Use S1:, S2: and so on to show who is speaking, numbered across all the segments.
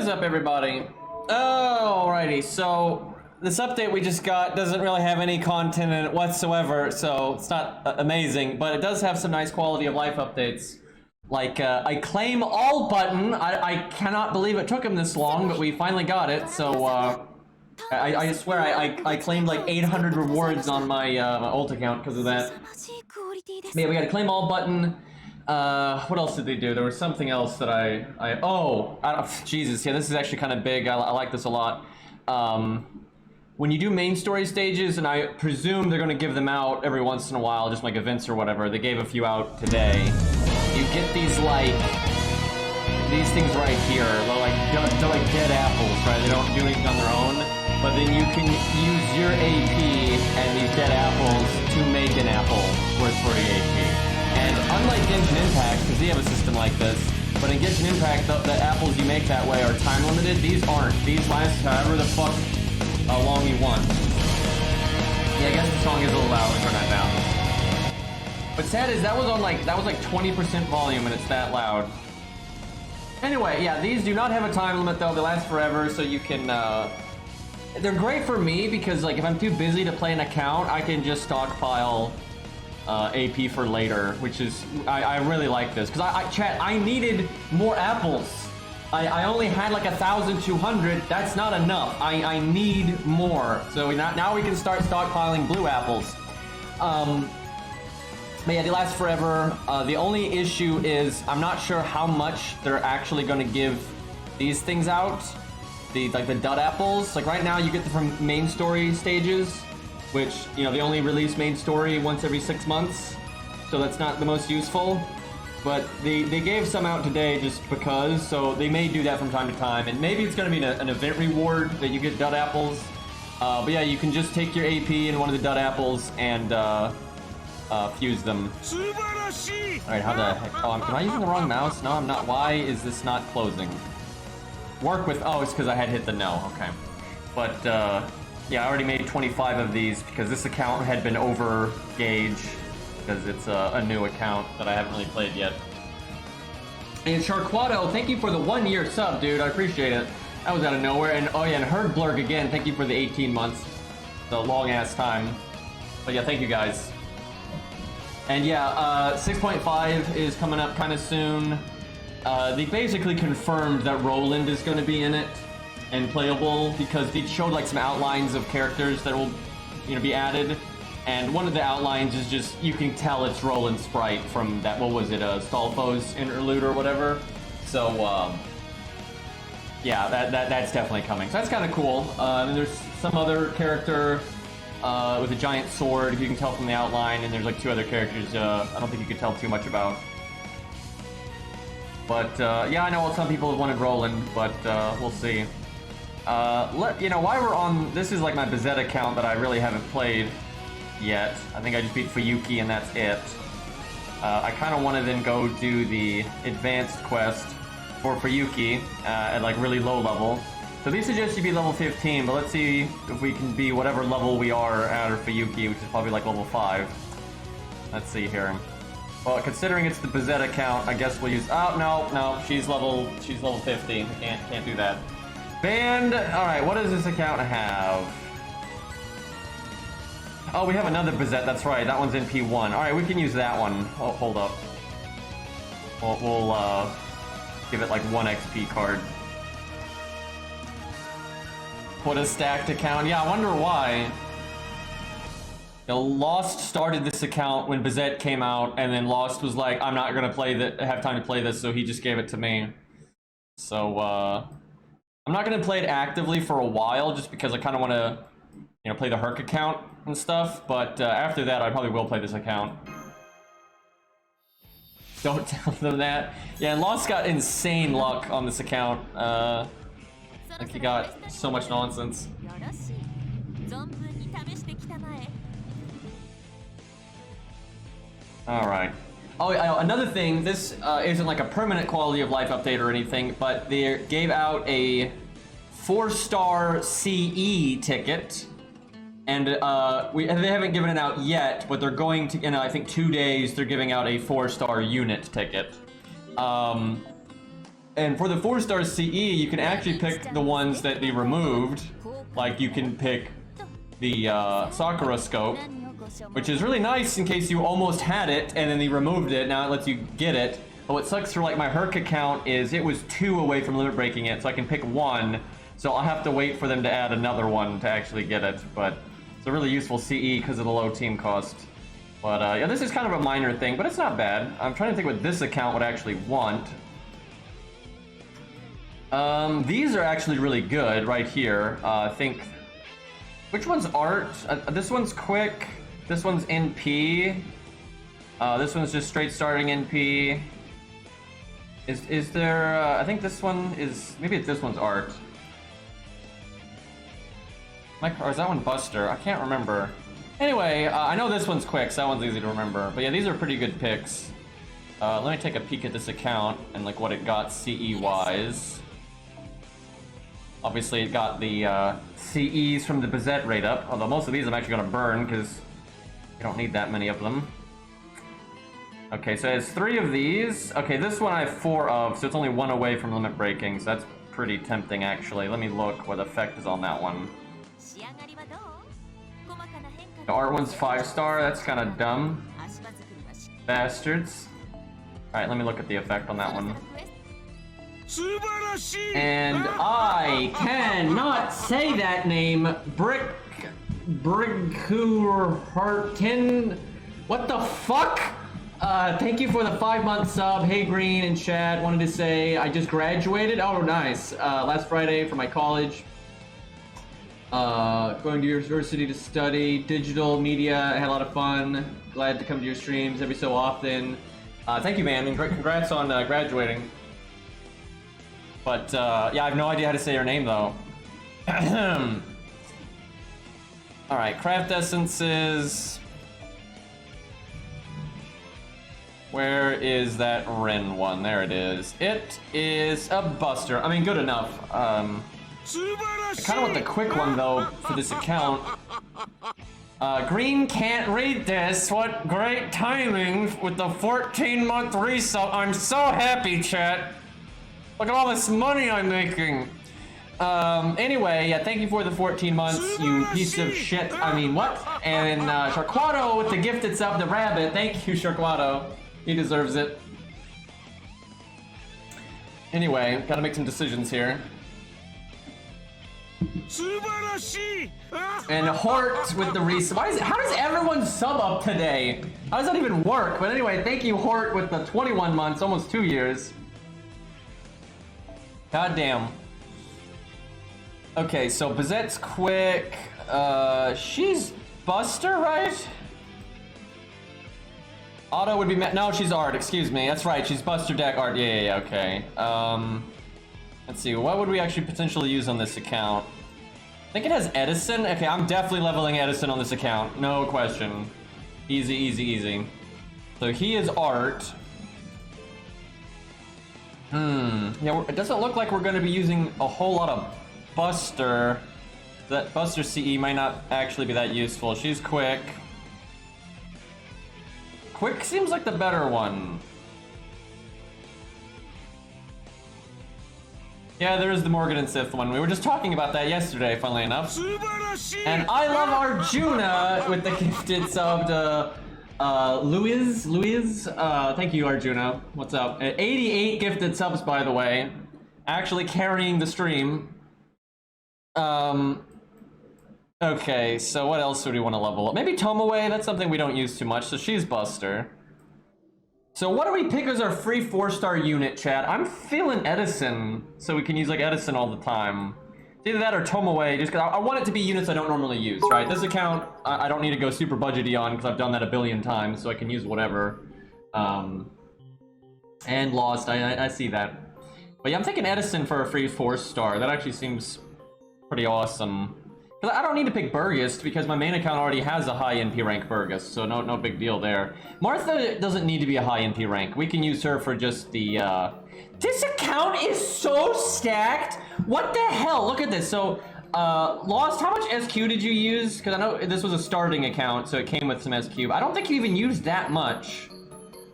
S1: up, everybody? Alrighty, so this update we just got doesn't really have any content in it whatsoever, so it's not amazing, but it does have some nice quality of life updates. Like, I claim all button. I cannot believe it took him this long, but we finally got it, so, I swear I claimed like 800 rewards on my, my ult account because of that. But yeah, we got a claim all button. What else did they do? There was something else that Jesus, yeah, this is actually kind of big. I like this a lot. When you do main story stages, and I presume they're going to give them out every once in a while, just like events or whatever. They gave a few out today. You get these things right here. They're like dead apples, right? They don't do anything on their own, but then you can use your AP and these dead apples to make an apple worth 40 AP. And unlike Genshin Impact, because they have a system like this, but in Genshin Impact, the apples you make that way are time limited. These aren't. These last however the fuck long you want. Yeah, I guess the song is a little loud. Let me turn that down. What's sad is that was like 20% volume and it's that loud. Anyway, yeah, these do not have a time limit though. They last forever, so you can. They're great for me because like if I'm too busy to play an account, I can just stockpile AP for later, which is I really like this because I needed more apples. I only had like 1,200. That's not enough. I need more. So now we can start stockpiling blue apples. But yeah, they last forever. The only issue is I'm not sure how much they're actually going to give these things out. The dud apples. Like right now, you get them from main story stages, which you know they only release main story once every 6 months, so that's not the most useful. But they gave some out today just because, so they may do that from time to time, and maybe it's going to be an event reward that you get dud apples. But yeah, you can just take your AP in one of the dud apples and fuse them. Alright, how the heck? Oh, am I using the wrong mouse? No, I'm not. Why is this not closing? Work with, oh, it's because I had hit the no, okay. But, yeah, I already made 25 of these because this account had been over gauge because it's a new account that I haven't really played yet. And Sharquado, thank you for the 1-year sub, dude. I appreciate it. That was out of nowhere. And oh yeah, and Herdblurg again, thank you for the 18 months. The long ass time. But yeah, thank you guys. And yeah, 6.5 is coming up kind of soon. They basically confirmed that Roland is going to be in it and playable because they showed like some outlines of characters that will, you know, be added. And one of the outlines is just, you can tell it's Roland's sprite from that, what was it, Stalfo's interlude or whatever. So, yeah, that's definitely coming. So that's kind of cool. And there's some other character with a giant sword you can tell from the outline, and there's like 2 other characters I don't think you can tell too much about. But, yeah, I know some people have wanted Roland, but we'll see. You know, while we're on, this is like my Bazette account that I really haven't played yet. I think I just beat Fuyuki and that's it. I kind of want to then go do the advanced quest for Fuyuki at like really low level. So these suggest you be level 15, but let's see if we can be whatever level we are at Fuyuki, which is probably like level 5. Let's see here. Well, considering it's the Bazette account, I guess we'll use. Oh no, she's level 50. Can't do that. Banned. All right, what does this account have? Oh, we have another Bazette, that's right. That one's in P1. Alright, we can use that one. Oh, hold up. We'll give it like 1 XP card. What a stacked account. Yeah, I wonder why. You know, Lost started this account when Bazette came out, and then Lost was like, I'm not gonna have time to play this, so he just gave it to me. So, I'm not gonna play it actively for a while, just because I kind of want to, you know, play the Herc account and stuff, but after that I probably will play this account. Don't tell them that. Yeah, and Lost got insane luck on this account. Like he got so much nonsense. Alright. Oh, another thing, this isn't like a permanent quality of life update or anything, but they gave out a 4-star CE ticket. And they haven't given it out yet, but they're going to, in I think 2 days, they're giving out a 4-star unit ticket. And for the 4-star CE, you can actually pick the ones that they removed. Like you can pick the Sakura scope, which is really nice in case you almost had it and then they removed it. Now it lets you get it. But what sucks for like my Herc account is it was 2 away from limit breaking it, so I can pick 1. So I'll have to wait for them to add another one to actually get it. But it's a really useful CE because of the low team cost. But yeah, this is kind of a minor thing, but it's not bad. I'm trying to think what this account would actually want. These are actually really good right here. I think... Which one's art? This one's quick. This one's NP. This one's just straight starting NP. Is there... I think this one is... Maybe this one's art. Or is that one Buster? I can't remember. Anyway, I know this one's quick, so that one's easy to remember. But yeah, these are pretty good picks. Let me take a peek at this account and like what it got CE-wise. Obviously, it got the CEs from the Bizet rate up, although most of these I'm actually going to burn because you don't need that many of them. Okay, so it has 3 of these. Okay, this one I have 4 of, so it's only 1 away from limit breaking, so that's pretty tempting actually. Let me look what effect is on that one. The art one's 5-star, that's kind of dumb. Bastards. Alright, let me look at the effect on that one. And I cannot say that name. Brigkurhartin. What the fuck? Thank you for the 5-month sub. Hey Green and chat. Wanted to say I just graduated. Oh, nice. Last Friday from my college. Going to university to study digital media. I had a lot of fun. Glad to come to your streams every so often. Thank you, man, and congrats on graduating. But yeah, I have no idea how to say your name though. Alright, craft essences. Where is that Ren one? There it is. It is a Buster. I mean, good enough. I kind of want the quick one though for this account. Green can't read this. What great timing with the 14-month resub. I'm so happy, chat. Look at all this money I'm making. Anyway, yeah, thank you for the 14 months, you piece of shit. I mean, what? And Sharquado with the gifted sub, the rabbit. Thank you, Sharquado. He deserves it. Anyway, gotta make some decisions here. And Hort with the resub. How does everyone sub up today? How does that even work? But anyway, thank you, Hort, with the 21 months, almost 2 years. God damn. Okay, so Bizet's quick. She's Buster, right? Auto would be no, she's art. Excuse me. That's right. She's Buster deck art. Yeah, okay. Let's see. What would we actually potentially use on this account? I think it has Edison. Okay, I'm definitely leveling Edison on this account. No question. Easy, easy, easy. So he is art. Yeah, it doesn't look like we're going to be using a whole lot of Buster. That Buster CE might not actually be that useful. She's quick. Quick seems like the better one. Yeah, there is the Morgan and Sith one. We were just talking about that yesterday, funnily enough. And I love Arjuna with the gifted sub to Luiz. Thank you, Arjuna. What's up? 88 gifted subs, by the way. Actually carrying the stream. Okay, so what else would we want to level up? Maybe Tomoe, that's something we don't use too much, so she's Buster. So what do we pick as our free 4-star unit, chat? I'm feeling Edison, so we can use like Edison all the time. It's either that or Tomoe, just because I want it to be units I don't normally use, right? This account, I don't need to go super budgety on, because I've done that a billion times, so I can use whatever. And Lost, I see that. But yeah, I'm thinking Edison for a free 4-star. That actually seems pretty awesome. Because I don't need to pick Burgess, because my main account already has a high NP rank Burgess, so no big deal there. Martha doesn't need to be a high NP rank. We can use her for just the, This account is so stacked! What the hell? Look at this. So, Lost, how much SQ did you use? Because I know this was a starting account, so it came with some SQ. I don't think you even used that much.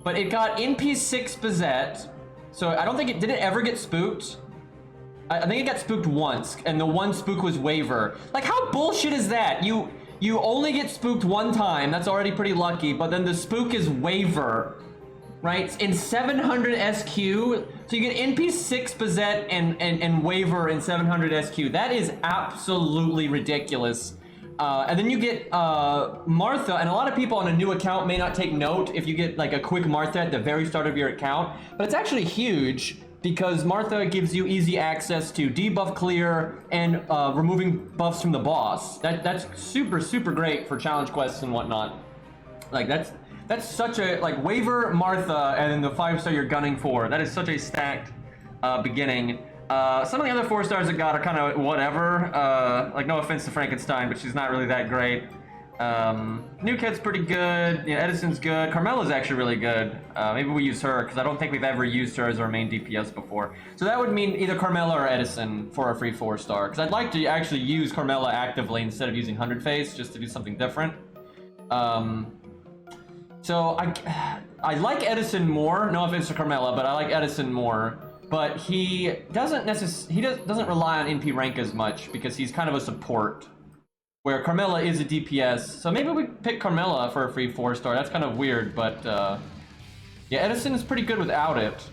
S1: But it got NP6 Bizet, So I don't think it did it ever get spooked. I think it got spooked once, and the one spook was Waver. Like, how bullshit is that? You only get spooked one time. That's already pretty lucky. But then the spook is Waver, right? In 700 SQ, so you get NP 6 Bazette and Waver in 700 SQ. That is absolutely ridiculous. And then you get Martha, and a lot of people on a new account may not take note if you get like a quick Martha at the very start of your account, but it's actually huge because Martha gives you easy access to debuff clear and removing buffs from the boss. That's super great for challenge quests and whatnot. Like that's such a like Waver, Martha, and then the 5-star you're gunning for. That is such a stacked beginning. Some of the other 4-stars it got are kind of whatever. Like, no offense to Frankenstein, but she's not really that great. New Kid's pretty good. Yeah, Edison's good. Carmela's actually really good. Maybe we use her, because I don't think we've ever used her as our main DPS before. So that would mean either Carmela or Edison for a free 4-star. Because I'd like to actually use Carmela actively instead of using 100 Face, just to do something different. So I like Edison more. No offense to Carmela, but I like Edison more. But he doesn't doesn't rely on NP rank as much because he's kind of a support, where Carmela is a DPS. So maybe we pick Carmela for a free 4-star. That's kind of weird, but yeah, Edison is pretty good without it.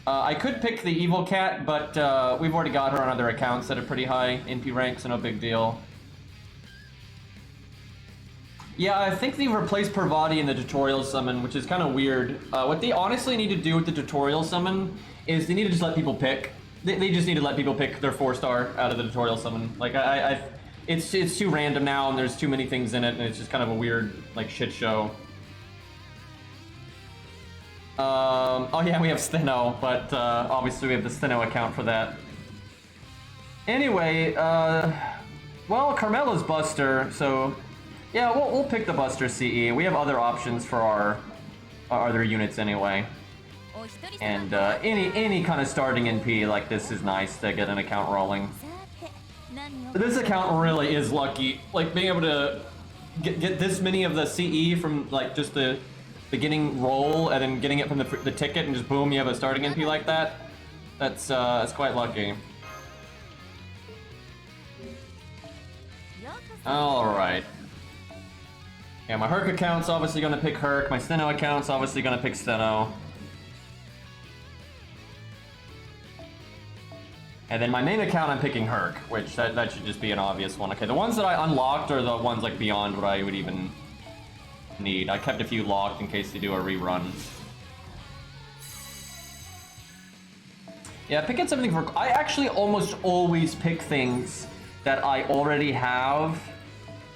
S1: I could pick the Evil Cat, but we've already got her on other accounts at a pretty high NP rank, so no big deal. Yeah, I think they replaced Parvati in the tutorial summon, which is kind of weird. What they honestly need to do with the tutorial summon is they need to just let people pick. They just need to let people pick their 4-star out of the tutorial summon. Like, it's too random now, and there's too many things in it, and it's just kind of a weird, like, shit show. Oh yeah, we have Steno, but obviously we have the Steno account for that. Anyway, well, Carmela's Buster, so yeah, we'll pick the Buster CE. We have other options for our other units anyway. And any kind of starting NP like this is nice to get an account rolling. This account really is lucky. Like, being able to get this many of the CE from like just the beginning roll and then getting it from the ticket and just boom, you have a starting NP like that. That's quite lucky. Alright. Yeah, my Herc account's obviously gonna pick Herc. My Steno account's obviously gonna pick Steno. And then my main account, I'm picking Herc, which that should just be an obvious one. Okay, the ones that I unlocked are the ones like beyond what I would even need. I kept a few locked in case they do a rerun. Yeah, picking something for... I actually almost always pick things that I already have,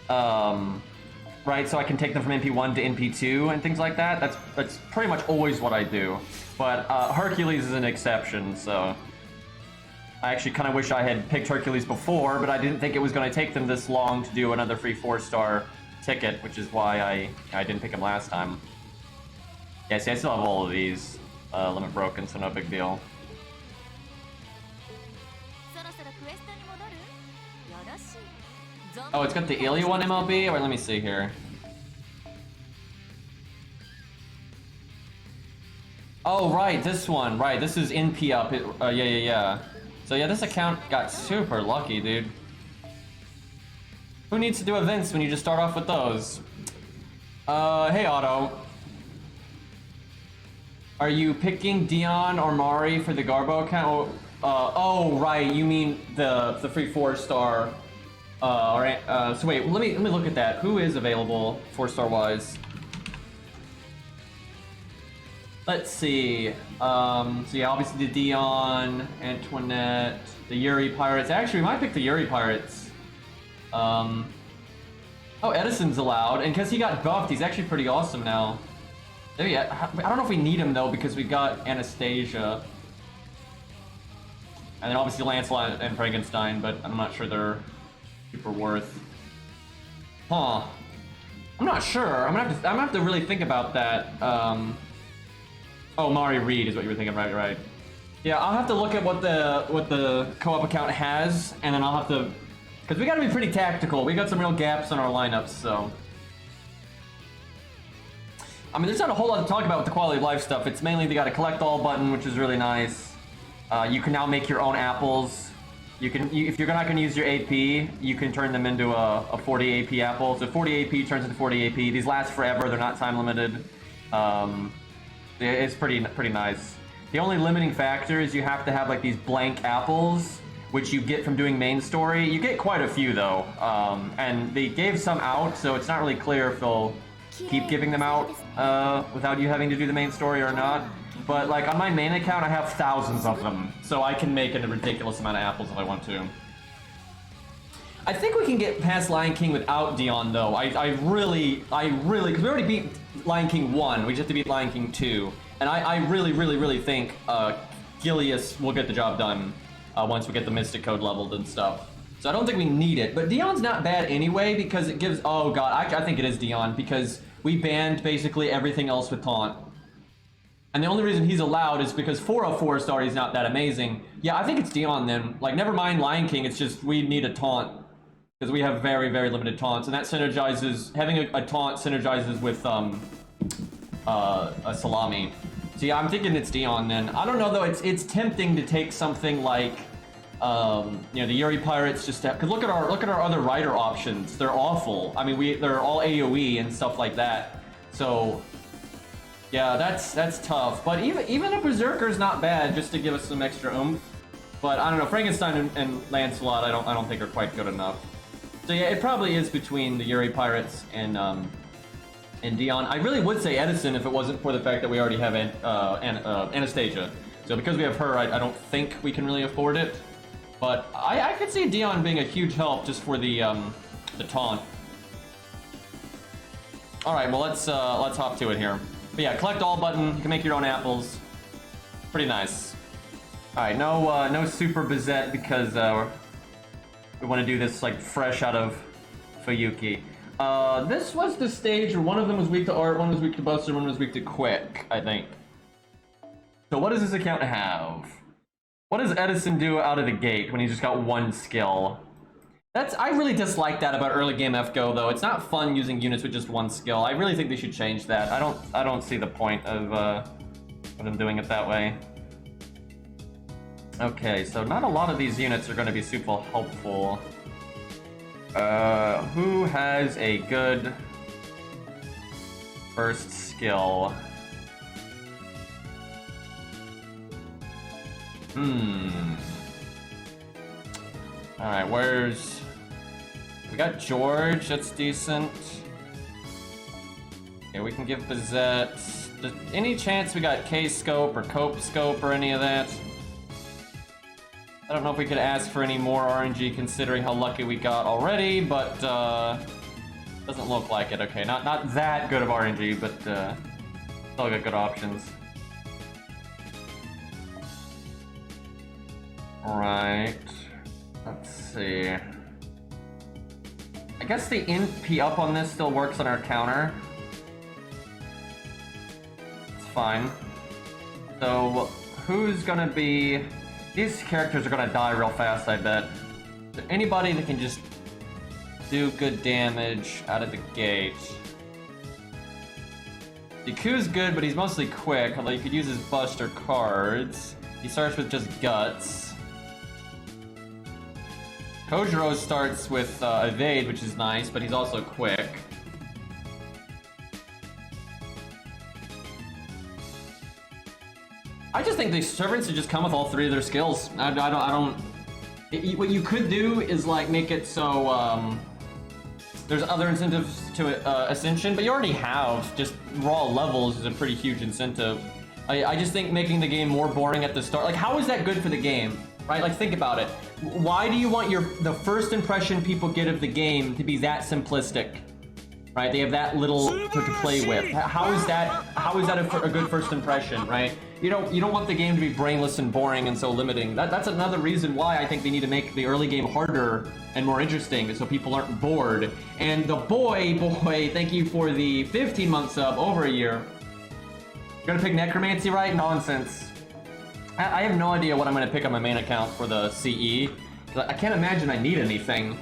S1: right? So I can take them from NP1 to NP2 and things like that. That's pretty much always what I do. But Hercules is an exception, so... I actually kind of wish I had picked Hercules before, but I didn't think it was going to take them this long to do another free 4-star ticket, which is why I didn't pick him last time. Yeah, see, I still have all of these. Limit broken, so no big deal. Oh, it's got the Ilya one MLB? Wait, let me see here. Oh, right, this one. Right, this is NP up. Yeah. So yeah, this account got super lucky, dude. Who needs to do events when you just start off with those? Hey Otto. Are you picking Dion or Mari for the Garbo account? Oh, right, you mean the free 4-star. So wait, let me look at that. Who is available 4-star wise? Let's see. So yeah, obviously the Dion, Antoinette, the Yuri Pirates. Actually, we might pick the Yuri Pirates. Oh, Edison's allowed, and because he got buffed, he's actually pretty awesome now. There you go. I don't know if we need him though, because we got Anastasia. And then obviously Lancelot and Frankenstein, but I'm not sure they're super worth. Huh. I'm not sure. I'm gonna have to really think about that. Oh, Mari Reed is what you were thinking, right? Yeah, I'll have to look at what the co-op account has, and then I'll have to, because we got to be pretty tactical. We got some real gaps in our lineups, so. I mean, there's not a whole lot to talk about with the quality of life stuff. It's mainly they got a collect all button, which is really nice. You can now make your own apples. If you're not going to use your AP, you can turn them into a 40 AP apple. So 40 AP turns into 40 AP. These last forever. They're not time limited. It's pretty nice. The only limiting factor is you have to have like these blank apples, which you get from doing main story. You get quite a few though, and they gave some out, so it's not really clear if they'll keep giving them out without you having to do the main story or not. But like on my main account, I have thousands of them, so I can make a ridiculous amount of apples if I want to. I think we can get past Lion King without Dion though. I really, because we already beat Lion King 1, we just have to beat Lion King 2. And I really think Gilius will get the job done once we get the Mystic Code leveled and stuff. So I don't think we need it, but Dion's not bad anyway because it gives, oh god, I think it is Dion because we banned basically everything else with Taunt. And the only reason he's allowed is because 404 star he's not that amazing. Yeah, I think it's Dion then. Like, never mind Lion King, it's just we need a taunt. Because we have very limited taunts, and that synergizes, having a taunt synergizes with a salami. So yeah, I'm thinking it's Dion then. I don't know though, it's tempting to take something like, you know, the Yuri Pirates just to, cause look at our other rider options. They're awful. I mean, they're all AoE and stuff like that. So yeah, that's tough. But even a Berserker's not bad, just to give us some extra oomph. But I don't know, Frankenstein and Lancelot, I don't think are quite good enough. So yeah, it probably is between the Yuri Pirates and Dion. I really would say Edison if it wasn't for the fact that we already have Anastasia. So because we have her, I don't think we can really afford it. But I could see Dion being a huge help just for the taunt. All right, well let's hop to it here. But yeah, collect all button. You can make your own apples. Pretty nice. All right, no super Bizette because we want to do this like fresh out of Fuyuki. This was the stage where one of them was weak to art, one was weak to Buster, one was weak to Quick, I think. So what does this account have? What does Edison do out of the gate when he's just got one skill? I really dislike that about early game FGO though. It's not fun using units with just one skill. I really think they should change that. I don't see the point of them doing it that way. Okay, so not a lot of these units are going to be super helpful. Who has a good first skill? Alright, we got George, that's decent. Yeah, we can give Bizette. Any chance we got K-Scope or Cope-Scope or any of that? I don't know if we could ask for any more RNG considering how lucky we got already, but doesn't look like it. Okay, not that good of RNG, but still got good options. Alright, let's see. I guess the NP up on this still works on our counter. It's fine. So, who's gonna be... These characters are gonna die real fast, I bet. So anybody that can just do good damage out of the gate. Deku's good, but he's mostly quick, although you could use his Buster cards. He starts with just Guts. Kojiro starts with Evade, which is nice, but he's also quick. I just think the servants should just come with all three of their skills. I don't. What you could do is like make it so there's other incentives to Ascension, but you already have just raw levels is a pretty huge incentive. I just think making the game more boring at the start, like how is that good for the game, right? Like think about it. Why do you want the first impression people get of the game to be that simplistic? Right, they have that little to play with. How is that a good first impression, right? You don't want the game to be brainless and boring and so limiting. That's another reason why I think they need to make the early game harder and more interesting, so people aren't bored. And the boy, thank you for the 15-month sub, over a year. You're gonna pick Necromancy, right? Nonsense. I have no idea what I'm gonna pick on my main account for the CE. I can't imagine I need anything.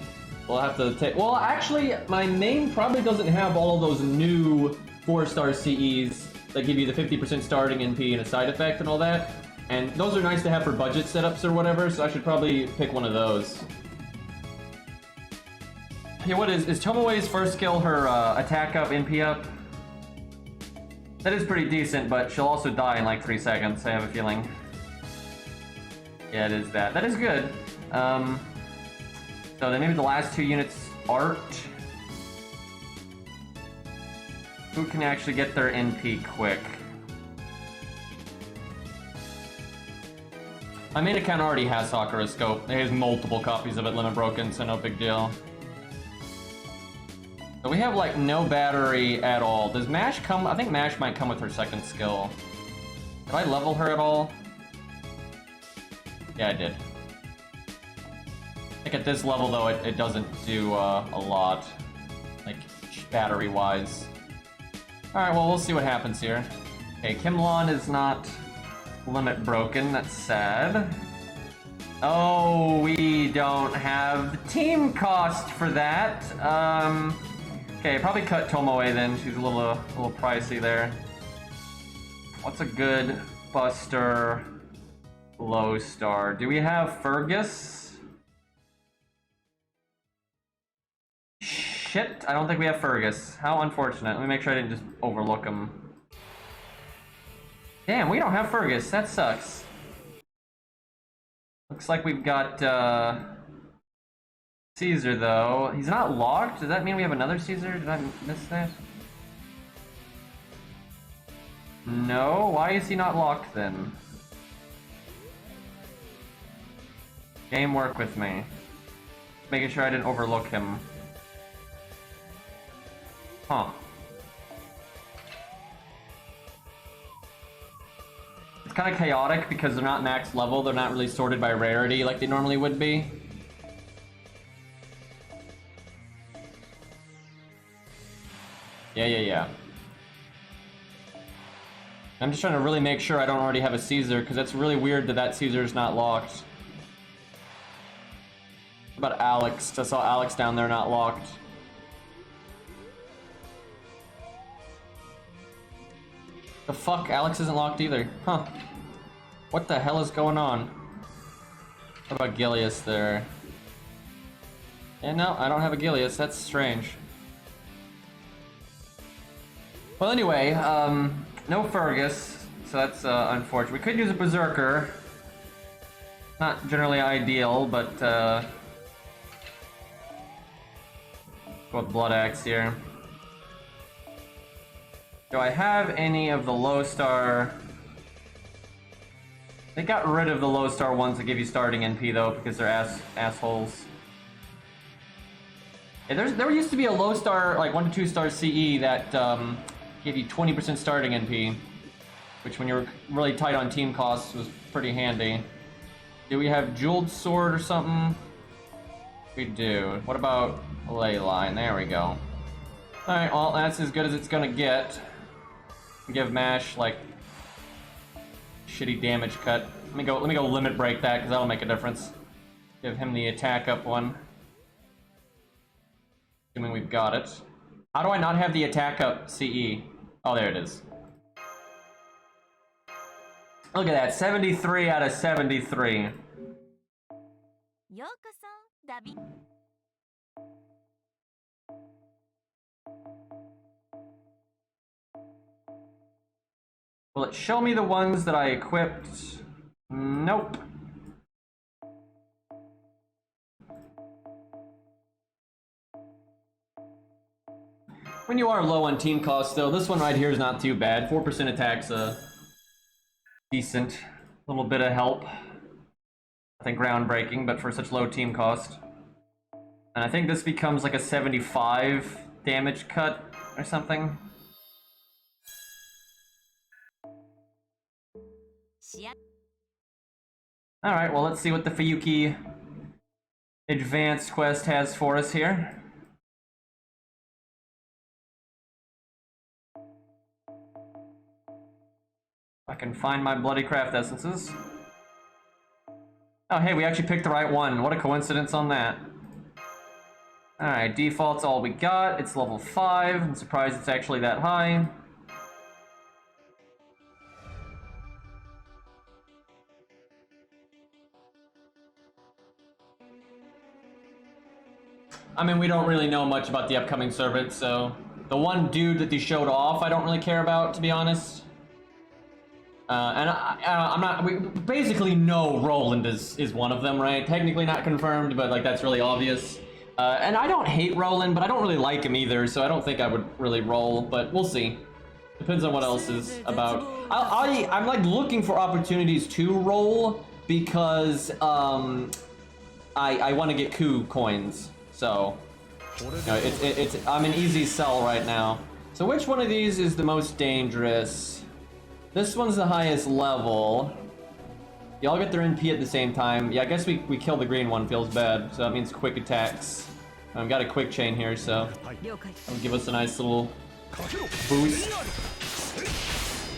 S1: We'll have to take... Well, actually, my main probably doesn't have all of those new 4-star CEs that give you the 50% starting NP and a side effect and all that. And those are nice to have for budget setups or whatever, so I should probably pick one of those. Hey, what is Tomoe's first skill her attack up, NP up? That is pretty decent, but she'll also die in like 3 seconds, I have a feeling. Yeah, it is that. That is good. So then maybe the last 2 units, Art. Who can actually get their NP quick? My main account already has Sakura Scope. It has multiple copies of it, limit broken, so no big deal. So we have like no battery at all. Does Mash come? I think Mash might come with her second skill. Did I level her at all? Yeah, I did. I think at this level though, it doesn't do a lot, like battery-wise. All right, well we'll see what happens here. Okay, Kimlon is not limit broken. That's sad. Oh, we don't have the team cost for that. Okay, probably cut Tomoe then. She's a little pricey there. What's a good Buster low star? Do we have Fergus? Shit, I don't think we have Fergus. How unfortunate. Let me make sure I didn't just overlook him. Damn, we don't have Fergus. That sucks. Looks like we've got Caesar though. He's not locked. Does that mean we have another Caesar? Did I miss that? No. Why is he not locked then? Game, work with me. Making sure I didn't overlook him. Huh. It's kind of chaotic because they're not max level. They're not really sorted by rarity like they normally would be. Yeah. I'm just trying to really make sure I don't already have a Caesar, because that's really weird that Caesar is not locked. What about Alex? I saw Alex down there not locked. The fuck? Alex isn't locked either. Huh. What the hell is going on? What about Gilius there? Yeah, no, I don't have a Gilius. That's strange. Well, anyway, no Fergus, so that's unfortunate. We could use a Berserker. Not generally ideal, but go with Blood Axe here. Do I have any of the low star? They got rid of the low star ones that give you starting NP though, because they're assholes. Yeah, there used to be a low star, like 1 to 2 star CE that gave you 20% starting NP, which when you were really tight on team costs was pretty handy. Do we have Jeweled Sword or something? We do. What about Ley Line? There we go. Alright, well that's as good as it's gonna get. Give Mash like shitty damage cut. Let me go limit break that, because that'll make a difference. Give him the attack up one. Assuming we've got it. How do I not have the attack up CE? Oh, there it is. Look at that, 73 out of 73. Will it show me the ones that I equipped? Nope. When you are low on team cost though, this one right here is not too bad. 4% attack's decent. A little bit of help. Nothing groundbreaking, but for such low team cost. And I think this becomes like a 75 damage cut or something. Alright, well let's see what the Fuyuki Advanced Quest has for us here. I can find my Bloody Craft Essences. Oh hey, we actually picked the right one. What a coincidence on that. Alright, default's all we got. It's level 5. I'm surprised it's actually that high. I mean, we don't really know much about the upcoming servant, so the one dude that they showed off, I don't really care about, to be honest. And I'm not. We basically know Roland is one of them, right? Technically not confirmed, but like that's really obvious. And I don't hate Roland, but I don't really like him either, so I don't think I would really roll. But we'll see. Depends on what else is about. I'm like looking for opportunities to roll because I want to get Q coins. So you know, I'm an easy sell right now. So which one of these is the most dangerous? This one's the highest level. Y'all get their NP at the same time. Yeah, I guess we kill the green one, feels bad. So that means quick attacks. I've got a quick chain here, so that'll give us a nice little boost.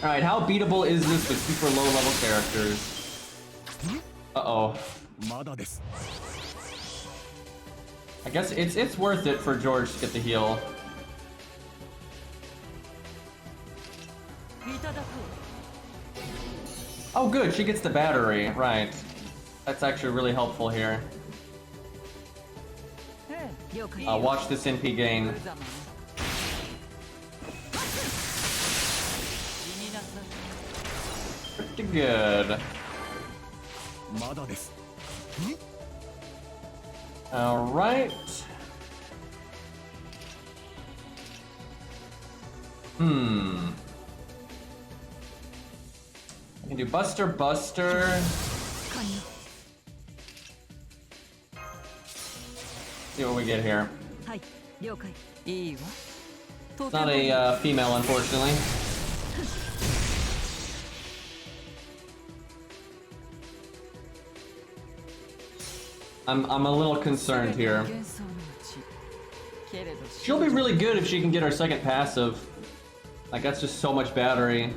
S1: Alright, how beatable is this with super low level characters? Uh-oh. I guess it's worth it for George to get the heal. Oh good, she gets the battery, right. That's actually really helpful here. Watch this NP gain. Pretty good. Alright. I can do Buster. See what we get here. It's not a female, unfortunately. I'm a little concerned here. She'll be really good if she can get her second passive. Like that's just so much battery.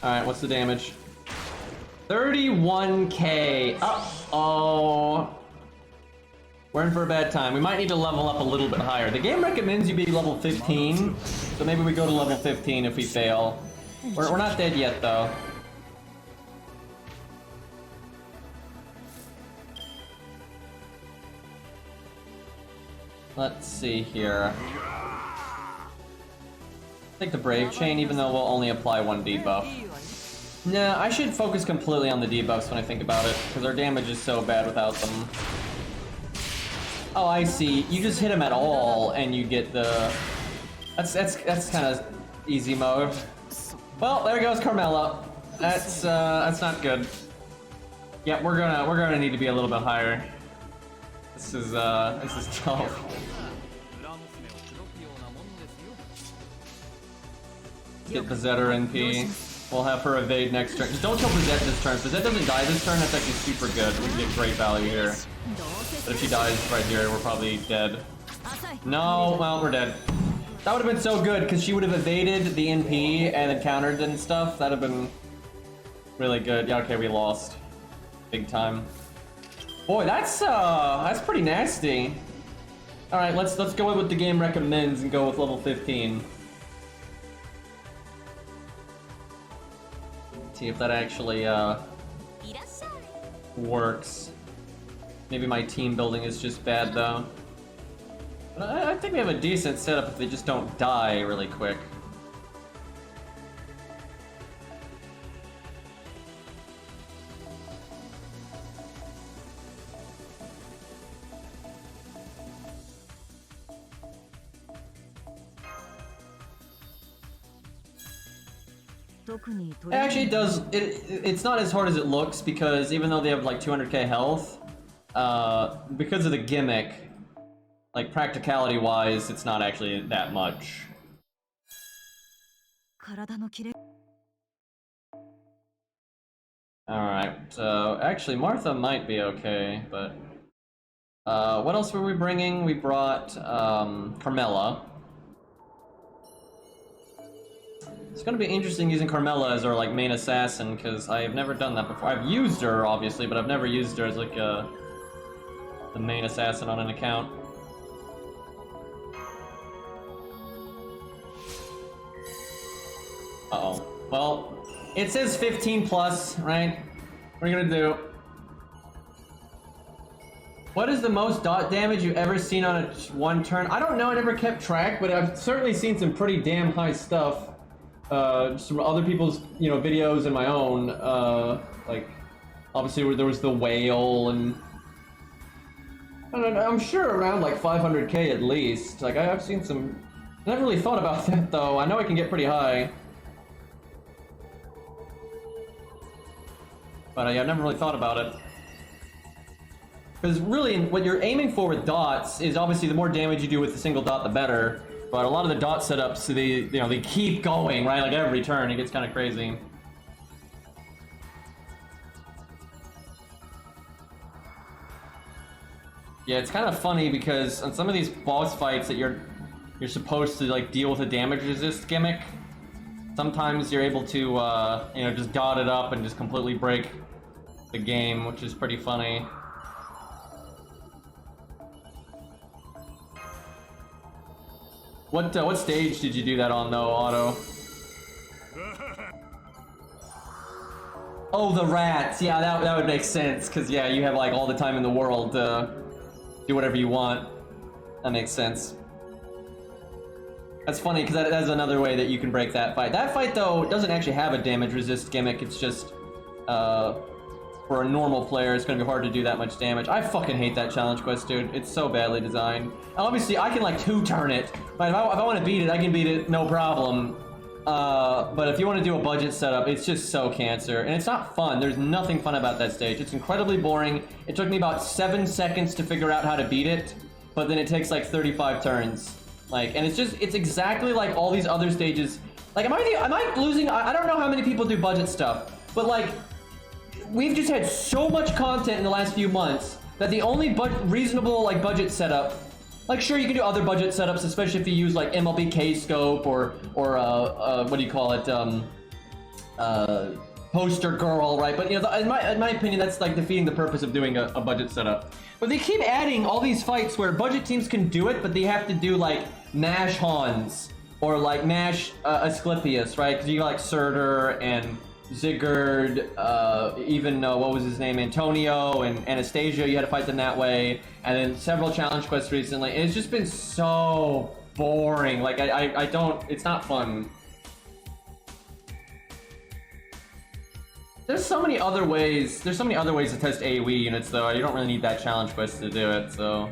S1: Alright, what's the damage? 31k. Uh-oh. We're in for a bad time. We might need to level up a little bit higher. The game recommends you be level 15, so maybe we go to level 15 if we fail. We're not dead yet, though. Let's see here. Take the Brave Chain, even though we'll only apply one debuff. Nah, I should focus completely on the debuffs when I think about it, because our damage is so bad without them. Oh, I see. You just hit him at all, and you get the... That's kind of easy mode. Well, there goes Carmella. That's not good. Yeah, we're gonna need to be a little bit higher. This is tough. Get Bezetter NP. We'll have her evade next turn. Just don't kill Bezette this turn. If Bezette doesn't die this turn, that's actually super good. We get great value here. But if she dies right here, we're probably dead. No, well, we're dead. That would have been so good, because she would have evaded the NP and then countered and stuff. That would have been really good. Yeah, okay, we lost. Big time. Boy, that's pretty nasty. Alright, let's go with what the game recommends and go with level 15. See if that actually works. Maybe my team building is just bad though. But I think we have a decent setup if they just don't die really quick. Actually, it's not as hard as it looks, because even though they have like 200k health, because of the gimmick, like practicality wise, it's not actually that much. Alright, so actually Martha might be okay, but what else were we bringing? We brought Carmella. It's gonna be interesting using Carmella as our like main assassin, because I have never done that before. I've used her obviously, but I've never used her as like the main assassin on an account. Uh-oh. Well, it says 15 plus, right? What are you gonna do? What is the most dot damage you've ever seen on one turn? I don't know, I never kept track, but I've certainly seen some pretty damn high stuff. Just from other people's, videos and my own. Like, obviously there was the whale, and I'm sure around like 500k at least. Like, I've seen some. I never really thought about that though. I know it can get pretty high. But I've never really thought about it. Because really, what you're aiming for with dots is obviously the more damage you do with a single dot, the better. But a lot of the dot setups, they keep going, right? Like every turn, it gets kind of crazy. Yeah, it's kind of funny because on some of these boss fights that you're supposed to like deal with a damage resist gimmick, sometimes you're able to just dot it up and just completely break the game, which is pretty funny. What stage did you do that on though, Otto? Oh, the rats. Yeah, that would make sense, because yeah, you have like all the time in the world to do whatever you want. That makes sense. That's funny, because that's another way that you can break that fight. That fight, though, doesn't actually have a damage resist gimmick. It's just, for a normal player, it's going to be hard to do that much damage. I fucking hate that challenge quest, dude. It's so badly designed. Obviously, I can, like, two-turn it. But if I want to beat it, I can beat it, no problem. But if you want to do a budget setup, it's just so cancer. And it's not fun. There's nothing fun about that stage. It's incredibly boring. It took me about 7 seconds to figure out how to beat it. But then it takes, like, 35 turns. Like, and it's exactly like all these other stages. Like, am I losing? I don't know how many people do budget stuff, but like, we've just had so much content in the last few months that the only reasonable like budget setup, like sure you can do other budget setups, especially if you use like MLB scope or what do you call it, poster girl, right? But in my opinion, that's like defeating the purpose of doing a budget setup. But they keep adding all these fights where budget teams can do it, but they have to do like Mash Hans or like Mash Asclepius, right? Because you got like Surtur and Zigguard, even what was his name, Antonio and Anastasia. You had to fight them that way, and then several challenge quests recently. And it's just been so boring. Like I don't. It's not fun. There's so many other ways. There's so many other ways to test AoE units, though. You don't really need that challenge quest to do it. So,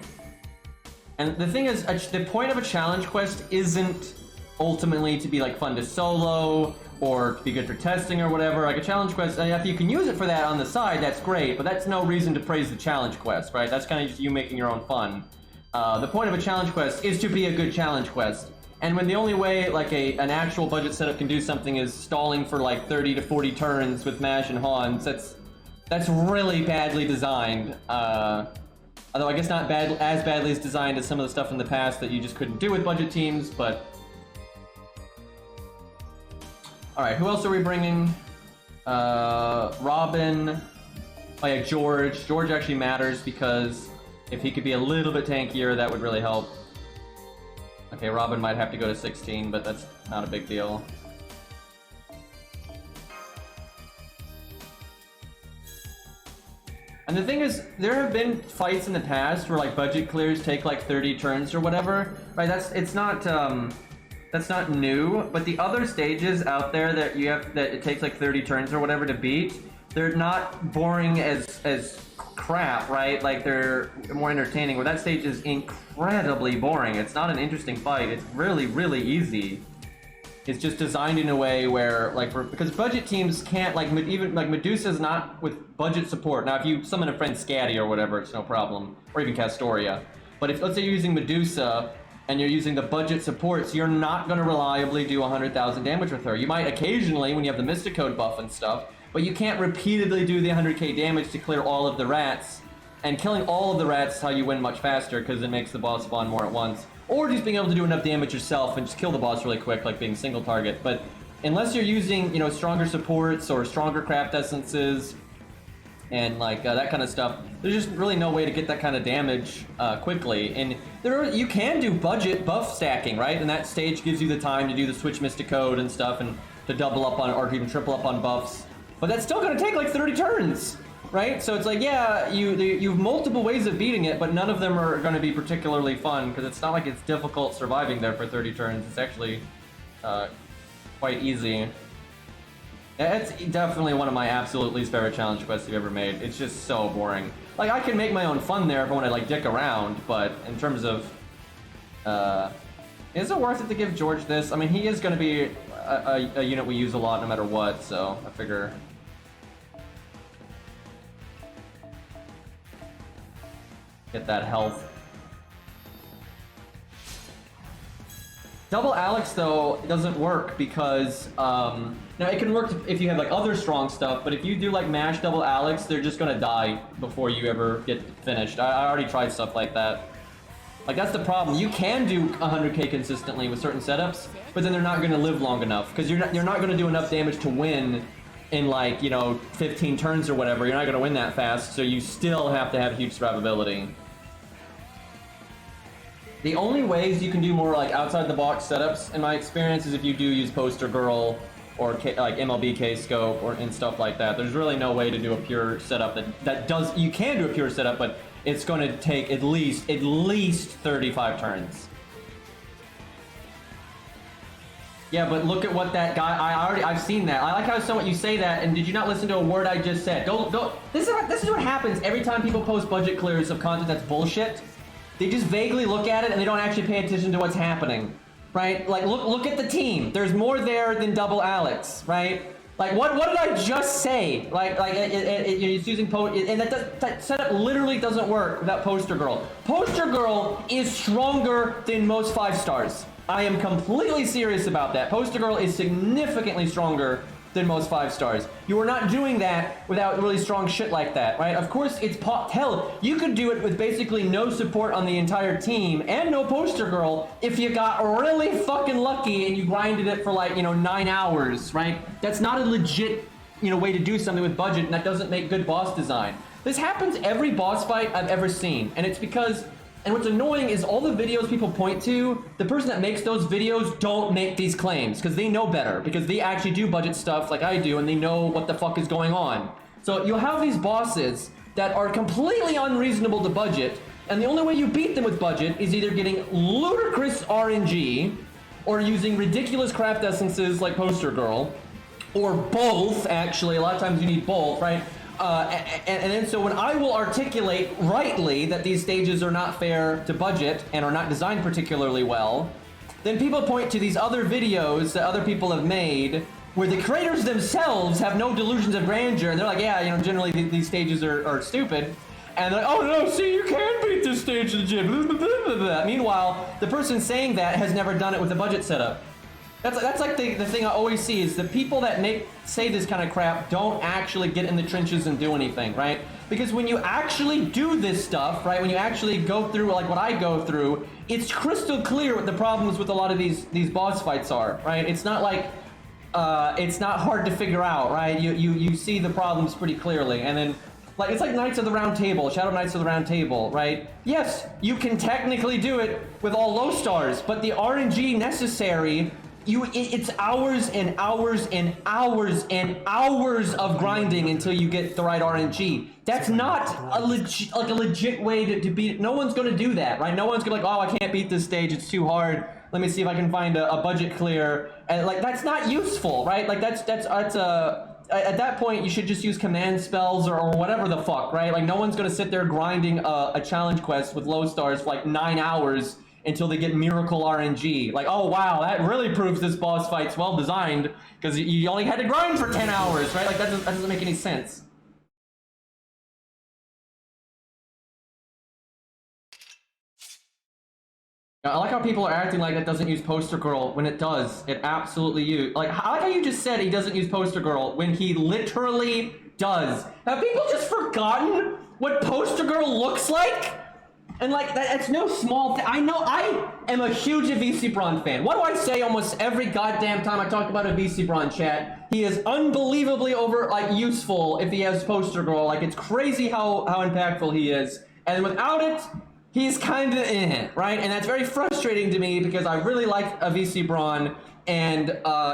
S1: and the thing is, the point of a challenge quest isn't ultimately to be like fun to solo or to be good for testing or whatever. Like a challenge quest, if you can use it for that on the side, that's great. But that's no reason to praise the challenge quest, right? That's kind of just you making your own fun. The point of a challenge quest is to be a good challenge quest. And when the only way like an actual budget setup can do something is stalling for like 30 to 40 turns with Mash and Hans, that's really badly designed. Although I guess not as badly as designed as some of the stuff in the past that you just couldn't do with budget teams, but... Alright, who else are we bringing? Robin. Oh yeah, George. George actually matters because if he could be a little bit tankier, that would really help. Okay, Robin might have to go to 16, but that's not a big deal. And the thing is, there have been fights in the past where like budget clears take like 30 turns or whatever, right? That's not new, but the other stages out there that it takes like 30 turns or whatever to beat, they're not boring as crap, right? Like they're more entertaining. Where that stage is incredibly boring. It's not an interesting fight. It's really, really easy. It's just designed in a way where, like, because budget teams can't, like, even like Medusa's not with budget support. Now, if you summon a friend Scatty or whatever, it's no problem, or even Castoria. But if let's say you're using Medusa and you're using the budget supports, you're not going to reliably do 100,000 damage with her. You might occasionally when you have the Mystic Code buff and stuff. But you can't repeatedly do the 100k damage to clear all of the rats. And killing all of the rats is how you win much faster, because it makes the boss spawn more at once. Or just being able to do enough damage yourself and just kill the boss really quick, like being single target. But unless you're using, stronger supports or stronger craft essences and like that kind of stuff, there's just really no way to get that kind of damage quickly. And you can do budget buff stacking, right? And that stage gives you the time to do the switch Mystic Code and stuff, and to double up on or even triple up on buffs. But that's still going to take like 30 turns. right? So it's like, yeah, you have multiple ways of beating it, but none of them are going to be particularly fun, because it's not like it's difficult surviving there for 30 turns. It's actually quite easy. It's definitely one of my absolute least favorite challenge quests you've ever made. It's just so boring. Like, I can make my own fun there if I want to, like, dick around, but in terms of, is it worth it to give George this? I mean, he is going to be a unit we use a lot no matter what, so I figure... Get that health. Double Alex, though, doesn't work because, now it can work if you have, like, other strong stuff, but if you do, like, mash Double Alex, they're just gonna die before you ever get finished. I already tried stuff like that. Like, that's the problem. You can do 100k consistently with certain setups, but then they're not gonna live long enough, because you're not gonna do enough damage to win in, like, you know, 15 turns or whatever. You're not gonna win that fast, so you still have to have huge survivability. The only ways you can do more, like, outside-the-box setups, in my experience, is if you do use Poster Girl or like MLB K-Scope and stuff like that. There's really no way to do a pure setup that does... You can do a pure setup, but it's going to take at least 35 turns. Yeah, but look at what that guy... I've seen that. I like how somewhat you say that, and did you not listen to a word I just said? This is what happens every time people post budget clears of content that's bullshit. They just vaguely look at it and they don't actually pay attention to what's happening, right? Like, look at the team. There's more there than Double Alex, right? Like, what did I just say? It's using and that setup literally doesn't work without Poster Girl. Poster Girl is stronger than most 5 stars. I am completely serious about that. Poster Girl is significantly stronger than most 5 stars. You are not doing that without really strong shit like that, right? Of course, it's hell, you could do it with basically no support on the entire team and no Poster Girl if you got really fucking lucky and you grinded it for, like, you know, 9 hours, right? That's not a legit, you know, way to do something with budget, and that doesn't make good boss design. This happens every boss fight I've ever seen, and it's because... And what's annoying is all the videos people point to, the person that makes those videos don't make these claims, because they know better, because they actually do budget stuff like I do, and they know what the fuck is going on. So you'll have these bosses that are completely unreasonable to budget, and the only way you beat them with budget is either getting ludicrous RNG, or using ridiculous craft essences like Poster Girl, or both, actually. A lot of times you need both, right? And then so when I will articulate rightly that these stages are not fair to budget and are not designed particularly well, then people point to these other videos that other people have made where the creators themselves have no delusions of grandeur, and they're like, yeah, you know, generally these stages are stupid. And they're like, oh no, see, you can beat this stage legit. Meanwhile, the person saying that has never done it with a budget setup. That's like the thing I always see is the people that say this kind of crap don't actually get in the trenches and do anything, right? Because when you actually do this stuff, right, when you actually go through like what I go through, it's crystal clear what the problems with a lot of these boss fights are, right? It's not like it's not hard to figure out, right? You see the problems pretty clearly, and then like it's like Knights of the Round Table, Shadow Knights of the Round Table, right? Yes, you can technically do it with all low stars, but the RNG necessary. It's hours and hours and hours and hours of grinding until you get the right RNG. That's not a legit way to beat it. No one's gonna do that, right? No one's gonna be like, oh, I can't beat this stage, it's too hard. Let me see if I can find a budget clear. And like that's not useful, right? Like that's at that point you should just use command spells or whatever the fuck, right? Like no one's gonna sit there grinding a challenge quest with low stars for like 9 hours until they get miracle RNG. Like, oh wow, that really proves this boss fight's well designed because you only had to grind for 10 hours, right? Like that doesn't make any sense. I like how people are acting like it doesn't use Poster Girl when it does. It absolutely uses. Like, I like how you just said he doesn't use Poster Girl when he literally does. Have people just forgotten what Poster Girl looks like? And like, that's no small thing. I know I am a huge VC Braun fan. What do I say almost every goddamn time I talk about a VC Braun chat? He is unbelievably useful if he has Poster Girl. Like, it's crazy how impactful he is. And without it, he's kind of right? And that's very frustrating to me because I really like a VC Braun, and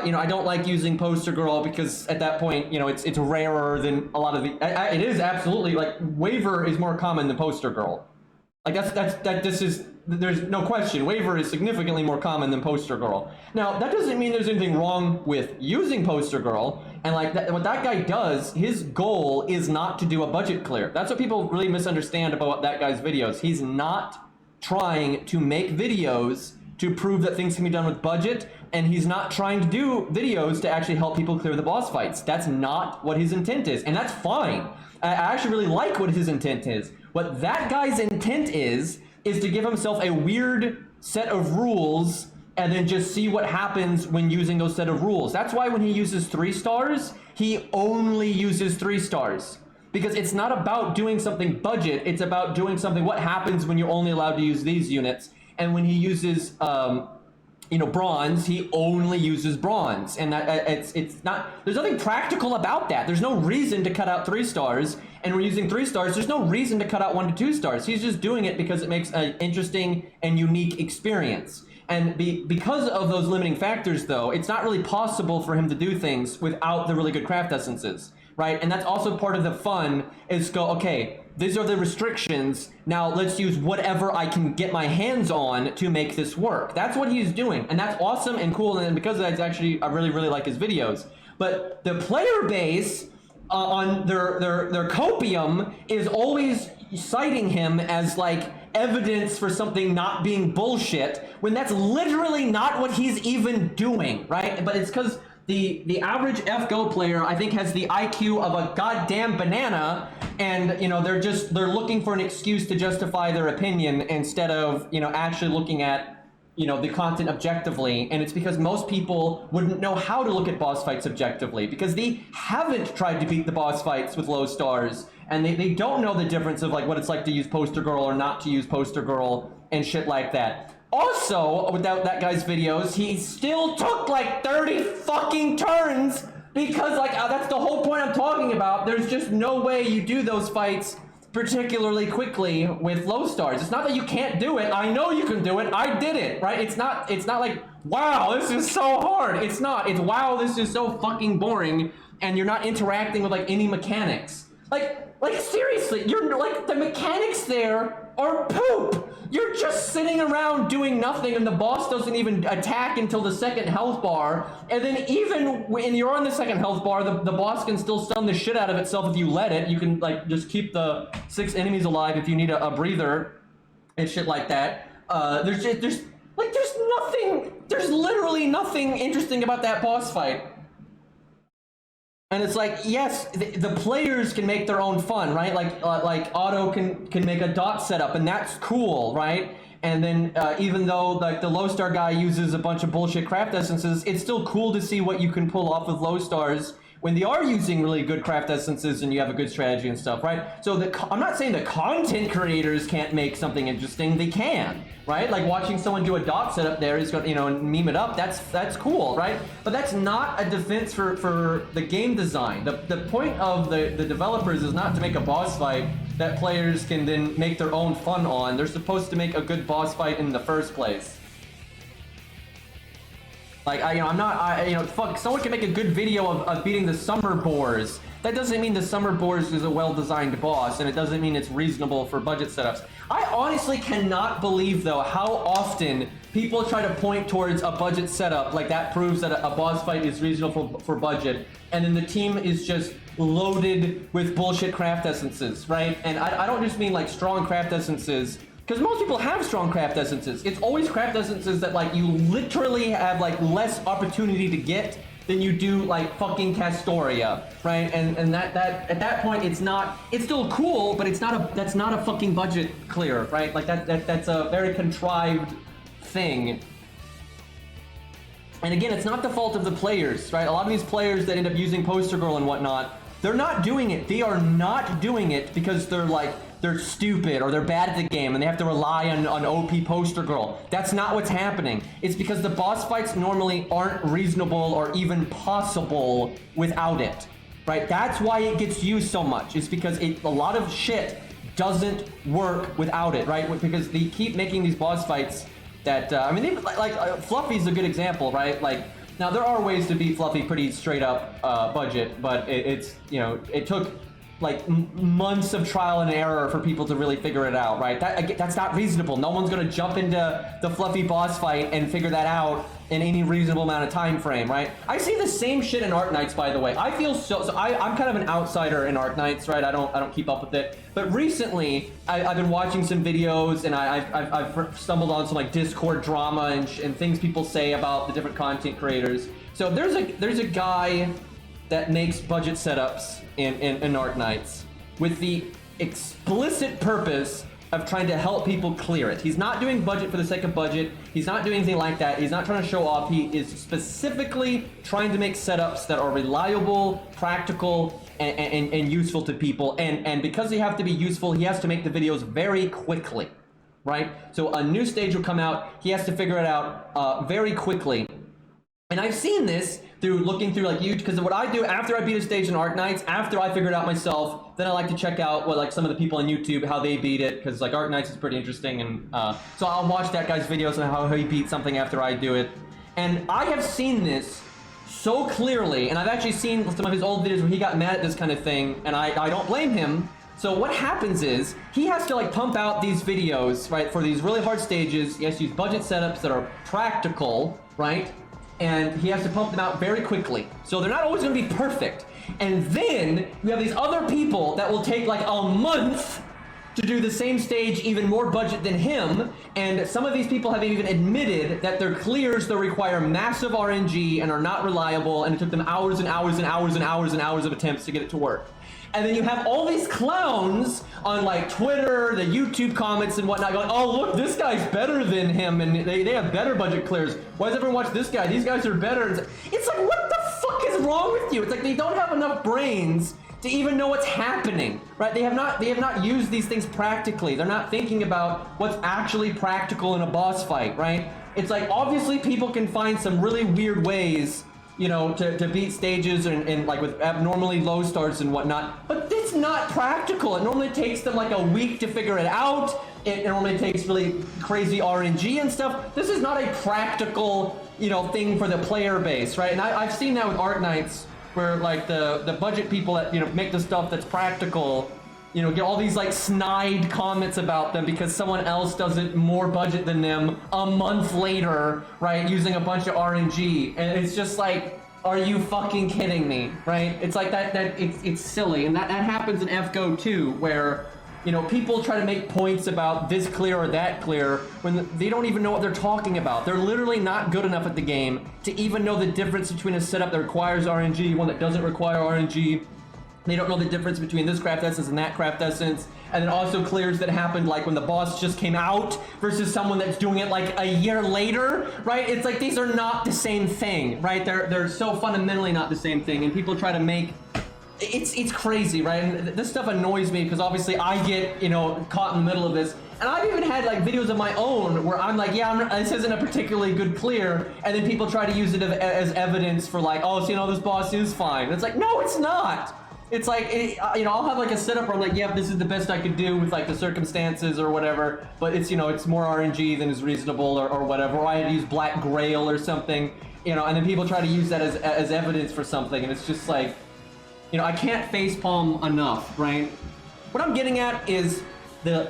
S1: you know, I don't like using Poster Girl because at that point, you know, it's rarer than a lot of the. It is absolutely like Waver is more common than Poster Girl. Like there's no question. Waver is significantly more common than Poster Girl. Now, that doesn't mean there's anything wrong with using Poster Girl. And like what that guy does, his goal is not to do a budget clear. That's what people really misunderstand about that guy's videos. He's not trying to make videos to prove that things can be done with budget, and he's not trying to do videos to actually help people clear the boss fights. That's not what his intent is, and that's fine. I actually really like what his intent is. What that guy's intent is to give himself a weird set of rules and then just see what happens when using those set of rules. That's why when he uses 3 stars, he only uses 3 stars. Because it's not about doing something budget, it's about doing something, what happens when you're only allowed to use these units. And when he uses, you know, bronze, he only uses bronze. And that it's not, there's nothing practical about that. There's no reason to cut out 3 stars. And we're using 3 stars, there's no reason to cut out 1 to 2 stars. He's just doing it because it makes an interesting and unique experience. And because of those limiting factors, though, it's not really possible for him to do things without the really good craft essences, right? And that's also part of the fun, is go, okay, these are the restrictions, now let's use whatever I can get my hands on to make this work. That's what he's doing, and that's awesome and cool, and because of that, it's actually, I really, really like his videos. But the player base on their copium is always citing him as like evidence for something not being bullshit, when that's literally not what he's even doing, right? But it's because the average FGO player, I think, has the IQ of a goddamn banana, and you know, they're looking for an excuse to justify their opinion instead of, you know, actually looking at, you know, the content objectively. And it's because most people wouldn't know how to look at boss fights objectively because they haven't tried to beat the boss fights with low stars, and they don't know the difference of like what it's like to use Poster Girl or not to use Poster Girl and shit like that. Also, without that guy's videos, he still took like 30 fucking turns because like that's the whole point I'm talking about. There's just no way you do those fights particularly quickly with low stars. It's not that you can't do it. I know you can do it. I did it, right? It's not like, wow, this is so hard. It's not. It's, wow, this is so fucking boring, and you're not interacting with like any mechanics. Like seriously, you're like, the mechanics there are poop. You're just sitting around doing nothing, and the boss doesn't even attack until the 2nd health bar. And then even when you're on the 2nd health bar, the boss can still stun the shit out of itself if you let it. You can like just keep the 6 enemies alive if you need a breather and shit like that. There's literally nothing interesting about that boss fight. And it's like, yes, the players can make their own fun, right? Like Otto can make a dot setup, and that's cool, right? And then even though like the low star guy uses a bunch of bullshit craft essences, it's still cool to see what you can pull off with low stars when they are using really good craft essences and you have a good strategy and stuff, right? So I'm not saying the content creators can't make something interesting. They can, right? Like watching someone do a dot setup there is going, you know, and meme it up. That's cool, right? But that's not a defense for the game design. The point of the developers is not to make a boss fight that players can then make their own fun on. They're supposed to make a good boss fight in the first place. Like, fuck, someone can make a good video of beating the summer boars. That doesn't mean the summer boars is a well-designed boss, and it doesn't mean it's reasonable for budget setups. I honestly cannot believe, though, how often people try to point towards a budget setup, like that proves that a boss fight is reasonable for budget, and then the team is just loaded with bullshit craft essences, right? And I don't just mean, like, strong craft essences, because most people have strong craft essences. It's always craft essences that like you literally have like less opportunity to get than you do like fucking Castoria, right? And that at that point it's still cool, but that's not a fucking budget clear, right? Like that's a very contrived thing. And again, it's not the fault of the players, right? A lot of these players that end up using Poster Girl and whatnot, they're not doing it. They are not doing it because they're stupid or they're bad at the game and they have to rely on OP Poster Girl. That's not what's happening. It's because the boss fights normally aren't reasonable or even possible without it, right? That's why it gets used so much. It's because a lot of shit doesn't work without it, right? Because they keep making these boss fights that, I mean, Fluffy's a good example, right? Like, now there are ways to beat Fluffy pretty straight up budget, but it's, you know, it took like months of trial and error for people to really figure it out, right? That's not reasonable. No one's gonna jump into the Fluffy boss fight and figure that out in any reasonable amount of time frame, right? I see the same shit in Arknights, by the way. I feel I'm kind of an outsider in Arknights, right? I don't keep up with it. But recently, I've been watching some videos, and I've stumbled on some like Discord drama and things people say about the different content creators. So there's a guy that makes budget setups in Arknights with the explicit purpose of trying to help people clear it. He's not doing budget for the sake of budget. He's not doing anything like that. He's not trying to show off. He is specifically trying to make setups that are reliable, practical, and useful to people. And because they have to be useful, he has to make the videos very quickly, right? So a new stage will come out. He has to figure it out very quickly. And I've seen this through looking through like YouTube, because what I do after I beat a stage in Arknights, after I figure it out myself, then I like to check out what like some of the people on YouTube, how they beat it, because like Arknights is pretty interesting, and so I'll watch that guy's videos on how he beat something after I do it. And I have seen this so clearly, and I've actually seen some of his old videos where he got mad at this kind of thing, and I don't blame him. So what happens is, he has to like pump out these videos, right, for these really hard stages. He has to use budget setups that are practical, right? And he has to pump them out very quickly. So they're not always gonna be perfect. And then you have these other people that will take like a month to do the same stage, even more budget than him. And some of these people have even admitted that their clears that require massive RNG and are not reliable, and it took them hours and hours and hours and hours and hours of attempts to get it to work. And then you have all these clowns on like Twitter, the YouTube comments and whatnot going, oh look, this guy's better than him, and they have better budget clears. Why does everyone watch this guy? These guys are better. It's like, what the fuck is wrong with you? It's like they don't have enough brains to even know what's happening, right? They have not used these things practically. They're not thinking about what's actually practical in a boss fight, right? It's like, obviously people can find some really weird ways, you know, to beat stages and like with abnormally low starts and whatnot, but it's not practical. It normally takes them like a week to figure it out. It normally takes really crazy RNG and stuff. This is not a practical, you know, thing for the player base, right? And I've seen that with Arknights, where like the budget people that, you know, make the stuff that's practical, you know, get all these like snide comments about them because someone else does it more budget than them a month later, right, using a bunch of RNG. And it's just like, are you fucking kidding me, right? It's like it's silly. And that happens in FGO too, where, you know, people try to make points about this clear or that clear when they don't even know what they're talking about. They're literally not good enough at the game to even know the difference between a setup that requires RNG, one that doesn't require RNG. They don't know the difference between this craft essence and that craft essence. And then also clears that happened like when the boss just came out versus someone that's doing it like a year later, right? It's like these are not the same thing, right? They're so fundamentally not the same thing, and people try to make it's crazy, right? And this stuff annoys me because obviously I get, you know, caught in the middle of this. And I've even had like videos of my own where I'm like, yeah, this isn't a particularly good clear, and then people try to use it as evidence for like, oh, so you know, this boss is fine. And it's like, no, it's not. It's like, you know, I'll have like a setup where I'm like, yeah, this is the best I could do with like the circumstances or whatever, but it's, you know, it's more RNG than is reasonable or whatever, or I had to use Black Grail or something, you know, and then people try to use that as evidence for something, and it's just like, you know, I can't facepalm enough, right? What I'm getting at is the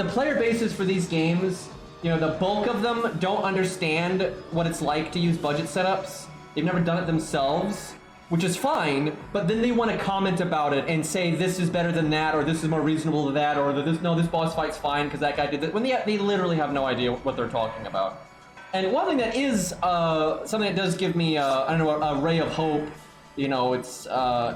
S1: player bases for these games, you know, the bulk of them don't understand what it's like to use budget setups. They've never done it themselves, which is fine, but then they want to comment about it and say this is better than that, or this is more reasonable than that, or this boss fight's fine because that guy did it, when they literally have no idea what they're talking about. And one thing that is something that does give me I don't know, a ray of hope, you know, it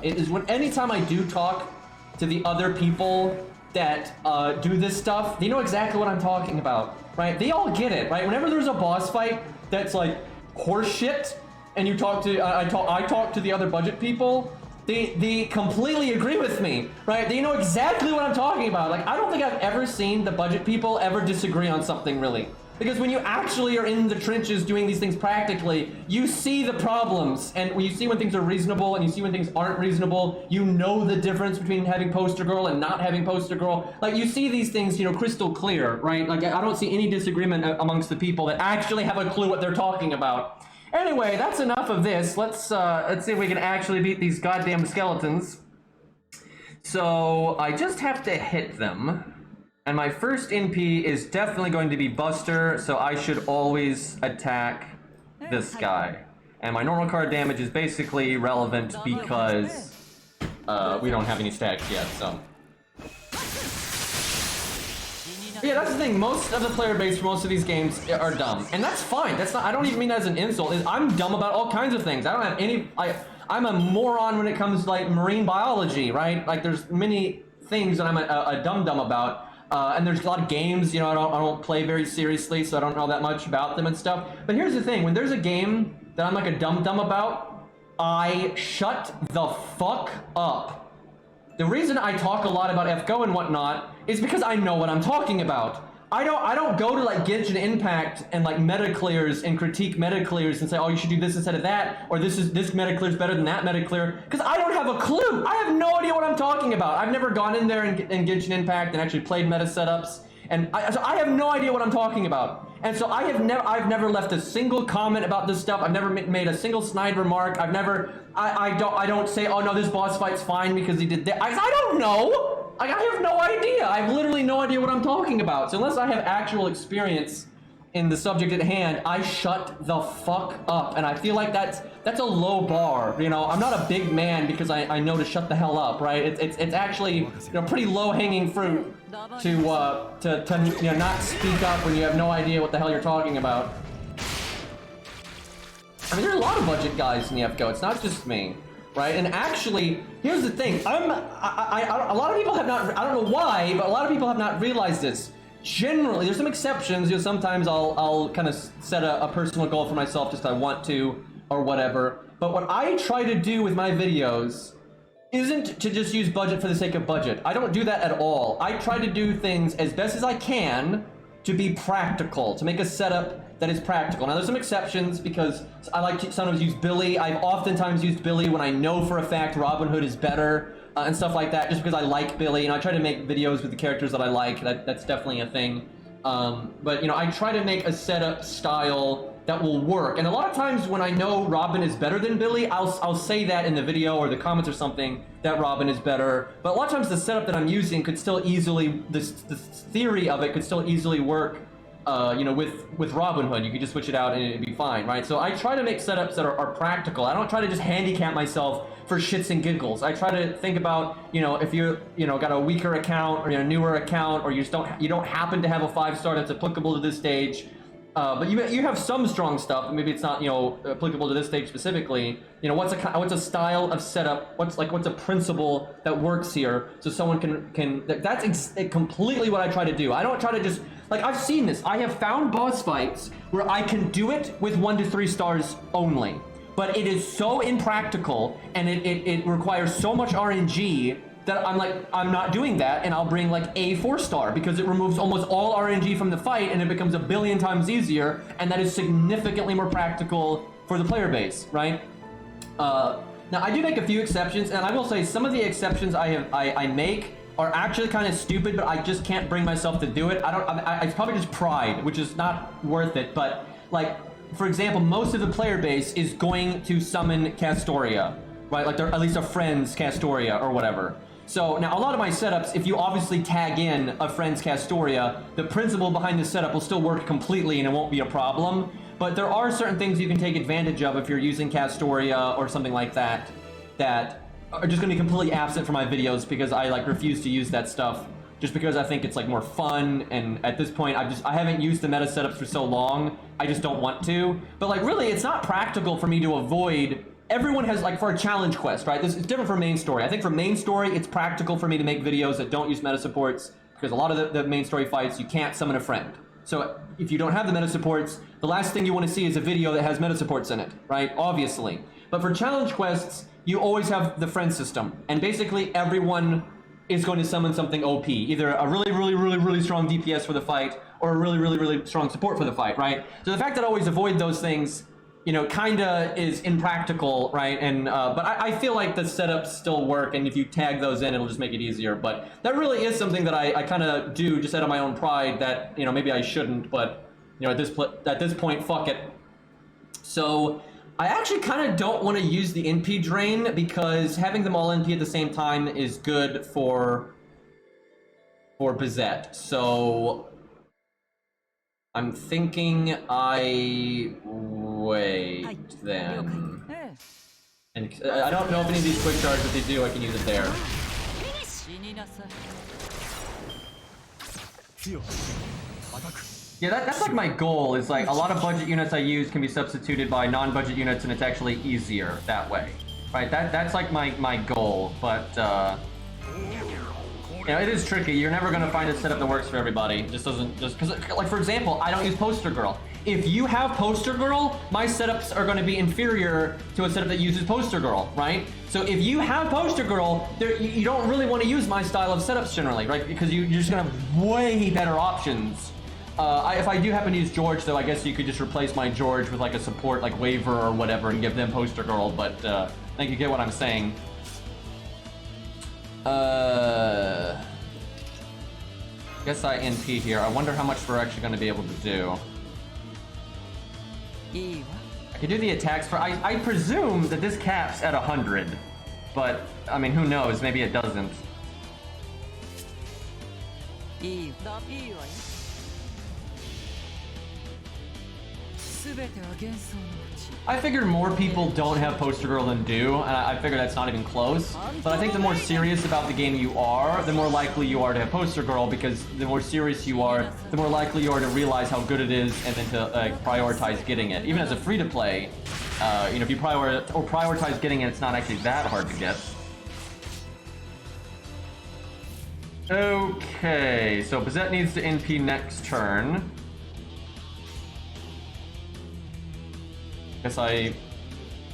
S1: is when anytime I do talk to the other people that do this stuff, they know exactly what I'm talking about, right? They all get it, right? Whenever there's a boss fight that's like horseshit, and you talk to I talk to the other budget people, they completely agree with me, right? They know exactly what I'm talking about. Like, I don't think I've ever seen the budget people ever disagree on something, really. Because when you actually are in the trenches doing these things practically, you see the problems, and when you see when things are reasonable and you see when things aren't reasonable, you know the difference between having poster girl and not having poster girl. Like, you see these things, you know, crystal clear, right? Like, I don't see any disagreement amongst the people that actually have a clue what they're talking about. Anyway, that's enough of this. Let's see if we can actually beat these goddamn skeletons. So I just have to hit them. And my first NP is definitely going to be Buster, so I should always attack this guy. And my normal card damage is basically irrelevant because we don't have any stacks yet, so. Yeah, that's the thing. Most of the player base for most of these games are dumb. And that's fine. That's not, I don't even mean that as an insult. I'm dumb about all kinds of things. I don't have any, I'm a moron when it comes to like marine biology, right? Like there's many things that I'm a dum-dum about. And there's a lot of games, you know, I don't play very seriously, so I don't know that much about them and stuff. But here's the thing, when there's a game that I'm like a dum-dum about, I shut the fuck up. The reason I talk a lot about FGO and whatnot is because I know what I'm talking about. I don't go to like Genshin Impact and like meta clears and critique meta clears and say, oh, you should do this instead of that, or this meta clear is better than that meta clear, because I don't have a clue. I have no idea what I'm talking about. I've never gone in there in Genshin Impact and actually played meta setups, and so I have no idea what I'm talking about. And so I've never left a single comment about this stuff. I've never made a single snide remark. I don't say, oh no, this boss fight's fine because he did that. I don't know. I have no idea. I have literally no idea what I'm talking about. So unless I have actual experience in the subject at hand, I shut the fuck up. And I feel like that's a low bar. You know, I'm not a big man because I know to shut the hell up, right? It's actually, you know, pretty low hanging fruit to you know, not speak up when you have no idea what the hell you're talking about. I mean, there are a lot of budget guys in the FGO. It's not just me. Right, and actually, here's the thing. A lot of people have not. I don't know why, but a lot of people have not realized this. Generally, there's some exceptions. You know, sometimes I'll kind of set a personal goal for myself, just I want to or whatever. But what I try to do with my videos isn't to just use budget for the sake of budget. I don't do that at all. I try to do things as best as I can to be practical, to make a setup that is practical. Now there's some exceptions because I like to sometimes use Billy. I've oftentimes used Billy when I know for a fact Robin Hood is better and stuff like that, just because I like Billy. And I try to make videos with the characters that I like. That's definitely a thing. But you know, I try to make a setup style that will work. And a lot of times when I know Robin is better than Billy, I'll say that in the video or the comments or something, that Robin is better. But a lot of times the setup that I'm using could still easily, this theory of it could still easily work. You know, with Robin Hood, you could just switch it out and it'd be fine, right? So I try to make setups that are practical. I don't try to just handicap myself for shits and giggles. I try to think about, you know, if you're, you know, got a weaker account or a newer account, or you don't happen to have a 5-star that's applicable to this stage, but you have some strong stuff. Maybe it's not, you know, applicable to this stage specifically. You know, what's a style of setup? What's a principle that works here, so someone can. That's completely what I try to do. I don't try to just. Like, I've seen this. I have found boss fights where I can do it with 1 to 3 stars only. But it is so impractical, and it requires so much RNG that I'm like, I'm not doing that, and I'll bring like a 4-star because it removes almost all RNG from the fight, and it becomes a billion times easier, and that is significantly more practical for the player base, right? Now, I do make a few exceptions, and I will say some of the exceptions I make are actually kind of stupid, but I just can't bring myself to do it. It's probably just pride, which is not worth it. But like, for example, most of the player base is going to summon Castoria, right? Like, they're at least a friend's Castoria or whatever. So now a lot of my setups, if you obviously tag in a friend's Castoria, the principle behind the setup will still work completely and it won't be a problem. But there are certain things you can take advantage of if you're using Castoria or something like that, that are just gonna be completely absent from my videos because I like refuse to use that stuff just because I think it's like more fun, and at this point I haven't used the meta setups for so long, I just don't want to. But like, really, it's not practical for me to avoid. Everyone has, like, for a challenge quest, right? This is different from main story. I think for main story, it's practical for me to make videos that don't use meta supports because a lot of the main story fights, you can't summon a friend. So if you don't have the meta supports, the last thing you want to see is a video that has meta supports in it, right? Obviously. But for challenge quests, you always have the friend system, and basically everyone is going to summon something OP, either a really strong DPS for the fight, or a really strong support for the fight, right? So the fact that I always avoid those things, you know, kinda is impractical, right? And but I feel like the setups still work, and if you tag those in, it'll just make it easier. But that really is something that I kind of do just out of my own pride. That, you know, maybe I shouldn't, but you know, at this point, fuck it. So I actually kind of don't want to use the NP drain because having them all NP at the same time is good for Bizet. So I'm thinking I wait then. And I don't know if any of these quick charges, if they do, I can use it there. Yeah, that's like my goal, is like a lot of budget units I use can be substituted by non-budget units, and it's actually easier that way. Right, that's like my goal, but you know, it is tricky. You're never gonna find a setup that works for everybody. It just doesn't, just because, like, for example, I don't use Poster Girl. If you have Poster Girl, my setups are gonna be inferior to a setup that uses Poster Girl, right? So if you have Poster Girl, you don't really want to use my style of setups generally, right? Because you're just gonna have way better options. If I do happen to use George, though, I guess you could just replace my George with like a support like Waver or whatever and give them Poster Girl, but I think you get what I'm saying. Guess I NP here. I wonder how much we're actually going to be able to do. I could do the attacks for... I presume that this caps at 100, but I mean, who knows? Maybe it doesn't. I figured more people don't have Poster Girl than do, and I figure that's not even close. But I think the more serious about the game you are, the more likely you are to have Poster Girl, because the more serious you are, the more likely you are to realize how good it is and then to prioritize getting it. Even as a free-to-play, you know, if you prioritize getting it, it's not actually that hard to get. Okay, so Bizet needs to NP next turn. Guess I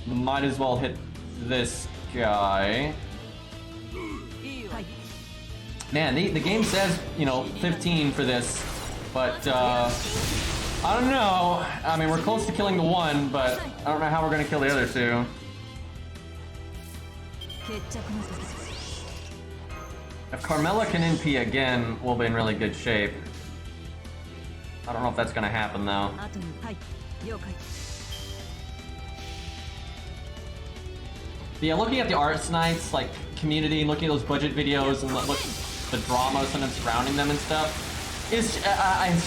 S1: might as well hit this guy. Man, the game says, you know, 15 for this, but I don't know. I mean, we're close to killing the one, but I don't know how we're gonna kill the other two. If Carmella can NP again, we'll be in really good shape. I don't know if that's gonna happen though. Yeah, looking at the Arts Nights, like, community, looking at those budget videos and look the drama sometimes surrounding them and stuff, it's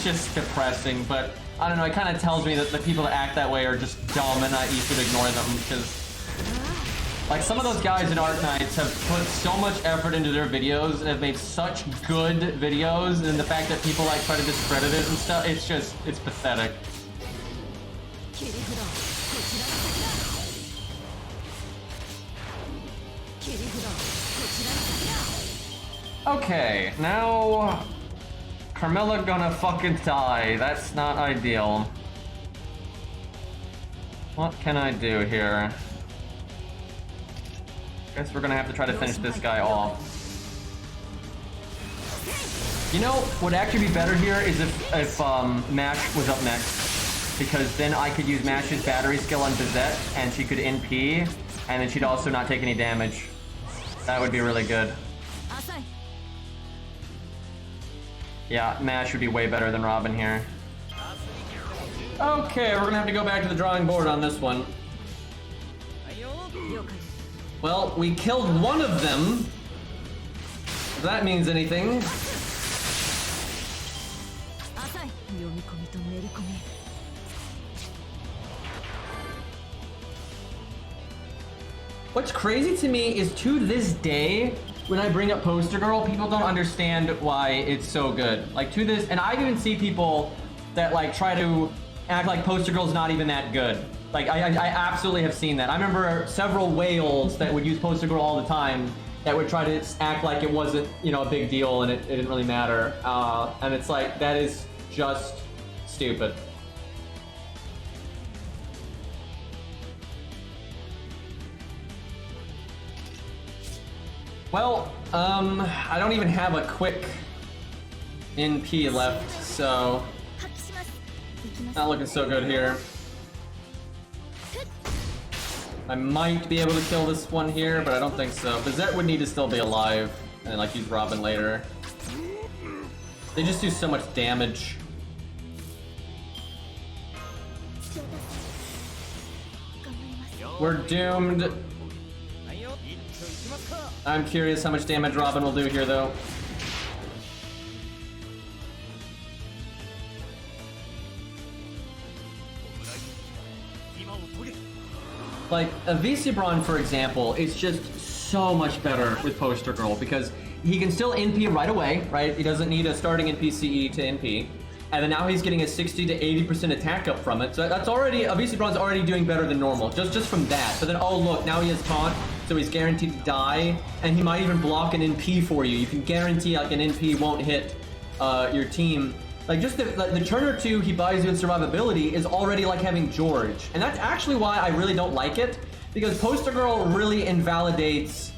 S1: just depressing, but I don't know, it kind of tells me that the people that act that way are just dumb and you should ignore them, because, like, some of those guys in Art Nights have put so much effort into their videos and have made such good videos, and the fact that people, like, try to discredit it and stuff, it's pathetic. Okay, now Carmella gonna fucking die. That's not ideal. What can I do here? Guess we're gonna have to try to finish this guy off. You know, what would actually be better here is if Mash was up next, because then I could use Mash's battery skill on Bizet, and she could NP, and then she'd also not take any damage. That would be really good. Yeah, Mash would be way better than Robin here. Okay, we're gonna have to go back to the drawing board on this one. Well, we killed one of them. If that means anything. What's crazy to me is, to this day, when I bring up Poster Girl, people don't understand why it's so good. Like, to this, and I even see people that, like, try to act like Poster Girl's not even that good. Like, I absolutely have seen that. I remember several whales that would use Poster Girl all the time that would try to act like it wasn't, you know, a big deal and it didn't really matter. And it's like, that is just stupid. Well, I don't even have a quick NP left, so not looking so good here. I might be able to kill this one here, but I don't think so. Bizet would need to still be alive and like use Robin later. They just do so much damage. We're doomed. I'm curious how much damage Robin will do here, though. Like, a VC Braun, for example, is just so much better with Poster Girl because he can still NP right away, right? He doesn't need a starting NPCE to NP. And then now he's getting a 60 to 80% attack up from it. So that's already, a VC Braun's already doing better than normal, just from that. But then, oh look, now he has taunt, so he's guaranteed to die. And he might even block an NP for you. You can guarantee like an NP won't hit your team. Like just the turn or two he buys you in survivability is already like having George. And that's actually why I really don't like it. Because Poster Girl really invalidates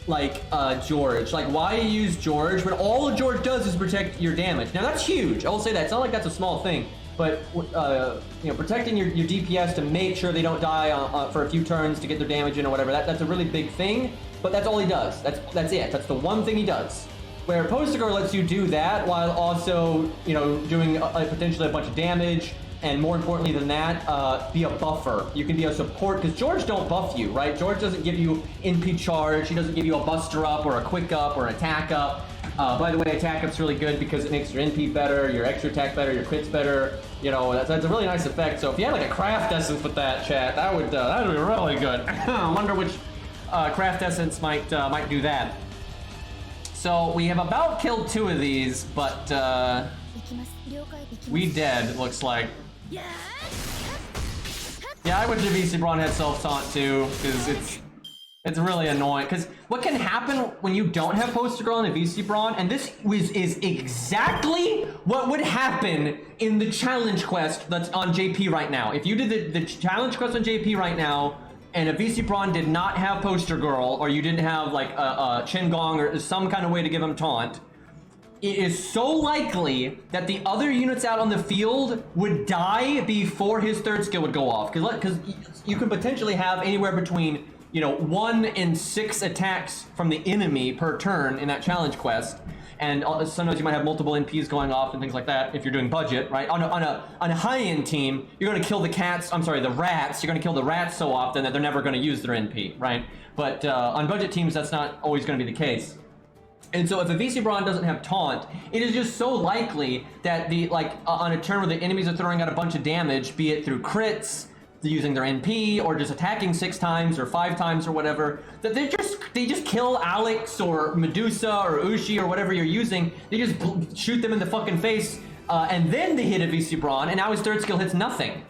S1: like George. Like why use George when all George does is protect your damage. Now that's huge. I will say that. It's not like that's a small thing. But you know, protecting your DPS to make sure they don't die for a few turns to get their damage in or whatever, that's a really big thing. But that's all he does. That's it. That's the one thing he does. Where Poster Girl lets you do that while also, you know, doing potentially a bunch of damage, and more importantly than that, be a buffer. You can be a support, because George don't buff you, right? George doesn't give you NP charge, he doesn't give you a buster up or a quick up or an attack up. By the way, attack up's really good because it makes your NP better, your extra attack better, your crits better. You know, that's a really nice effect. So if you had like a craft essence with that, chat, that would be really good. I wonder which craft essence might do that. So we have about killed 2 of these, but we dead, looks like. Yeah, I wish the VC Braun had self-taunt too, because it's really annoying. Because what can happen when you don't have Poster Girl and a VC Braun, and this is exactly what would happen in the challenge quest that's on JP right now. If you did the challenge quest on JP right now, and a VC Braun did not have Poster Girl, or you didn't have like a Chin Gong or some kind of way to give him taunt, it is so likely that the other units out on the field would die before his third skill would go off. Because you could potentially have anywhere between, you know, 1 and 6 attacks from the enemy per turn in that challenge quest. And sometimes you might have multiple NPs going off and things like that if you're doing budget, right? On a high-end team, you're going to kill the rats. You're going to kill the rats so often that they're never going to use their NP, right? But on budget teams, that's not always going to be the case. And so if a VC Braun doesn't have taunt, it is just so likely that on a turn where the enemies are throwing out a bunch of damage, be it through crits, using their NP, or just attacking 6 times or 5 times or whatever, that they just kill Alex or Medusa or Ushi or whatever you're using. They just shoot them in the fucking face, and then they hit a VC Braun, and now his third skill hits nothing.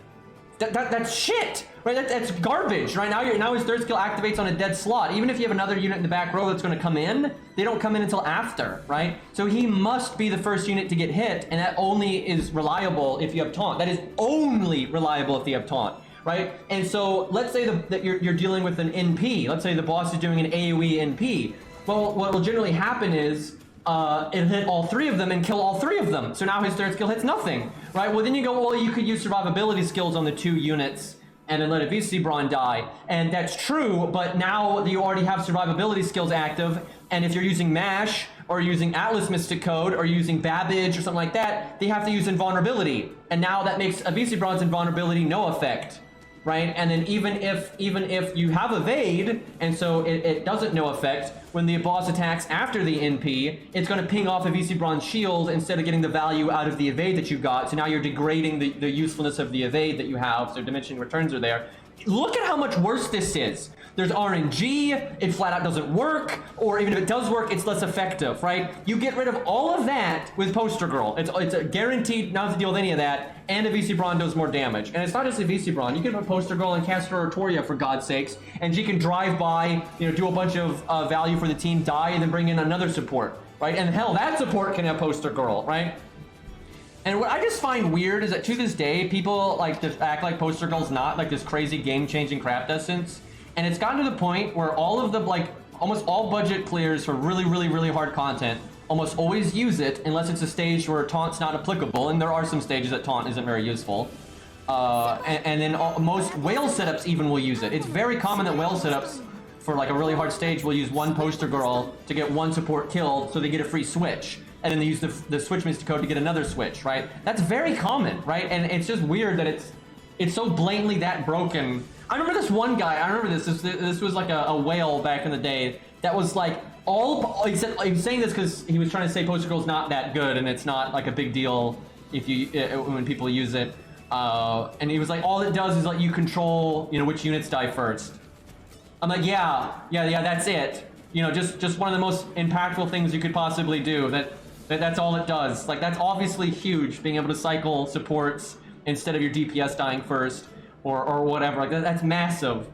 S1: That's shit, right? That's garbage, right? Now his third skill activates on a dead slot. Even if you have another unit in the back row that's going to come in, they don't come in until after, right? So he must be the first unit to get hit, and that only is reliable if you have taunt. That is only reliable if you have taunt. Right? And so let's say that you're dealing with an NP. Let's say the boss is doing an AoE NP. Well, what will generally happen is it'll hit all 3 of them and kill all 3 of them. So now his third skill hits nothing. Right? Well, then you go, well, you could use survivability skills on the 2 units and then let a VC Braun die. And that's true, but now you already have survivability skills active, and if you're using MASH, or using Atlas Mystic Code, or using Babbage, or something like that, they have to use Invulnerability. And now that makes a VC Braun's Invulnerability no effect. Right? And then even if you have evade, and so it doesn't no effect, when the boss attacks after the NP, it's going to ping off a VC Braun's shield instead of getting the value out of the evade that you got. So now you're degrading the usefulness of the evade that you have, so diminishing returns are there. Look at how much worse this is. There's RNG, it flat out doesn't work, or even if it does work, it's less effective, right? You get rid of all of that with Poster Girl. It's a guaranteed not to deal with any of that, and a VC Braun does more damage. And it's not just a VC Braun. You can put Poster Girl and cast her Artoria, for God's sakes, and she can drive by, you know, do a bunch of value for the team, die, and then bring in another support, right? And hell, that support can have Poster Girl, right? And what I just find weird is that to this day, people like just act like Poster Girl's not like this crazy game-changing craft essence. And it's gotten to the point where all of the, like, almost all budget clears for really, really, really hard content almost always use it unless it's a stage where taunt's not applicable, and there are some stages that taunt isn't very useful. And then most whale setups even will use it. It's very common that whale setups for like a really hard stage will use one poster girl to get one support killed so they get a free switch. And then they use the switch Mystic Code to get another switch, right? That's very common, right? And it's just weird that it's so blatantly that broken. I remember this one guy, this was like a whale back in the day that was like he was saying this because he was trying to say poster girl's not that good and it's not like a big deal if you when people use it. And he was like, all it does is let you control, which units die first. I'm like, yeah, that's it. Just one of the most impactful things you could possibly do. That's all it does. Like, that's obviously huge, being able to cycle supports instead of your DPS dying first, or whatever. Like, that's massive.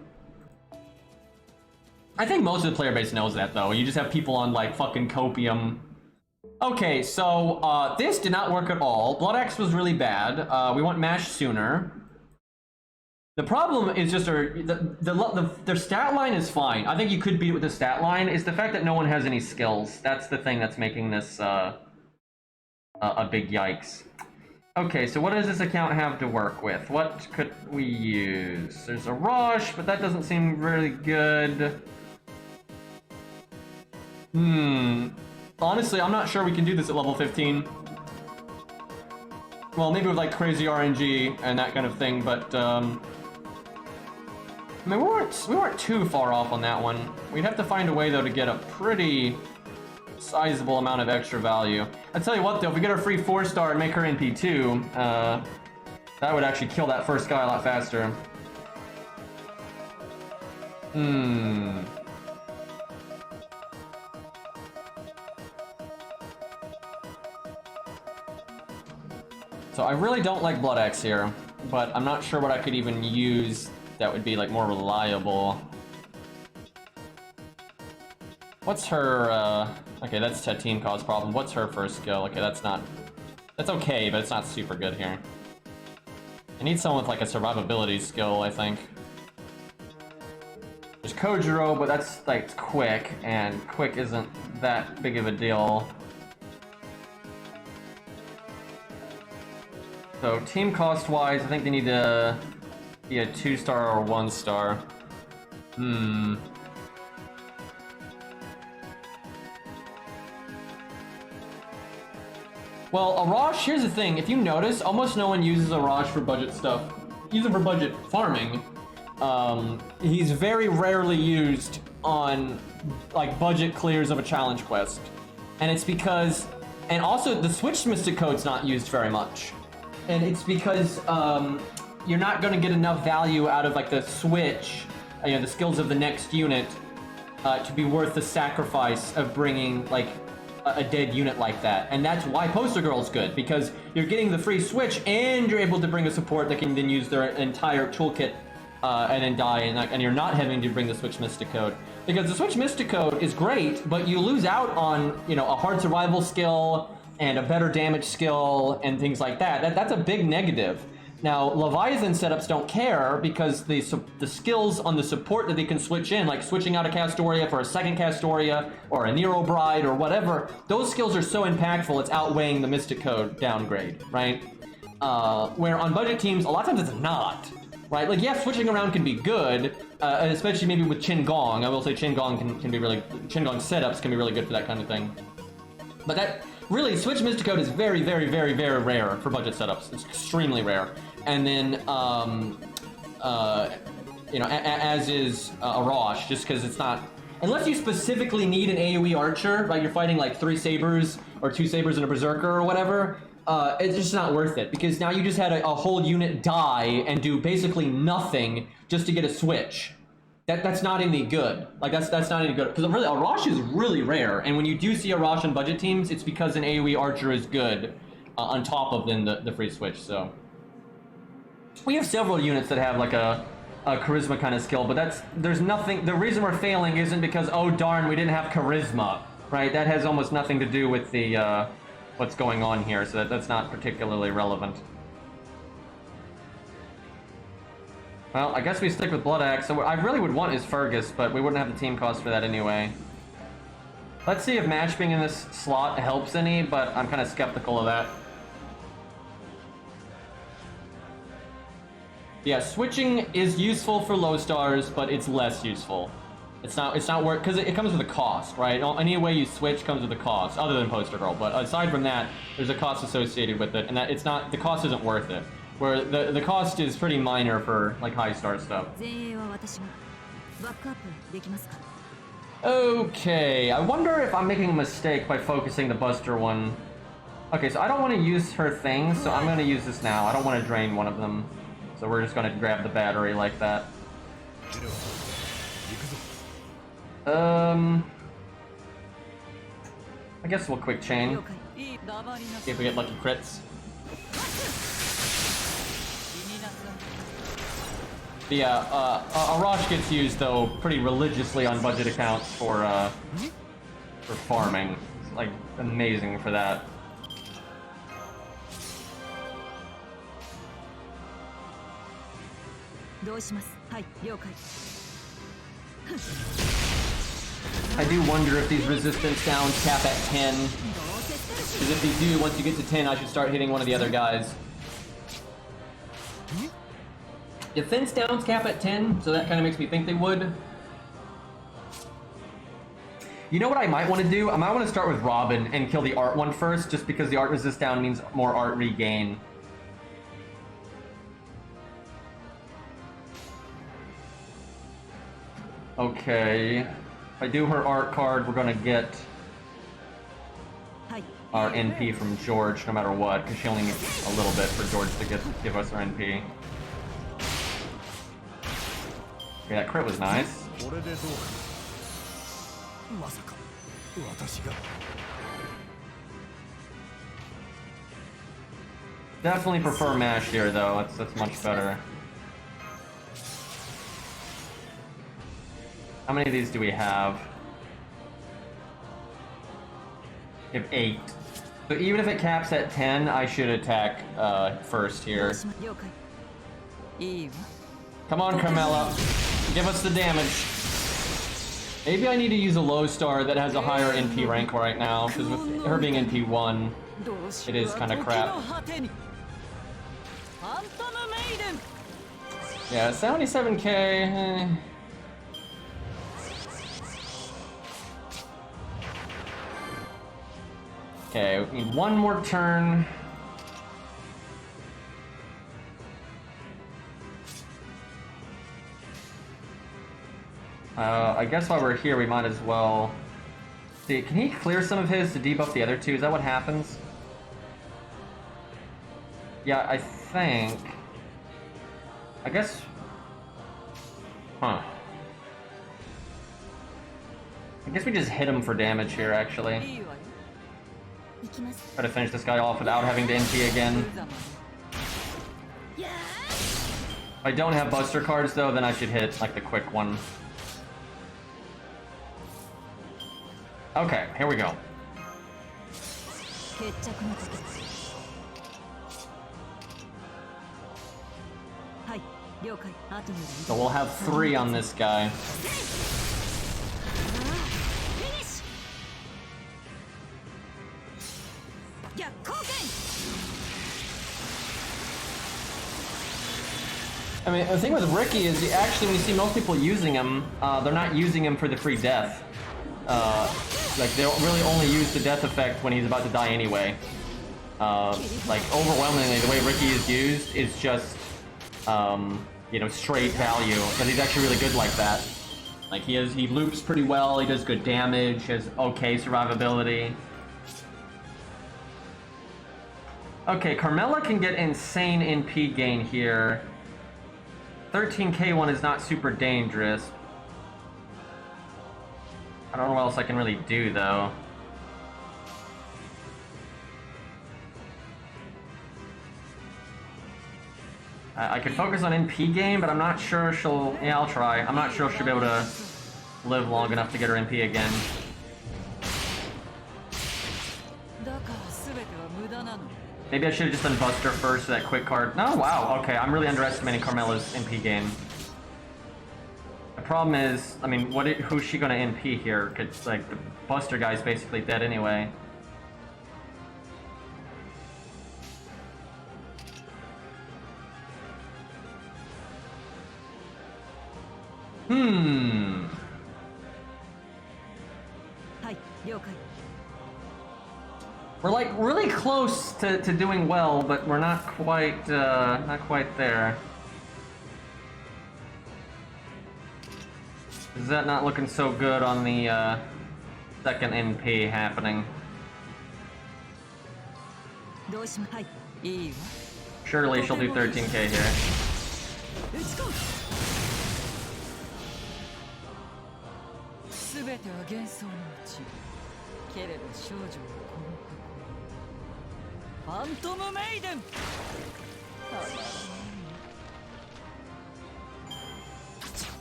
S1: I think most of the player base knows that, though. You just have people on, like, fucking copium. Okay, so, this did not work at all. Blood Axe was really bad. We want Mash sooner. The problem is just their stat line is fine. I think you could beat it with the stat line. It's the fact that no one has any skills. That's the thing that's making this a big yikes. Okay, so what does this account have to work with? What could we use? There's a Rush, but that doesn't seem really good. Honestly, I'm not sure we can do this at level 15. Well, maybe with like crazy RNG and that kind of thing, but I mean, we weren't too far off on that one. We'd have to find a way though to get a pretty sizable amount of extra value. I tell you what though, if we get our free 4-star and make her NP2, that would actually kill that first guy a lot faster. So I really don't like Blood Axe here, but I'm not sure what I could even use that would be like more reliable. What's her, okay, that's a team cause problem. What's her first skill? Okay, that's okay, but it's not super good here. I need someone with like a survivability skill, I think. There's Kojiro, but that's like quick, and quick isn't that big of a deal. So team cost wise, I think they need to be a 2-star or 1-star. Well, Arash, here's the thing. If you notice, almost no one uses Arash for budget stuff. Use it for budget farming. He's very rarely used on like budget clears of a challenge quest. And it's because, and also the Switch Mystic Code's not used very much. And it's because you're not going to get enough value out of like the switch, the skills of the next unit, to be worth the sacrifice of bringing like a dead unit like that. And that's why Poster Girl's good, because you're getting the free switch and you're able to bring a support that can then use their entire toolkit and then die, and you're not having to bring the Switch Mystic Code. Because the Switch Mystic Code is great, but you lose out on, a hard survival skill and a better damage skill and things like that. That's a big negative. Now, Leviathan setups don't care because the skills on the support that they can switch in, like switching out a Castoria for a second Castoria or a Nero Bride or whatever, those skills are so impactful, it's outweighing the Mystic Code downgrade, right? Where on budget teams, a lot of times it's not, right? Like, yeah, switching around can be good, especially maybe with Qingong. I will say Qingong can be really, Qingong setups can be really good for that kind of thing. But that, really, Switch Mystic Code is very, very, very, very rare for budget setups. It's extremely rare. And then, as is Arash, just because it's not... Unless you specifically need an AoE archer, like you're fighting like 3 sabers or 2 sabers and a berserker or whatever, it's just not worth it. Because now you just had a whole unit die and do basically nothing just to get a switch. That's not any good. Like, that's not any good. Because really, Arash is really rare. And when you do see Arash on budget teams, it's because an AoE archer is good on top of then the free switch, so... We have several units that have like a charisma kind of skill, but there's nothing, the reason we're failing isn't because, oh darn, we didn't have charisma, right? That has almost nothing to do with the, what's going on here, so that's not particularly relevant. Well, I guess we stick with Blood Axe, so what I really would want is Fergus, but we wouldn't have the team cost for that anyway. Let's see if match being in this slot helps any, but I'm kind of skeptical of that. Yeah, switching is useful for low stars, but it's less useful. It's not worth, because it comes with a cost, right? Any way you switch comes with a cost, other than Poster Girl. But aside from that, there's a cost associated with it, and that it's not, the cost isn't worth it. Where the cost is pretty minor for like high star stuff. Okay, I wonder if I'm making a mistake by focusing the Buster one. Okay, so I don't want to use her thing, so I'm going to use this now. I don't want to drain one of them. So we're just going to grab the battery like that. I guess we'll quick chain. See if we get lucky crits. But yeah, Arash gets used though pretty religiously on budget accounts for farming. It's like amazing for that. I do wonder if these resistance downs cap at 10. Because if they do, once you get to 10, I should start hitting one of the other guys. Defense downs cap at 10, so that kind of makes me think they would. You know what I might want to do? I might want to start with Robin and kill the art one first, just because the art resist down means more art regain. Okay. If I do her art card, we're gonna get our NP from George no matter what, because she only needs a little bit for George to give us our NP. Okay, that crit was nice. Definitely prefer Mash here though, that's much better. How many of these do we have? We have 8. So even if it caps at 10, I should attack first here. Come on, Carmella. Give us the damage. Maybe I need to use a low star that has a higher NP rank right now, because with her being NP 1, it is kind of crap. Yeah, 77k. Okay, we need one more turn. I guess while we're here, we might as well... See, can he clear some of his to debuff the other two? Is that what happens? Yeah, I think... I guess... Huh. I guess we just hit him for damage here, actually. Try to finish this guy off without having to NP again. If I don't have Buster cards though, then I should hit like the quick one. Okay, here we go. So we'll have 3 on this guy. I mean, the thing with Ricky is, actually, when you see most people using him, they're not using him for the free death. Like, they'll really only use the death effect when he's about to die anyway. Like, overwhelmingly, the way Ricky is used is just, you know, straight value. But he's actually really good like that. Like, he loops pretty well, he does good damage, has okay survivability. Okay, Carmella can get insane NP gain here. 13k one is not super dangerous. I don't know what else I can really do though. I could focus on NP gain, but I'm not sure she'll... Yeah, I'll try. I'm not sure she'll be able to live long enough to get her NP again. Maybe I should have just done Buster first for that quick card. No, wow, okay, I'm really underestimating Carmella's NP game. I problem is, I mean, who's she gonna NP here? Cause like the Buster guy's basically dead anyway. We're like really close to doing well, but we're not quite there. Is that not looking so good on the second NP happening? Surely she'll do 13k here.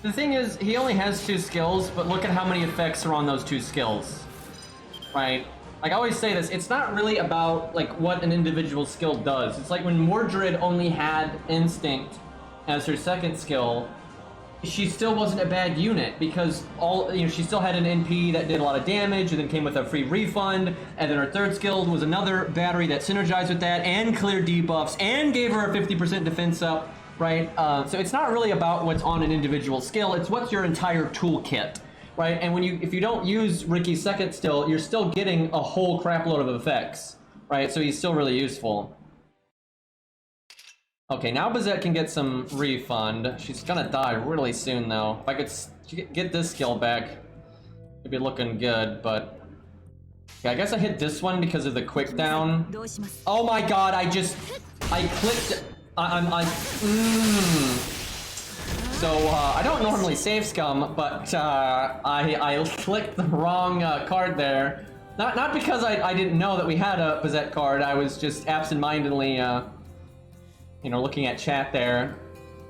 S1: The thing is, he only has 2 skills, but look at how many effects are on those 2 skills. Right? Like I always say this, it's not really about like what an individual skill does. It's like when Mordred only had Instinct as her second skill, she still wasn't a bad unit because she still had an NP that did a lot of damage and then came with a free refund, and then her third skill was another battery that synergized with that and cleared debuffs and gave her a 50% defense up, right? So it's not really about what's on an individual skill, it's what's your entire toolkit, right? And if you don't use Ricky's second skill, you're still getting a whole crap load of effects, right? So he's still really useful. Okay, now Bazette can get some refund. She's gonna die really soon, though. If I could get this skill back, it'd be looking good, but... Okay, I guess I hit this one because of the quick down. Oh my god, I clicked... So, I don't normally save scum, but I clicked the wrong card there. Not because I didn't know that we had a Bazette card, I was just absentmindedly, looking at chat there.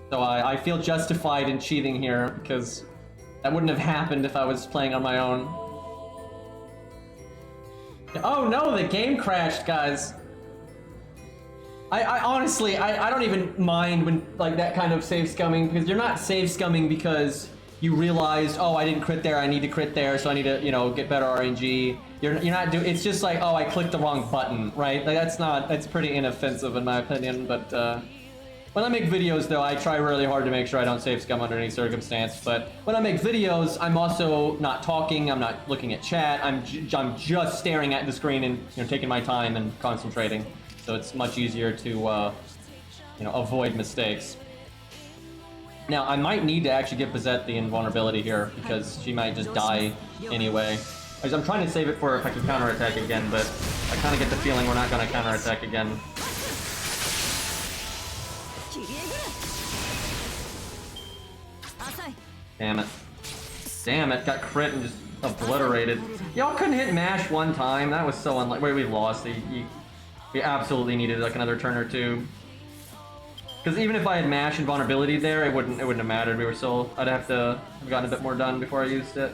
S1: So I feel justified in cheating here, because that wouldn't have happened if I was playing on my own. Oh no, the game crashed, guys. I honestly, I don't even mind when, like, that kind of save scumming, because you're not save scumming because you realized, oh, I didn't crit there, I need to crit there, so I need to, get better RNG. You're not doing, it's just like, oh, I clicked the wrong button, right? Like, that's pretty inoffensive in my opinion, but, when I make videos, though, I try really hard to make sure I don't save scum under any circumstance, but when I make videos, I'm also not talking, I'm not looking at chat, I'm just staring at the screen and, taking my time and concentrating, so it's much easier to, avoid mistakes. Now, I might need to actually give Bazette the invulnerability here, because she might just die anyway. I'm trying to save it for if I can counterattack again, but I kind of get the feeling we're not going to counterattack again. Damn it. Damn it, got crit and just obliterated. Y'all couldn't hit mash one time, that was so unlikely. Wait, we lost. We absolutely needed like another turn or two. Because even if I had mash and vulnerability there, it wouldn't have mattered. I'd have to have gotten a bit more done before I used it.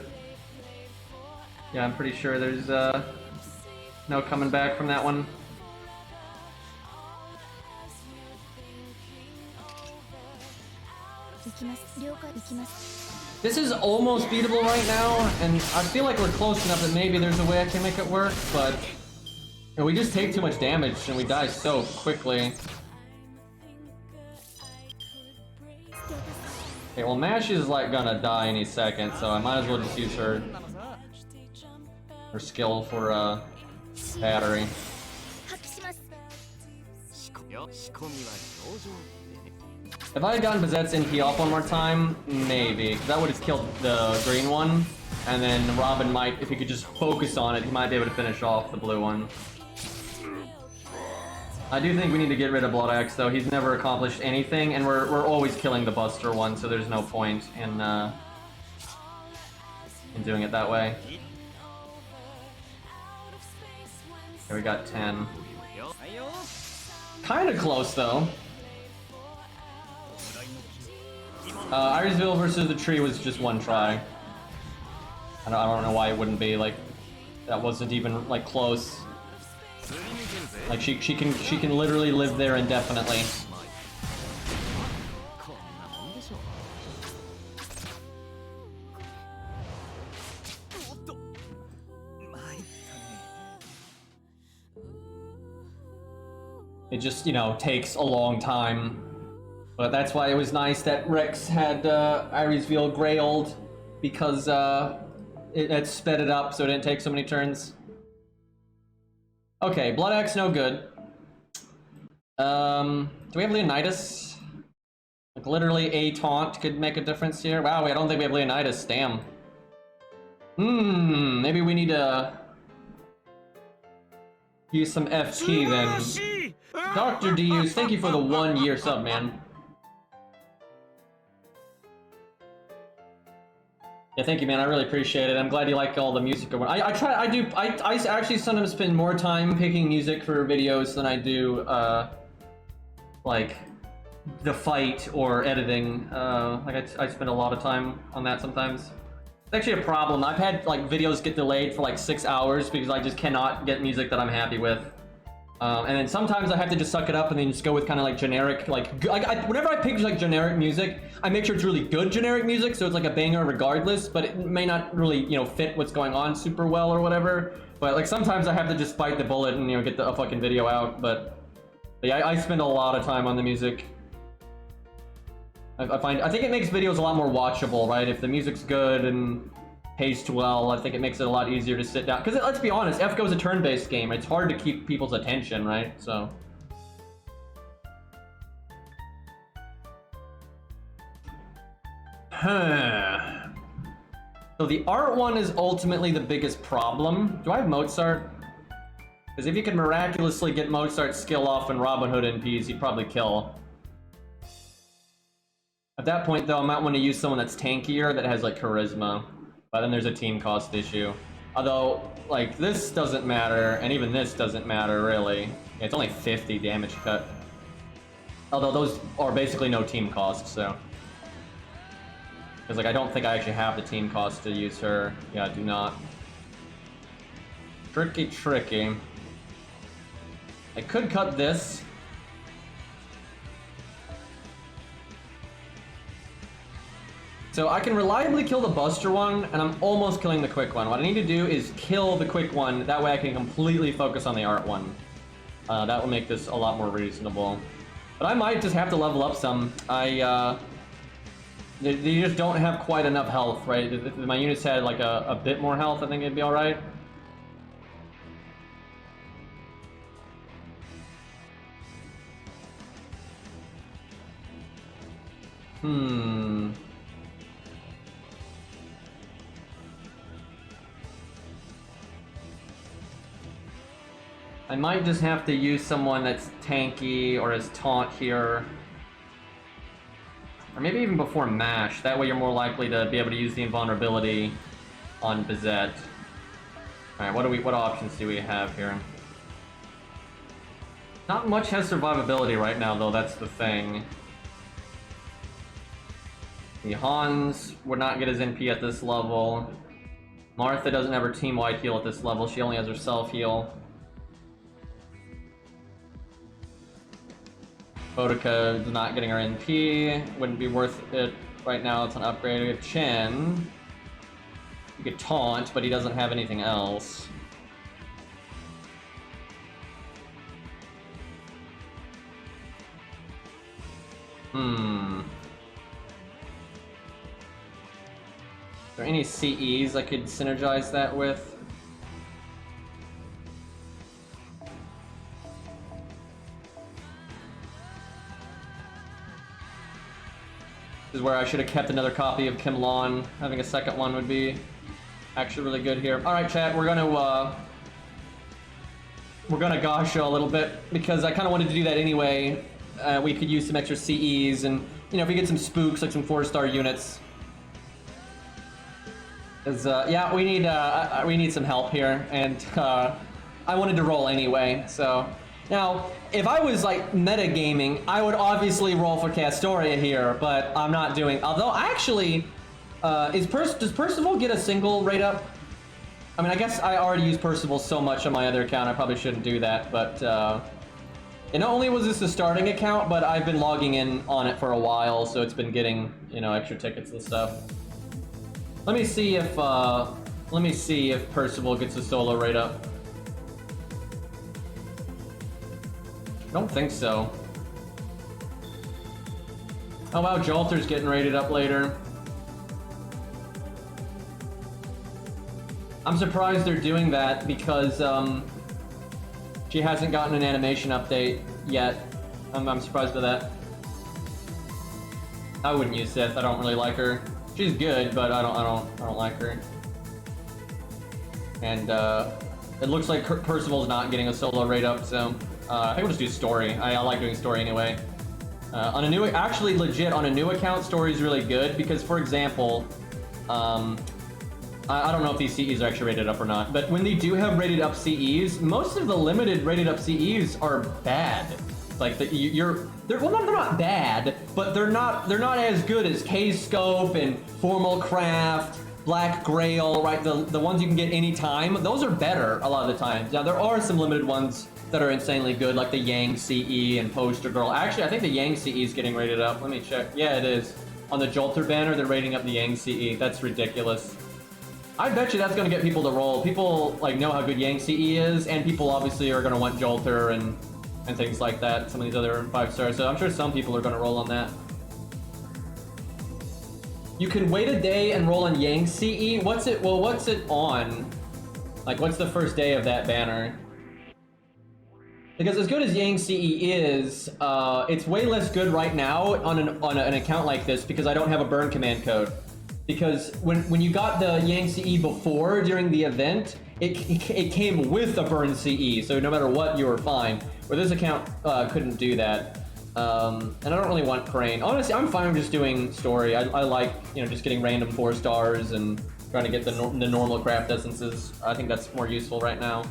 S1: Yeah, I'm pretty sure there's no coming back from that one. This is almost beatable right now, and I feel like we're close enough that maybe there's a way I can make it work, but we just take too much damage and we die so quickly. Okay, well, Mash is like gonna die any second, so I might as well just use her skill for battery. If I had gotten Bazette's NP off one more time, maybe. That would have killed the green one, and then Robin might, if he could just focus on it, he might be able to finish off the blue one. I do think we need to get rid of Blood Axe, though. He's never accomplished anything, and we're always killing the Buster one, so there's no point in doing it that way. Okay, we got 10. Kinda close, though. Irisville versus the tree was just one try. I don't know why it wouldn't be, like, that wasn't even, like, close. Like, she can literally live there indefinitely. It just, you know, takes a long time. But that's why it was nice that Rex had Iris Veil Grailed, because it had sped it up so it didn't take so many turns. Okay, Blood Axe, no good. Do we have Leonidas? Like, literally a taunt could make a difference here. Wow, I don't think we have Leonidas, damn. Maybe we need to use some FP then. Dr. Deus, thank you for the 1 year sub, man. Yeah, thank you, man. I really appreciate it. I'm glad you like all the music. I actually sometimes spend more time picking music for videos than I do, like, the fight or editing. Like, I spend a lot of time on that sometimes. It's actually a problem. I've had, like, videos get delayed for, like, 6 hours because I just cannot get music that I'm happy with. And then sometimes I have to just suck it up and then just go with kind of like generic, like whenever I pick like generic music, I make sure it's really good generic music, so it's like a banger regardless, but it may not really, you know, fit what's going on super well or whatever. But like sometimes I have to just bite the bullet and, you know, get a fucking video out. But yeah, I spend a lot of time on the music. I think it makes videos a lot more watchable, right? If the music's good and paced well, I think it makes it a lot easier to sit down. Because let's be honest, FGO's a turn-based game. It's hard to keep people's attention, right? So. So the art one is ultimately the biggest problem. Do I have Mozart? Because if you can miraculously get Mozart's skill off in Robin Hood NPs, he'd probably kill. At that point, though, I might want to use someone that's tankier that has like charisma. But then there's a team cost issue. Although, like, this doesn't matter, and even this doesn't matter, really. It's only 50 damage cut. Although those are basically no team cost, so. Because, like, I don't think I actually have the team cost to use her. Yeah, I do not. Tricky, tricky. I could cut this. So I can reliably kill the Buster one, and I'm almost killing the Quick one. What I need to do is kill the Quick one, that way I can completely focus on the Art one. That will make this a lot more reasonable. But I might just have to level up some. They just don't have quite enough health, right? If my units had like a bit more health, I think it'd be alright. I might just have to use someone that's tanky or as taunt here. Or maybe even before MASH. That way you're more likely to be able to use the invulnerability on Bizet. Alright, what options do we have here? Not much has survivability right now, though, that's the thing. The Hans would not get his NP at this level. Martha doesn't have her team-wide heal at this level, she only has her self-heal. Bodica is not getting her NP, wouldn't be worth it right now, it's an upgrade. We have Chen. You could taunt, but he doesn't have anything else. Is there any CEs I could synergize that with? This is where I should have kept another copy of Kim Lawn. Having a second one would be actually really good here. Alright, chat, we're gonna Gasha a little bit, because I kind of wanted to do that anyway. We could use some extra CEs, and, you know, if we get some spooks, like some 4-star units. Because, yeah, we need some help here, and I wanted to roll anyway, so. Now, if I was, like, metagaming, I would obviously roll for Castoria here, but I'm not doing. Although, actually, does Percival get a single rate up? I mean, I guess I already use Percival so much on my other account, I probably shouldn't do that, but, and not only was this a starting account, but I've been logging in on it for a while, so it's been getting, you know, extra tickets and stuff. Let me see if Percival gets a solo rate up. Don't think so. Oh wow, Jolter's getting rated up later. I'm surprised they're doing that because she hasn't gotten an animation update yet. I'm surprised by that. I wouldn't use Sith. I don't really like her. She's good, but I don't like her. And it looks like Percival's not getting a solo rate up, so I think we'll just do story. I like doing story anyway. On a new, actually legit on a new account, story is really good because, for example, I don't know if these CEs are actually rated up or not, but when they do have rated up CEs, most of the limited rated up CEs are bad. Like they're not bad, but they're not as good as K-Scope and Formal Craft, Black Grail, right? The ones you can get anytime. Those are better a lot of the times. Now there are some limited ones that are insanely good, like the Yang CE and Poster Girl. Actually, I think the Yang CE is getting rated up. Let me check. Yeah, it is. On the Jolter banner, they're rating up the Yang CE. That's ridiculous. I bet you that's gonna get people to roll. People like know how good Yang CE is, and people obviously are gonna want Jolter and things like that. Some of these other 5 stars. So I'm sure some people are gonna roll on that. You can wait a day and roll on Yang CE. What's it? Well, what's it on? Like, what's the first day of that banner? Because as good as Yang CE is, it's way less good right now on an account like this because I don't have a burn command code. Because when you got the Yang CE before during the event, it came with a burn CE, so no matter what, you were fine. Where this account couldn't do that. And I don't really want Crane. Honestly, I'm fine with just doing story. I like, you know, just getting random 4 stars and trying to get the normal craft essences. I think that's more useful right now.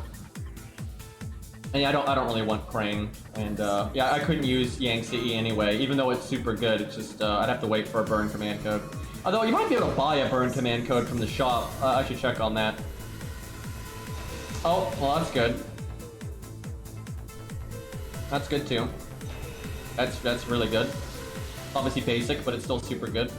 S1: And yeah, I don't really want Crane. And yeah, I couldn't use Yang CE anyway, even though it's super good. It's just I'd have to wait for a burn command code. Although you might be able to buy a burn command code from the shop. I should check on that. Oh, well, that's good. That's good too. That's really good. Obviously basic, but it's still super good.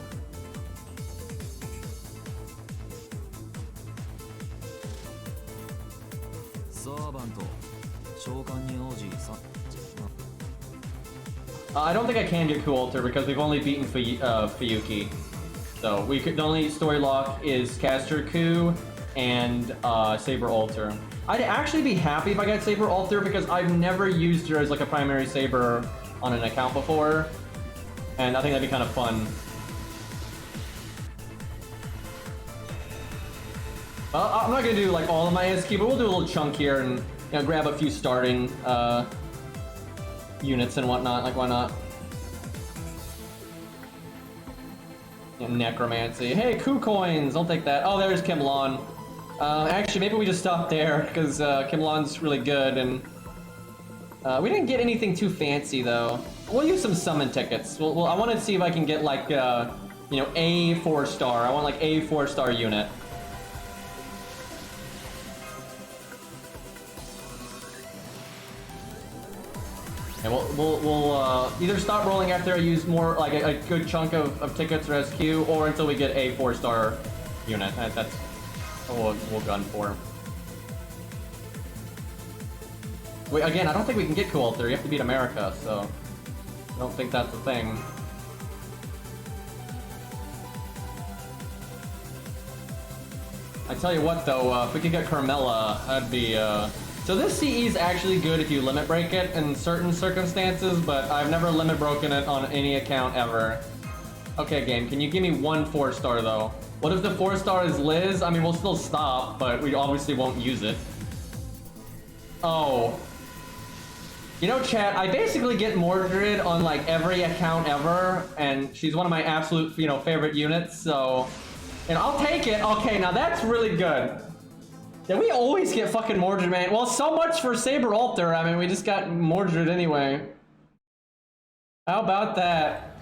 S1: I don't think I can get QoL because we've only beaten Fuyuki. So the only story lock is Caster Ku and Saber Alter. I'd actually be happy if I got Saber Alter because I've never used her as like a primary Saber on an account before, and I think that'd be kind of fun. I'm not gonna do like all of my SQ, but we'll do a little chunk here and, you know, grab a few starting units and whatnot. Like, why not? Yeah, necromancy. Hey, Ku coins! I'll take that. Oh, there's Kimlon. Actually, maybe we just stop there because Kimlon's really good, and we didn't get anything too fancy though. We'll use some summon tickets. Well, I want to see if I can get like, you know, a 4-star. I want like a 4-star unit. And we'll either stop rolling after I use more, like a good chunk of tickets or SQ, or until we get a 4-star unit. That's what we'll gun for. Wait, again, I don't think we can get QoL. You have to beat America, so I don't think that's the thing. I tell you what, though, if we could get Carmella, that'd be. So this CE is actually good if you limit break it in certain circumstances, but I've never limit broken it on any account ever. Okay, game, can you give me one 4-star though? What if the 4-star is Liz? I mean, we'll still stop, but we obviously won't use it. Oh. You know, chat, I basically get Mordred on like every account ever, and she's one of my absolute, you know, favorite units, so... And I'll take it. Okay, now that's really good. Yeah, we always get fucking Mordred, man. Well, so much for Saber Alter. I mean, we just got Mordred anyway. How about that?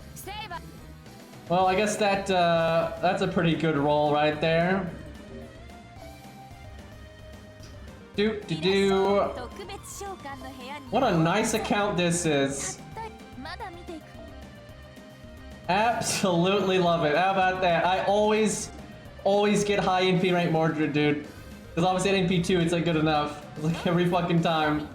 S1: Well, I guess that that's a pretty good roll right there. Do. What a nice account this is. Absolutely love it. How about that? I always get high NP rank Mordred, dude. Because obviously at NP2 it's like good enough. It's like every fucking time.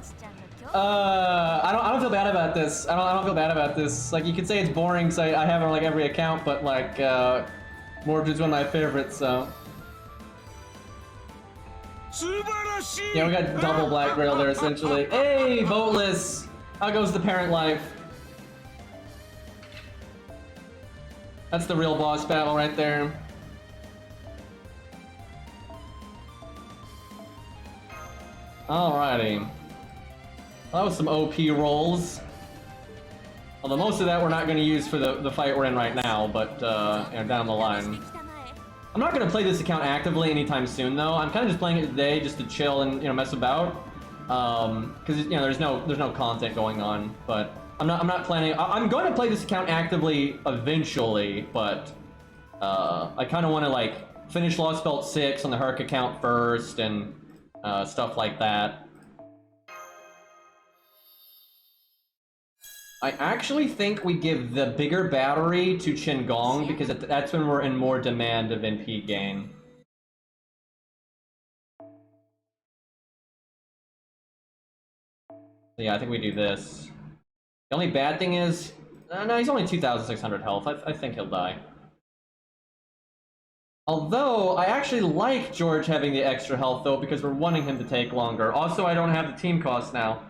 S1: I don't feel bad about this. I don't feel bad about this. Like, you could say it's boring because I have it on like every account, but like, Mordred's one of my favorites, so. Yeah, we got double Black Grail there, essentially. Hey, Boatless! How goes the parent life? That's the real boss battle right there. Alrighty. That was some OP rolls. Although most of that we're not going to use for the fight we're in right now, but you know, down the line. I'm not going to play this account actively anytime soon, though. I'm kind of just playing it today just to chill and, you know, mess about. Because, you know, there's no content going on, but I'm not planning. I'm going to play this account actively eventually, but I kind of want to like finish Lost Belt 6 on the Herc account first and stuff like that. I actually think we give the bigger battery to Qingong because that's when we're in more demand of NP gain. Yeah, I think we do this. The only bad thing is, no, he's only 2,600 health. I think he'll die. Although, I actually like George having the extra health, though, because we're wanting him to take longer. Also, I don't have the team cost now.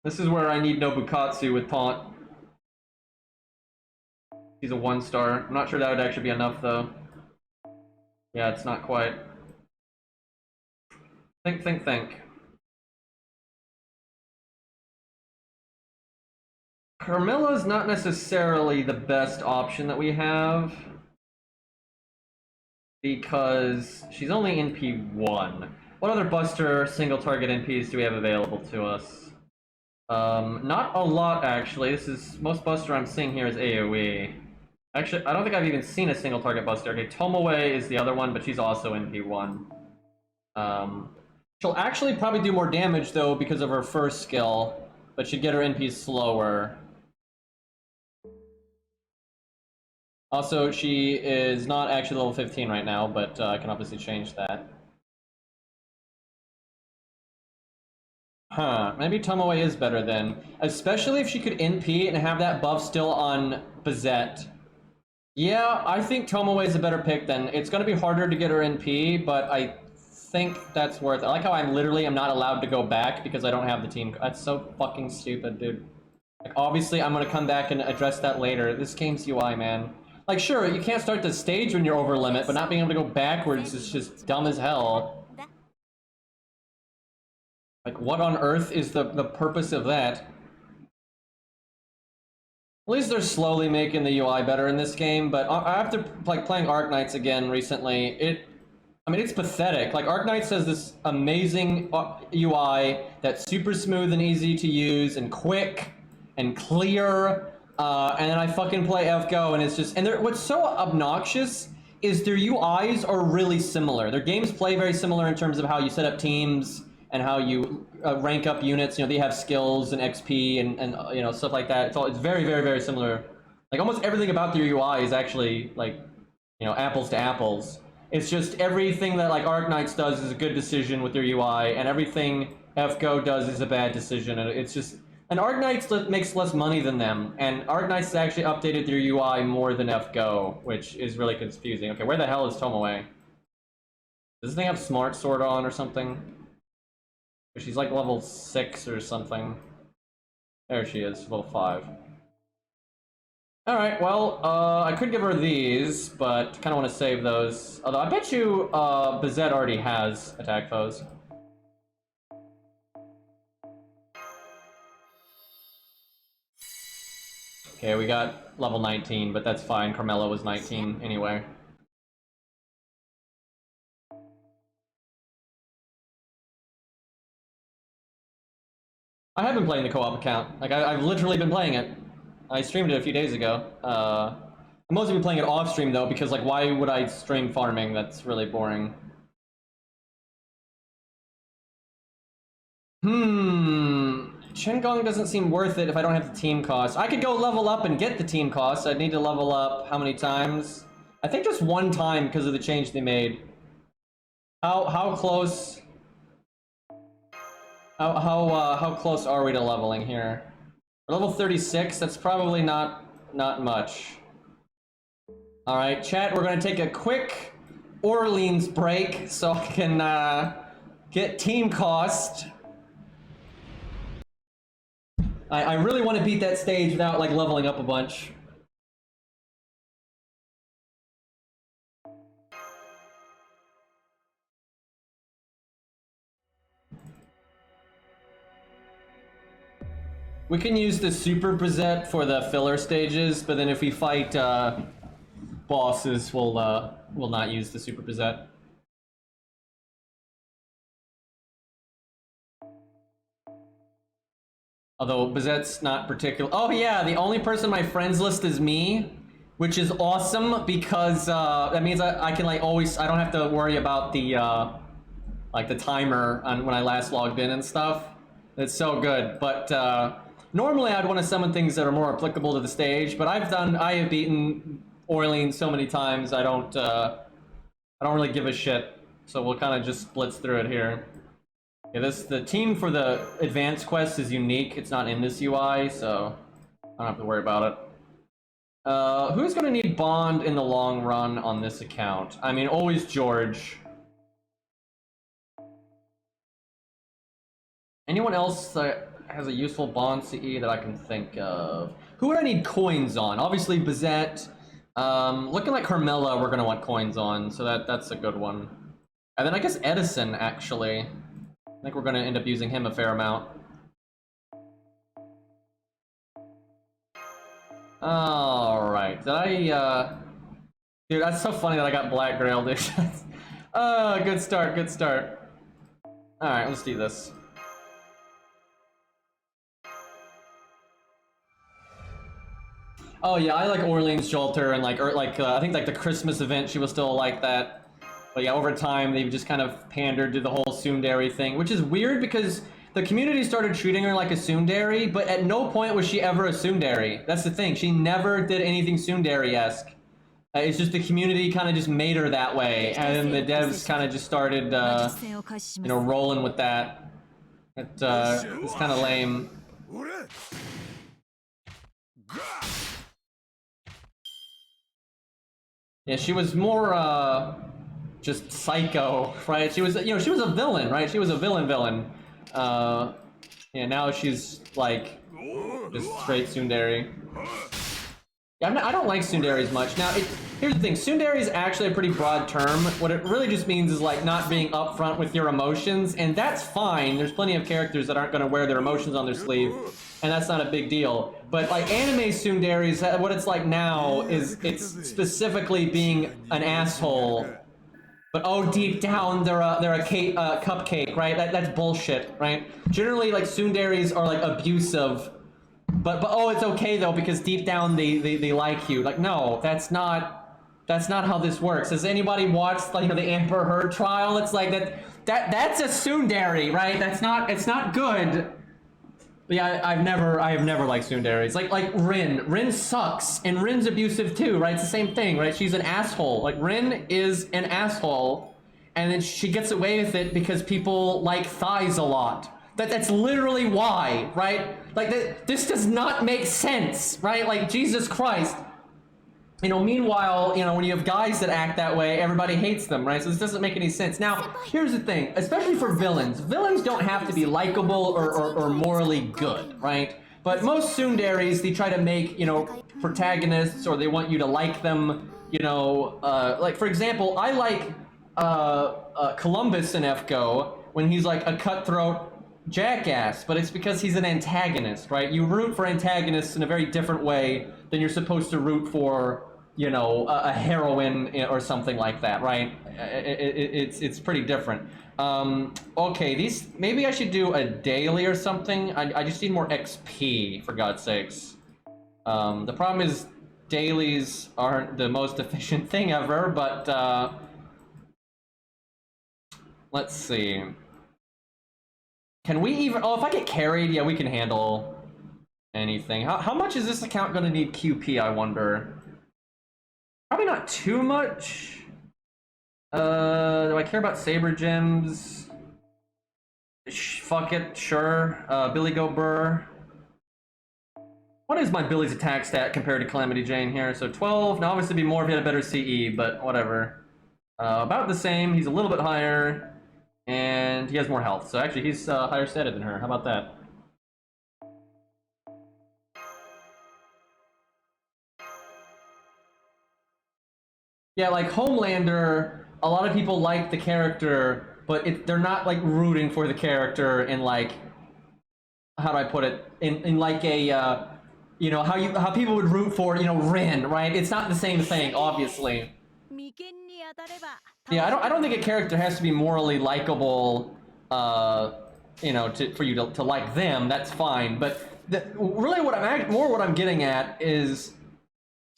S1: This is where I need Nobukatsu with taunt. He's a 1-star. I'm not sure that would actually be enough, though. Yeah, it's not quite. Think. Carmilla's not necessarily the best option that we have. Because she's only NP1. What other Buster single target NPs do we have available to us? Not a lot, actually. Most Buster I'm seeing here is AoE. Actually, I don't think I've even seen a single target Buster. Okay, Tomoe is the other one, but she's also NP1. She'll actually probably do more damage, though, because of her first skill, but she'd get her NPs slower. Also, she is not actually level 15 right now, but I can obviously change that. Huh, maybe Tomoe is better then. Especially if she could NP and have that buff still on Bazette. Yeah, I think Tomoe is a better pick then. It's gonna be harder to get her NP, but I think that's worth it. I like how I literally am not allowed to go back because I don't have the team. That's so fucking stupid, dude. Like, obviously, I'm gonna come back and address that later. This game's UI, man. Like, sure, you can't start the stage when you're over limit, but not being able to go backwards is just dumb as hell. Like, what on earth is the purpose of that? At least they're slowly making the UI better in this game, but after like playing Arknights again recently, I mean, it's pathetic. Like, Arknights has this amazing UI that's super smooth and easy to use and quick and clear, and then I fucking play FGO and it's just, and what's so obnoxious is their UIs are really similar. Their games play very similar in terms of how you set up teams and how you rank up units. You know, they have skills and XP and you know, stuff like that. It's very, very, very similar. Like, almost everything about their UI is actually, like, you know, apples to apples. It's just everything that, like, Arknights does is a good decision with their UI, and everything FGO does is a bad decision. And it's just... And Arknights makes less money than them, and Arknights has actually updated their UI more than FGO, which is really confusing. Okay, where the hell is Tomoe? Does this thing have Smart Sword on or something? She's like level 6 or something. There she is, level 5. Alright, well, I could give her these, but kind of want to save those. Although I bet you Bazette already has attack foes. Okay, we got level 19, but that's fine. Carmella was 19 anyway. I have been playing the co-op account. Like, I've literally been playing it. I streamed it a few days ago. I'm mostly been playing it off stream though, because like, why would I stream farming? That's really boring. Qingong doesn't seem worth it if I don't have the team cost. I could go level up and get the team cost. I'd need to level up how many times? I think just one time because of the change they made. How close? How close are we to leveling here? Level 36. That's probably not much. All right, chat. We're gonna take a quick Orleans break so I can get team cost. I really want to beat that stage without like leveling up a bunch. We can use the super Brezette for the filler stages, but then if we fight bosses, we'll not use the super Brezette. Although Bazette's not particular. Oh yeah, the only person on my friends list is me, which is awesome because that means I can like always. I don't have to worry about the like the timer on when I last logged in and stuff. It's so good, but. Normally, I'd want to summon things that are more applicable to the stage, but I have beaten Orleans so many times, I don't really give a shit. So we'll kind of just blitz through it here. Yeah, the team for the advanced quest is unique. It's not in this UI, so I don't have to worry about it. Who's gonna need Bond in the long run on this account? I mean, always George. Anyone else has a useful Bond CE that I can think of? Who would I need coins on? Obviously Bazette. Looking like Carmella we're gonna want coins on, so that's a good one. And then I guess Edison, actually. I think we're gonna end up using him a fair amount. Alright, did I, Dude, that's so funny that I got Black Grail, dude. Oh, good start, good start. Alright, let's do this. Oh yeah, I like Orleans Jolter and I think like the Christmas event she was still like that. But yeah, over time they've just kind of pandered to the whole tsundere thing, which is weird because the community started treating her like a tsundere, but at no point was she ever a tsundere. That's the thing, she never did anything tsundere-esque. It's just the community kind of just made her that way, and then the devs kind of just started, you know, rolling with that. It's kind of lame. Yeah, she was more, just psycho, right? She was, you know, she was a villain, right? She was a villain. Yeah, now she's, like, just straight tsundere. Yeah, I don't like tsunderes much. Now, here's the thing. Tsundere is actually a pretty broad term. What it really just means is, like, not being upfront with your emotions, and that's fine. There's plenty of characters that aren't going to wear their emotions on their sleeve, and that's not a big deal. But, like, anime tsunderes, what it's like now is it's specifically being an asshole. But oh, deep down, they're a cupcake, right? That's bullshit, right? Generally, like, tsunderes are, like, abusive. But oh, it's okay though because deep down they like you. Like no, that's not how this works. Has anybody watched like the Amber Heard trial? It's like that's a tsundere, right? It's not good. But yeah, I have never liked tsunderes. Like Rin. Rin sucks and Rin's abusive too, right? It's the same thing, right? She's an asshole. Like Rin is an asshole, and then she gets away with it because people like thighs a lot. That's literally why, right? Like, this does not make sense, right? Like, Jesus Christ. You know, meanwhile, you know, when you have guys that act that way, everybody hates them, right? So this doesn't make any sense. Now, here's the thing, especially for villains. Villains don't have to be likable or morally good, right? But most tsunderes, they try to make, you know, protagonists, or they want you to like them, you know, like, for example, I like Columbus in FGO when he's like a cutthroat jackass, but it's because he's an antagonist, right? You root for antagonists in a very different way than you're supposed to root for, you know, a heroine or something like that, right? It's pretty different. Okay, these, maybe I should do a daily or something. I just need more XP, for God's sakes. The problem is dailies aren't the most efficient thing ever, but let's see. Can we even... Oh, if I get carried, yeah, we can handle anything. How much is this account going to need QP, I wonder? Probably not too much. Do I care about Saber Gems? Fuck it, sure. Billy Go Burr. What is my Billy's attack stat compared to Calamity Jane here? So 12. Now obviously it'd be more if he had a better CE, but whatever. About the same. He's a little bit higher, and he has more health. So actually he's higher statted than her. How about that? Yeah, like Homelander, a lot of people like the character, but they're not like rooting for the character in like, how do I put it? In like a you know, how people would root for, you know, Rin, right? It's not the same thing, obviously. Yeah, I don't think a character has to be morally likable, you know, for you to like them. That's fine. But really, what I'm getting at is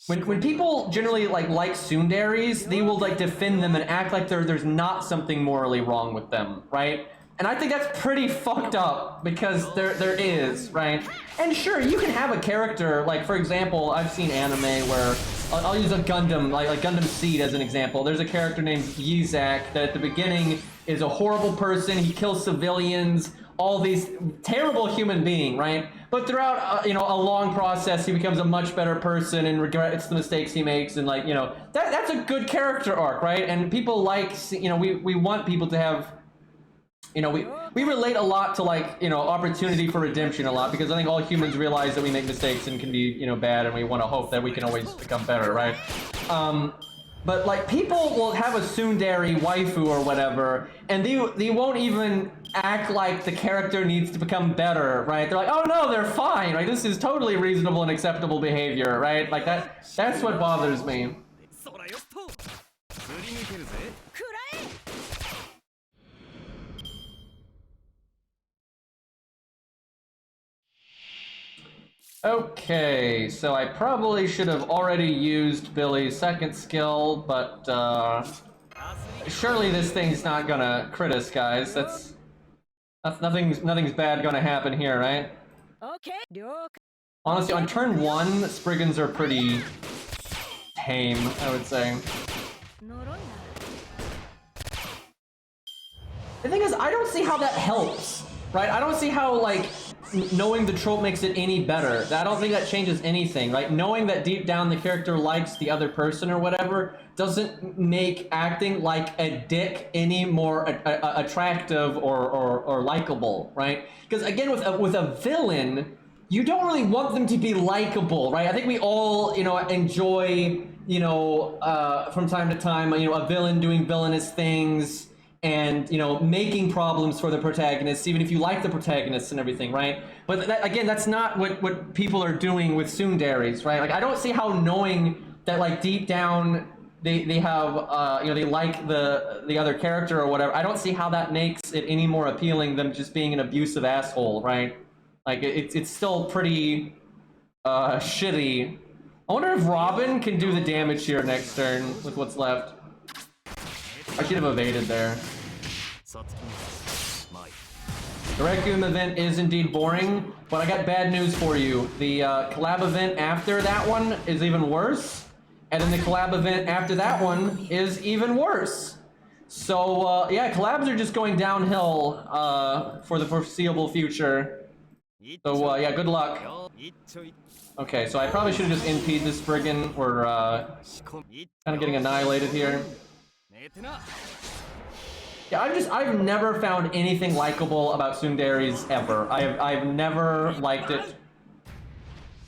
S1: when people generally like tsunderes, they will like defend them and act like there's not something morally wrong with them, right? And I think that's pretty fucked up because there is, right? And sure, you can have a character, like for example, I've seen anime where I'll use a Gundam, like Gundam Seed as an example. There's a character named Yizak that at the beginning is a horrible person. He kills civilians, all these terrible human being, right? But throughout, you know, a long process, he becomes a much better person and regrets the mistakes he makes, and like, you know, that's a good character arc, right? And people like, you know, we want people to have. You know, we relate a lot to like, you know, opportunity for redemption a lot because I think all humans realize that we make mistakes and can be, you know, bad, and we want to hope that we can always become better, right? But like people will have a tsundere waifu or whatever, and they won't even act like the character needs to become better, right? They're like, oh no, they're fine, right? This is totally reasonable and acceptable behavior, right? Like that's what bothers me. Okay, so I probably should have already used Billy's second skill, but surely this thing's not gonna crit us, guys. That's nothing's bad gonna happen here, right? Okay. Honestly, on turn 1, Spriggans are pretty tame, I would say. The thing is, I don't see how that helps, right? I don't see how, like, knowing the trope makes it any better. I don't think that changes anything. Like, knowing that deep down the character likes the other person or whatever doesn't make acting like a dick any more attractive or likable, right? Because again, with a villain, you don't really want them to be likable, right? I think we all, you know, enjoy, you know, from time to time, you know, a villain doing villainous things, and, you know, making problems for the protagonists, even if you like the protagonists and everything, right? But again, that's not what people are doing with tsunderes, right? Like, I don't see how knowing that, like, deep down they have, you know, they like the other character or whatever, I don't see how that makes it any more appealing than just being an abusive asshole, right? Like, it's still pretty shitty. I wonder if Robin can do the damage here next turn with what's left. I should have evaded there. The Requiem event is indeed boring, but I got bad news for you. The collab event after that one is even worse, and then the collab event after that one is even worse. So, yeah, collabs are just going downhill for the foreseeable future. So, yeah, good luck. Okay, so I probably should have just NP'd this Spriggan. We're kind of getting annihilated here. Yeah, I've never found anything likable about tsunderes ever. I've never liked it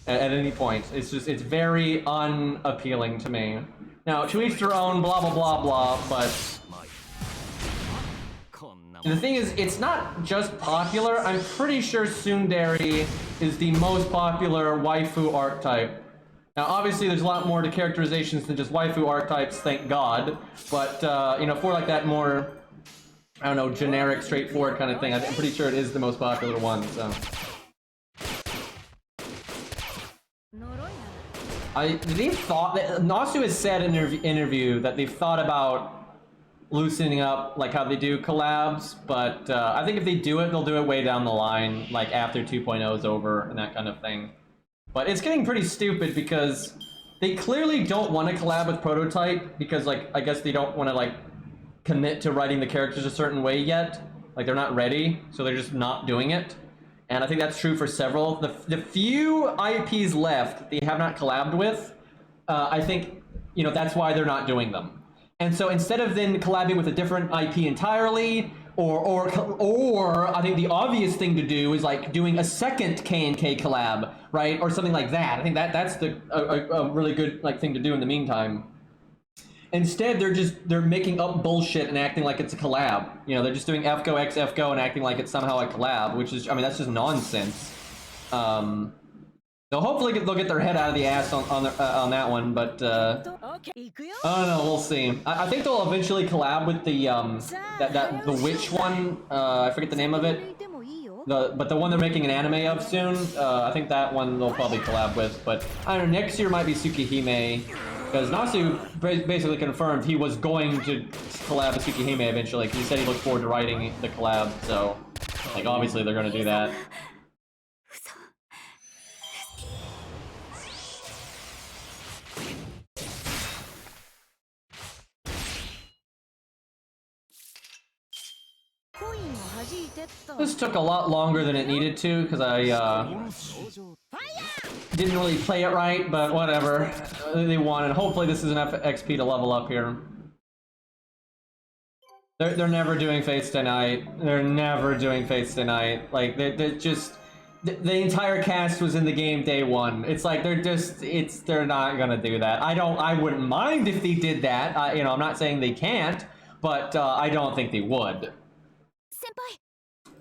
S1: at any point. It's very unappealing to me. Now, to each their own, blah blah blah blah, but the thing is, it's not just popular. I'm pretty sure tsundere is the most popular waifu archetype. Now, obviously, there's a lot more to characterizations than just waifu archetypes, thank God. But, you know, for like that more, I don't know, generic, straightforward kind of thing, I'm pretty sure it is the most popular one, so. They've thought, Nasu has said in an interview that they've thought about loosening up, like how they do collabs, but I think if they do it, they'll do it way down the line, like after 2.0 is over and that kind of thing. But it's getting pretty stupid because they clearly don't want to collab with Prototype because, like, I guess they don't want to, like, commit to writing the characters a certain way yet. Like, they're not ready, so they're just not doing it. And I think that's true for several. The few IPs left they have not collabed with, I think, you know, that's why they're not doing them. And so instead of then collabing with a different IP entirely, or I think the obvious thing to do is like doing a second K&K collab, right, or something like that. I think that's a really good like thing to do in the meantime. Instead, they're making up bullshit and acting like it's a collab. You know, they're just doing FGO x FGO and acting like it's somehow a collab, which is, I mean, that's just nonsense. So hopefully they'll get their head out of the ass on that one, but I don't know, we'll see. I think they'll eventually collab with the the witch one. I forget the name of it. But the one they're making an anime of soon. I think that one they'll probably collab with. But I don't know. Next year might be Tsukihime, because Nasu basically confirmed he was going to collab with Tsukihime eventually. Because he said he looked forward to writing the collab. So, like, obviously they're gonna do that. This took a lot longer than it needed to, because I didn't really play it right, but whatever. They won, and hopefully this is enough XP to level up here. They're never doing Fates Tonight. They're never doing Fates Tonight. Like, they're just... The entire cast was in the game day one. It's like, they're not gonna do that. I wouldn't mind if they did that. You know, I'm not saying they can't, but I don't think they would.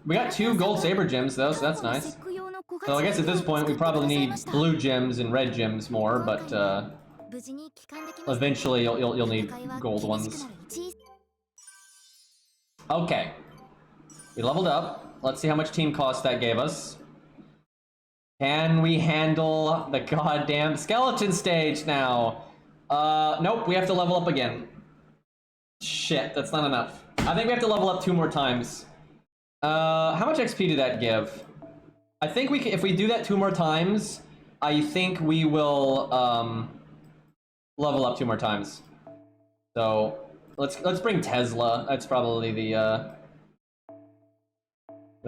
S1: We got 2 gold saber gems though, so that's nice. So I guess at this point we probably need blue gems and red gems more, but eventually you'll need gold ones. Okay, we leveled up. Let's see how much team cost that gave us. Can we handle the goddamn skeleton stage now? Nope, we have to level up again. Shit, that's not enough. I think we have to level up 2 more times. How much XP did that give? I think we can, if we do that 2 more times, I think we will level up 2 more times. So let's bring Tesla. That's probably the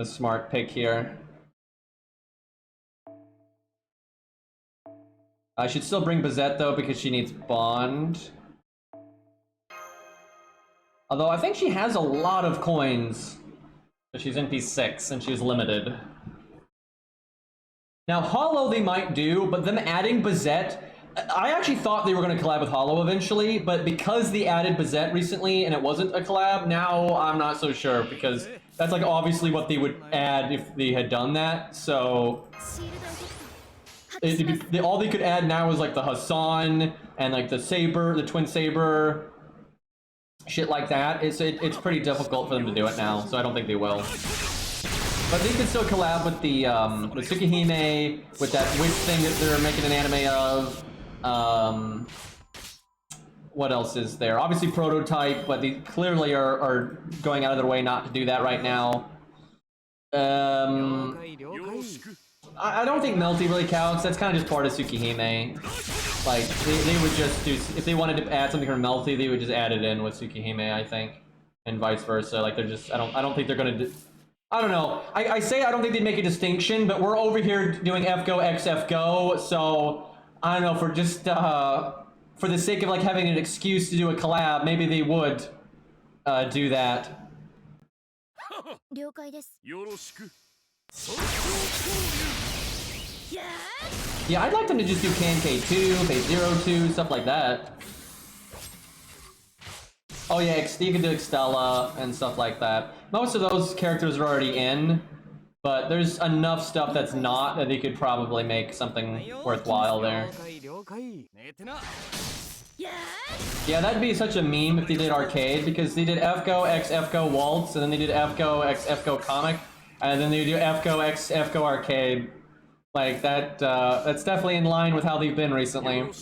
S1: smart pick here. I should still bring Bazette though because she needs Bond. Although I think she has a lot of coins. But she's in P6 and she's limited. Now Hollow they might do, but them adding Bazette, I actually thought they were going to collab with Hollow eventually, but because they added Bazette recently and it wasn't a collab, now I'm not so sure, because that's like obviously what they would add if they had done that, so... all they could add now is like the Hassan and like the Saber, the Twin Saber, shit like that. It's pretty difficult for them to do it now, so I don't think they will. But they could still collab with the with Tsukihime, with that witch thing that they're making an anime of. What else is there? Obviously Prototype, but they clearly are going out of their way not to do that right now. I don't think Melty really counts. That's kind of just part of Tsukihime. Like, they would just do... If they wanted to add something from Melty, they would just add it in with Tsukihime, I think. And vice versa. Like, they're just... I don't think they're gonna do... I don't know. I say I don't think they'd make a distinction, but we're over here doing FGO x FGO, so... I don't know, for just, for the sake of, like, having an excuse to do a collab, maybe they would, do that. Yeah, I'd like them to just do KNK2, Phase 02, stuff like that. Oh yeah, you can do Extella and stuff like that. Most of those characters are already in, but there's enough stuff that's not that they could probably make something worthwhile there. Yeah, that'd be such a meme if they did arcade, because they did FGO x FGO Waltz, and then they did FGO x FGO Comic, and then they do FGO x FGO Arcade. Like, that's definitely in line with how they've been recently. You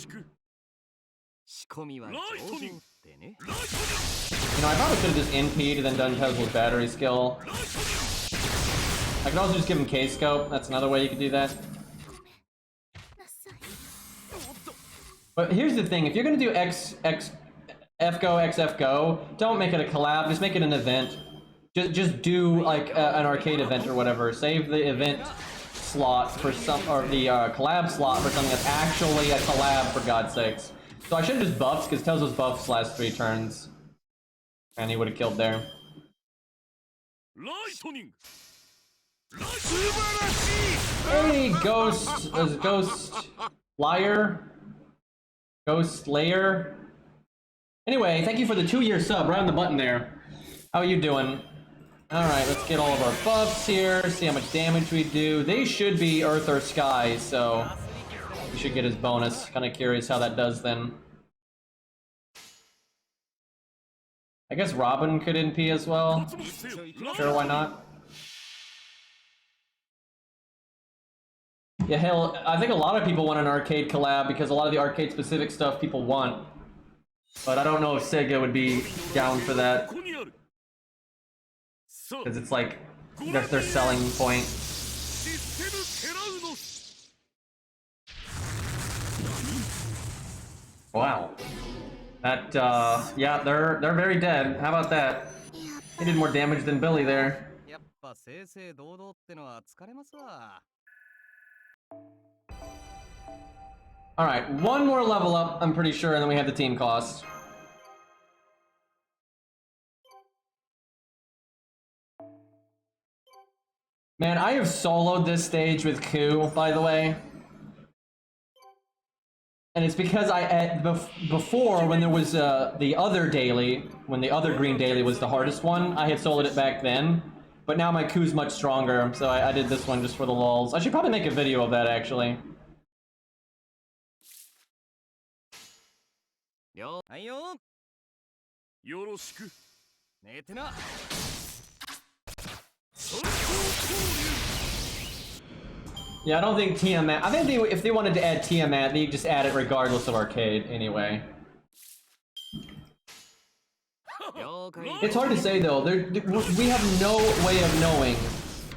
S1: know, I probably should have just NP'd and then done Tesla's battery skill. I could also just give him K-Scope. That's another way you could do that. But here's the thing. If you're going to do FGO X FGO, don't make it a collab, just make it an event. Just do like an arcade event or whatever. Save the event slot for some, or the collab slot for something that's actually a collab, for God's sakes. So I should have just buffed, because Tez was buffed last 3 turns. And he would have killed there. Hey, Ghost, Liar? Ghost Layer? Anyway, thank you for the 2-year sub, right on the button there. How are you doing? Alright, let's get all of our buffs here, see how much damage we do. They should be Earth or Sky, so we should get his bonus. Kinda curious how that does then. I guess Robin could NP as well. Sure, why not? Yeah, hell, I think a lot of people want an arcade collab because a lot of the arcade-specific stuff people want. But I don't know if Sega would be down for that. Because it's like, that's their selling point. Wow. That, yeah, they're very dead. How about that? He did more damage than Billy there. Alright, one more level up, I'm pretty sure, and then we have the team cost. Man, I have soloed this stage with Q, by the way. And it's because before, when there was the other daily, when the other green daily was the hardest one, I had soloed it back then. But now my Q's much stronger, so I did this one just for the lulz. I should probably make a video of that, actually. Yeah, I don't think Tiamat. I think if they wanted to add Tiamat, they'd just add it regardless of arcade anyway. It's hard to say though. We have no way of knowing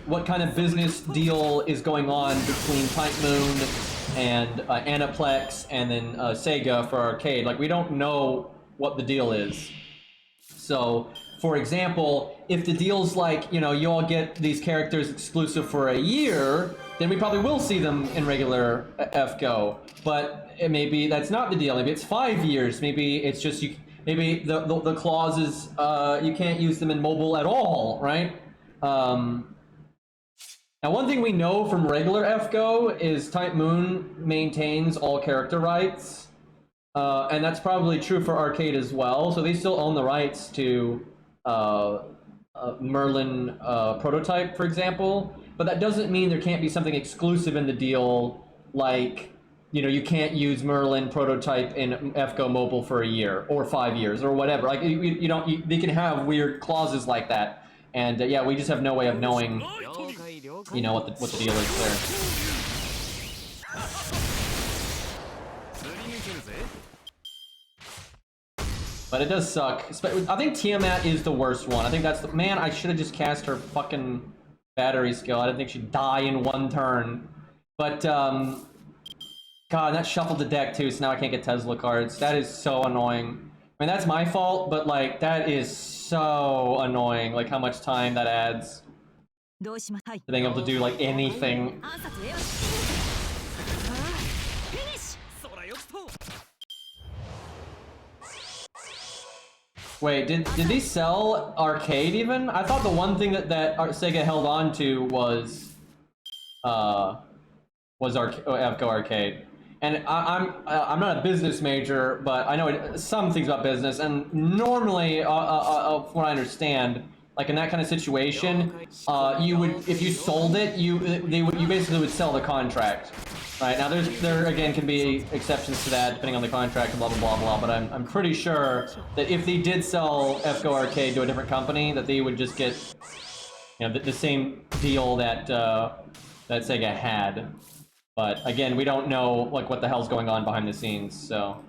S1: what kind of business deal is going on between Type Moon and Aniplex and then Sega for arcade. Like, we don't know what the deal is. So, for example, if the deal's like, you know, you all get these characters exclusive for a year, then we probably will see them in regular FGO. But maybe that's not the deal. Maybe it's 5 years.Maybe it's just maybe the clause is you can't use them in mobile at all, right? Now, one thing we know from regular FGO is Type Moon maintains all character rights. And that's probably true for arcade as well. So they still own the rights to Merlin prototype, for example. But that doesn't mean there can't be something exclusive in the deal, like, you know, you can't use Merlin prototype in FGO mobile for a year or 5 years or whatever. Like, they can have weird clauses like that. And yeah, we just have no way of knowing, you know, what the deal is there. But it does suck. I think Tiamat is the worst one. I think that's the... Man, I should have just cast her fucking battery skill. I didn't think she'd die in 1 turn. But, God, that shuffled the deck too, so now I can't get Tesla cards. That is so annoying. I mean, that's my fault, but, like, that is so annoying. Like, how much time that adds to being able to do, like, anything. Wait, did they sell arcade even? I thought the one thing that Sega held on to was FGO arcade. And I'm not a business major, but I know some things about business. And normally, from what I understand, like in that kind of situation, you would, if you sold it, you basically would sell the contract. Right, now there again can be exceptions to that depending on the contract and blah blah blah blah, but I'm pretty sure that if they did sell FGO Arcade to a different company, that they would just get, you know, the same deal that that Sega had. But again, we don't know like what the hell's going on behind the scenes, so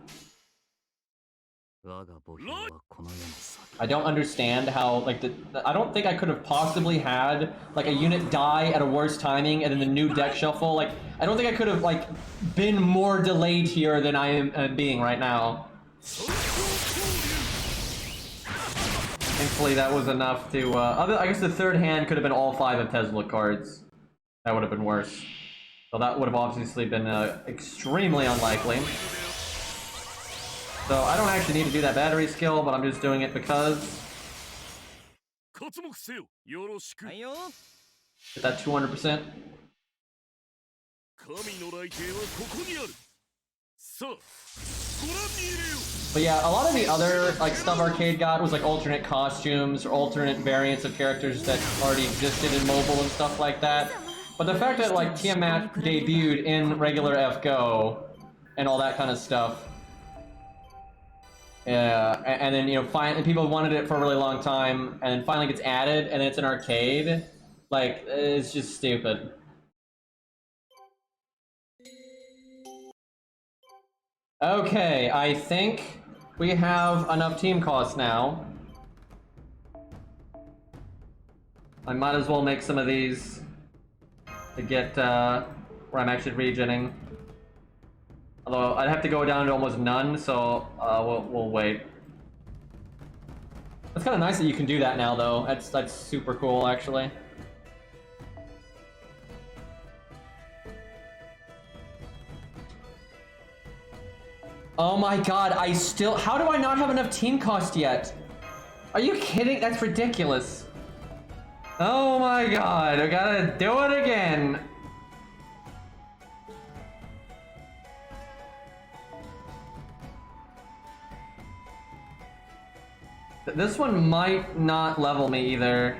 S1: I don't understand how, like, I don't think I could have possibly had, like, a unit die at a worse timing and then the new deck shuffle. Like, I don't think I could have, like, been more delayed here than I am being right now. Thankfully, that was enough to. I guess the third hand could have been all 5 of Tesla cards. That would have been worse. So that would have obviously been extremely unlikely. So I don't actually need to do that battery skill, but I'm just doing it because. Get that 200%. But yeah, a lot of the other like stuff Arcade got was like alternate costumes or alternate variants of characters that already existed in mobile and stuff like that. But the fact that like Tiamat debuted in regular FGO and all that kind of stuff, yeah, and then finally people wanted it for a really long time, and then finally gets added, and then it's an arcade, like it's just stupid. Okay, I think we have enough team costs now. I might as well make some of these to get where I'm actually regenning. Although I'd have to go down to almost none, so we'll wait. It's kind of nice that you can do that now, though. That's super cool, actually. Oh my god, how do I not have enough team cost yet? Are you kidding? That's ridiculous. Oh my god, I gotta do it again. This one might not level me either.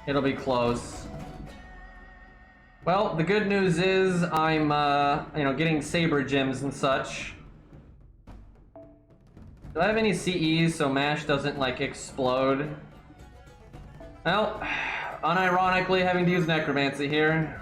S1: It'll be close. Well, the good news is I'm, getting Saber gems and such. Do I have any CEs so MASH doesn't, like, explode? Well, unironically having to use Necromancy here.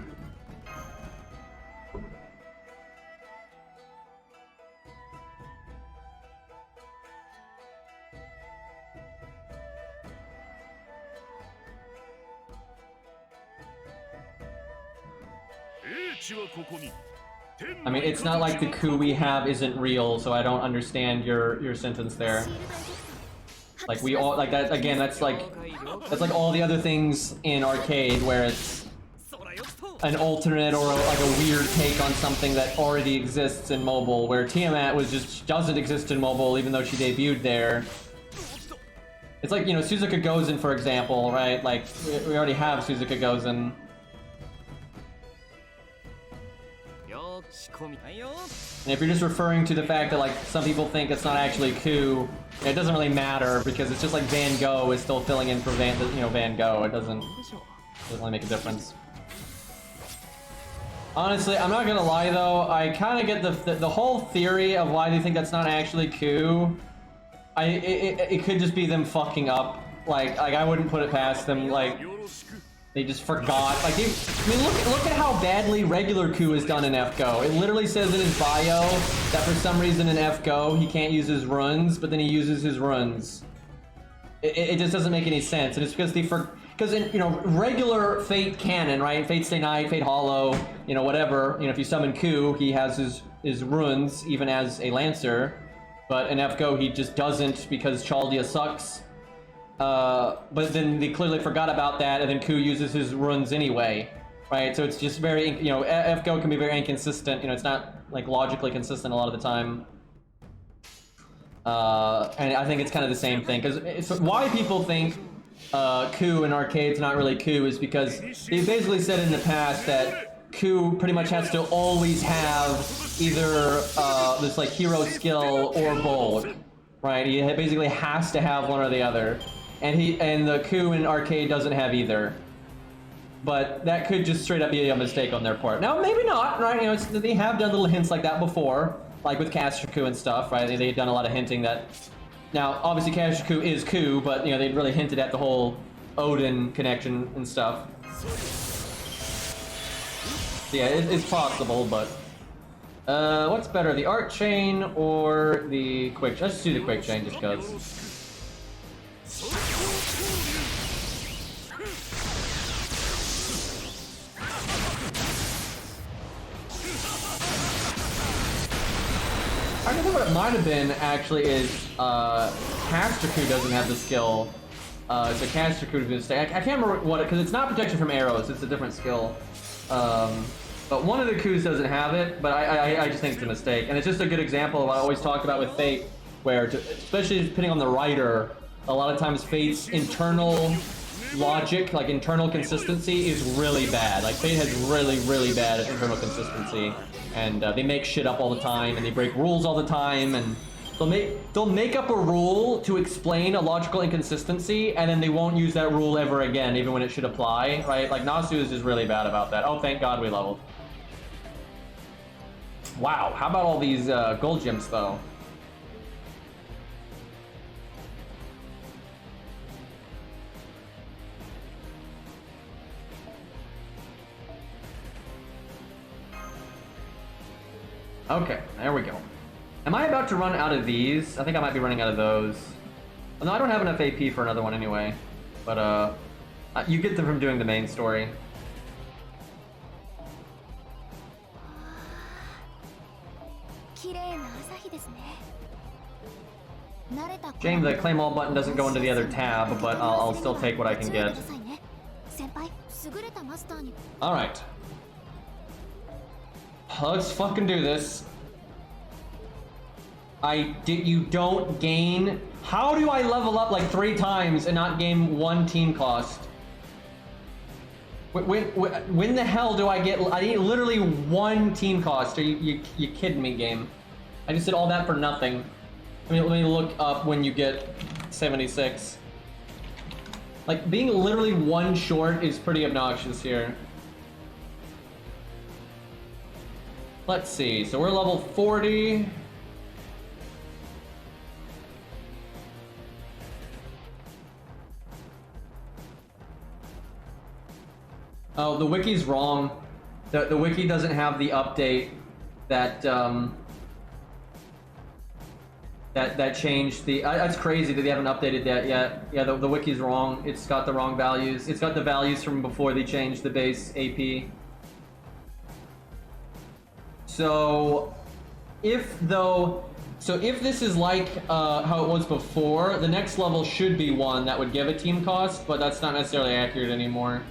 S1: I mean, it's not like the coup we have isn't real, so I don't understand your sentence there. Like we all like that again. That's like all the other things in Arcade where it's an alternate or like a weird take on something that already exists in mobile. Where Tiamat doesn't exist in mobile, even though she debuted there. It's like Suzuka Gozen, for example, right? Like we already have Suzuka Gozen. And if you're just referring to the fact that like some people think it's not actually coup, it doesn't really matter because it's just like Van Gogh is still filling in for Van Gogh. It doesn't really make a difference. Honestly, I'm not gonna lie though. I kind of get the whole theory of why they think that's not actually coup. It could just be them fucking up. Like I wouldn't put it past them. Like. They just forgot. Like, look at how badly regular coup is done in FGO. It literally says in his bio that for some reason in FGO he can't use his runs, but then he uses his runs. It just doesn't make any sense, and it's because because in regular Fate canon, right? Fate Stay Night, Fate Hollow, whatever. If you summon coup, he has his runs even as a Lancer, but in FGO he just doesn't because Chaldia sucks. But then they clearly forgot about that, and then Ku uses his runs anyway, right? So it's just very, FGO can be very inconsistent. It's not like logically consistent a lot of the time. And I think it's kind of the same thing because why people think Ku in Arcade's not really Ku is because they basically said in the past that Ku pretty much has to always have either this like hero skill or bold, right? He basically has to have one or the other. And the coup in Arcade doesn't have either. But that could just straight up be a mistake on their part. Now, maybe not, right? They have done little hints like that before, like with Castraku and stuff, right? They've done a lot of hinting that... Now, obviously Castraku is coup, but, they really hinted at the whole Odin connection and stuff. So, yeah, it's possible, but... what's better, the Art Chain or the Quick Chain? Let's just do the Quick Chain just because. I think what it might have been actually is Castraku doesn't have the skill. So Castraku is gonna stay. I can't remember what it, because it's not protection from arrows. It's a different skill. But one of the coups doesn't have it. But I just think it's a mistake, and it's just a good example of what I always talk about with Fate, where especially depending on the writer, a lot of times Fate's internal logic, like internal consistency, is really bad. Like Fate has really bad internal consistency, and they make shit up all the time, and they break rules all the time, and they'll make up a rule to explain a logical inconsistency, and then they won't use that rule ever again, even when it should apply, right? Like Nasu is just really bad about that. Oh, thank God we leveled. Wow, how about all these gold gems though? Okay, there we go. Am I about to run out of these? I think I might be running out of those. Oh, no, I don't have enough AP for another one anyway. But, you get them from doing the main story. Shame the claim all button doesn't go into the other tab, but I'll still take what I can get. Alright. Let's fucking do this. You don't gain. How do I level up like 3 times and not gain 1 team cost? When the hell do I get? I need literally 1 team cost. Are you kidding me, game? I just did all that for nothing. I mean, let me look up when you get 76. Like being literally 1 short is pretty obnoxious here. Let's see, so we're level 40. Oh, the wiki's wrong. The wiki doesn't have the update that that changed the. That's crazy that they haven't updated that yet. Yeah, the wiki's wrong. It's got the wrong values. It's got the values from before they changed the base AP. So, if this is like how it was before, the next level should be 1 that would give a team cost, but that's not necessarily accurate anymore.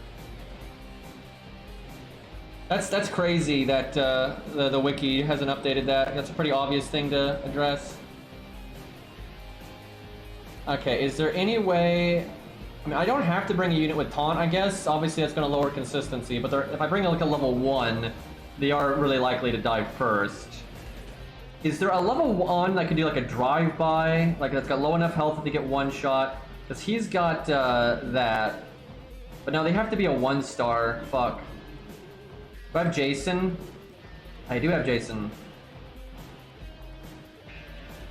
S1: That's crazy that the wiki hasn't updated that. That's a pretty obvious thing to address. Okay, is there any way? I mean, I don't have to bring a unit with taunt, I guess. Obviously, that's going to lower consistency, but if I bring like a level 1. They are really likely to die first. Is there a level 1 that could do like a drive-by? Like that's got low enough health to get 1 shot? Because he's got that. But now they have to be a 1-star. Fuck. Do I have Jason? I do have Jason.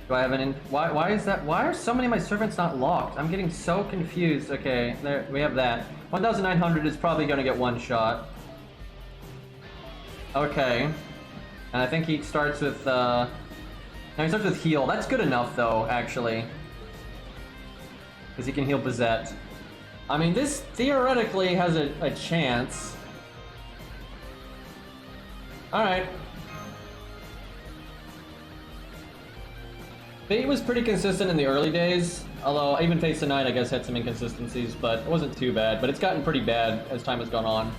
S1: Do I have an why is that? Why are so many of my servants not locked? I'm getting so confused. Okay, there we have that. 1,900 is probably going to get 1 shot. Okay, and I think he starts with, no, he starts with heal. That's good enough, though, actually. Because he can heal Bazette. I mean, this theoretically has a chance. Alright. Fate was pretty consistent in the early days, although even Fates Tonight, I guess, had some inconsistencies, but it wasn't too bad. But it's gotten pretty bad as time has gone on.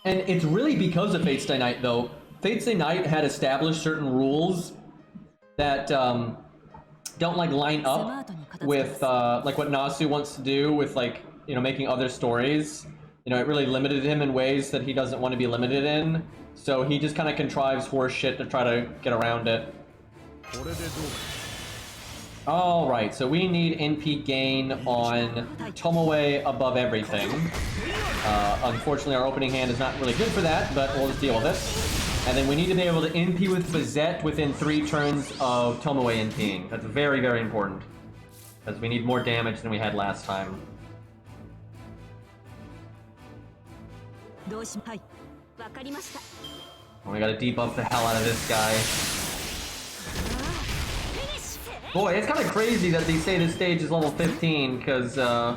S1: And it's really because of Fates Stay Night, though. Fates Stay Night had established certain rules that don't like line up with like what Nasu wants to do with like, you know, making other stories. You know, it really limited him in ways that he doesn't want to be limited in. So he just kind of contrives horse shit to try to get around it. Alright, so we need NP gain on Tomoe above everything. Unfortunately, our opening hand is not really good for that, but we'll just deal with it. And then we need to be able to NP with Bazette within 3 turns of Tomoe NPing. That's very, very important. Because we need more damage than we had last time. Oh, we gotta debuff the hell out of this guy. Boy, it's kind of crazy that they say this stage is level 15, because, I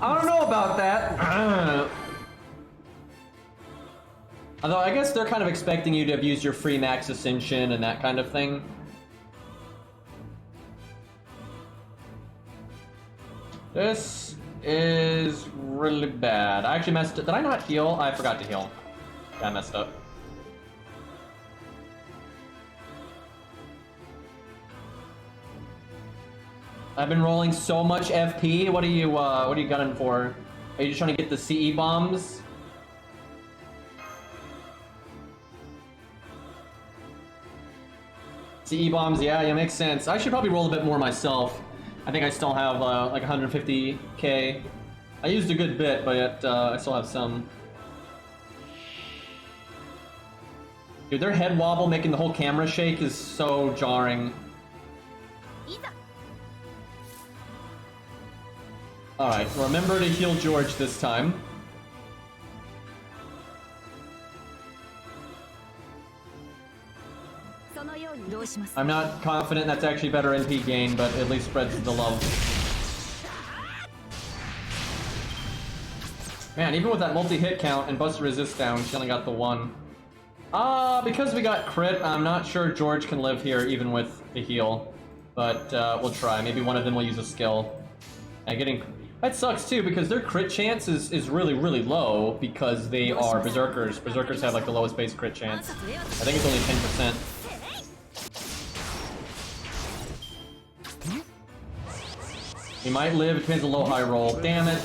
S1: don't know about that. Although I guess they're kind of expecting you to have used your free max ascension and that kind of thing. This is really bad. I actually messed up. Did I not heal? I forgot to heal. Yeah, I messed up. I've been rolling so much FP. What are you gunning for? Are you just trying to get the CE bombs? CE bombs, yeah, makes sense. I should probably roll a bit more myself. I think I still have like 150k. I used a good bit, but I still have some. Dude, their head wobble making the whole camera shake is so jarring. Alright, remember to heal George this time. I'm not confident that's actually better NP gain, but at least spreads the love. Man, even with that multi-hit count and Buster Resist down, she only got the one. Because we got crit, I'm not sure George can live here even with the heal. But we'll try. Maybe one of them will use a skill. And getting... That sucks too, because their crit chance is really, really low because they are Berserkers. Berserkers have like the lowest base crit chance. I think it's only 10%. He might live, it depends on low high roll. Damn it.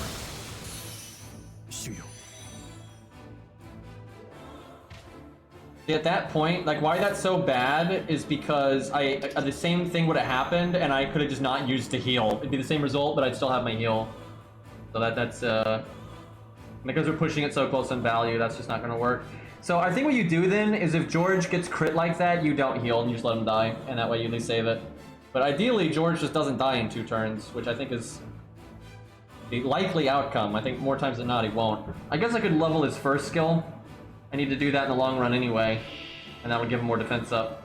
S1: At that point, like why that's so bad is because the same thing would have happened and I could have just not used the heal. It'd be the same result, but I'd still have my heal. So that's because we're pushing it so close on value, that's just not gonna work. So I think what you do then is if George gets crit like that, you don't heal and you just let him die, and that way you at least save it. But ideally, George just doesn't die in 2 turns, which I think is the likely outcome. I think more times than not, he won't. I guess I could level his first skill. I need to do that in the long run anyway, and that would give him more defense up.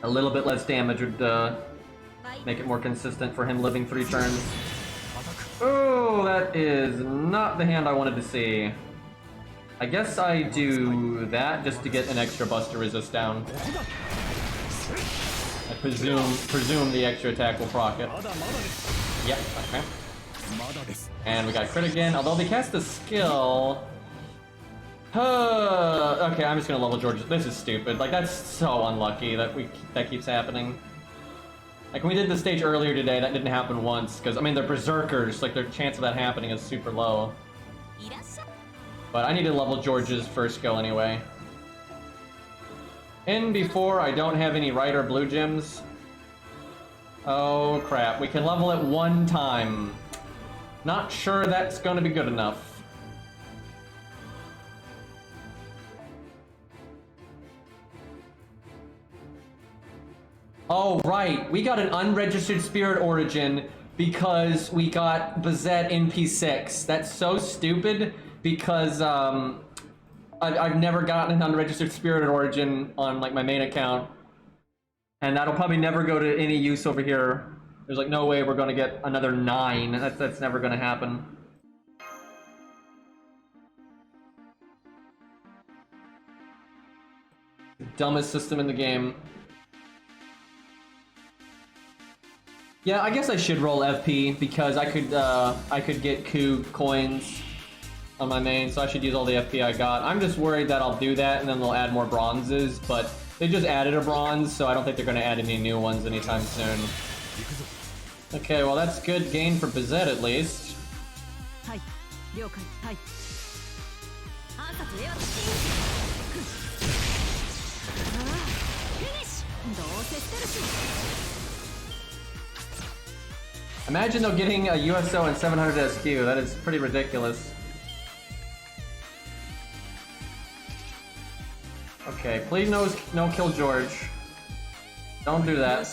S1: A little bit less damage would make it more consistent for him living 3 turns. Oh, that is not the hand I wanted to see. I guess I do that just to get an extra Buster Resist down. I presume the extra attack will proc it. Yep, okay. And we got crit again, although they cast a skill... okay, I'm just gonna level George. This is stupid. Like, that's so unlucky that keeps happening. Like, when we did the stage earlier today, that didn't happen once, because, I mean, they're Berserkers, like, their chance of that happening is super low. But I need to level George's first skill anyway. In before I don't have any right or blue gems. Oh, crap. We can level it 1 time. Not sure that's gonna be good enough. Oh, right. We got an unregistered Spirit Origin because we got Bazette in P6. That's so stupid because I've never gotten an unregistered Spirit Origin on like my main account. And that'll probably never go to any use over here. There's like no way we're gonna get another 9. That's never gonna happen. Dumbest system in the game. Yeah, I guess I should roll FP because I could get Q coins on my main, so I should use all the FP I got. I'm just worried that I'll do that and then they'll add more bronzes, but they just added a bronze, so I don't think they're gonna add any new ones anytime soon. Okay, well that's good gain for Bazette at least. Imagine though getting a USO and 700 SQ, that is pretty ridiculous. Okay, please no kill George. Don't do that.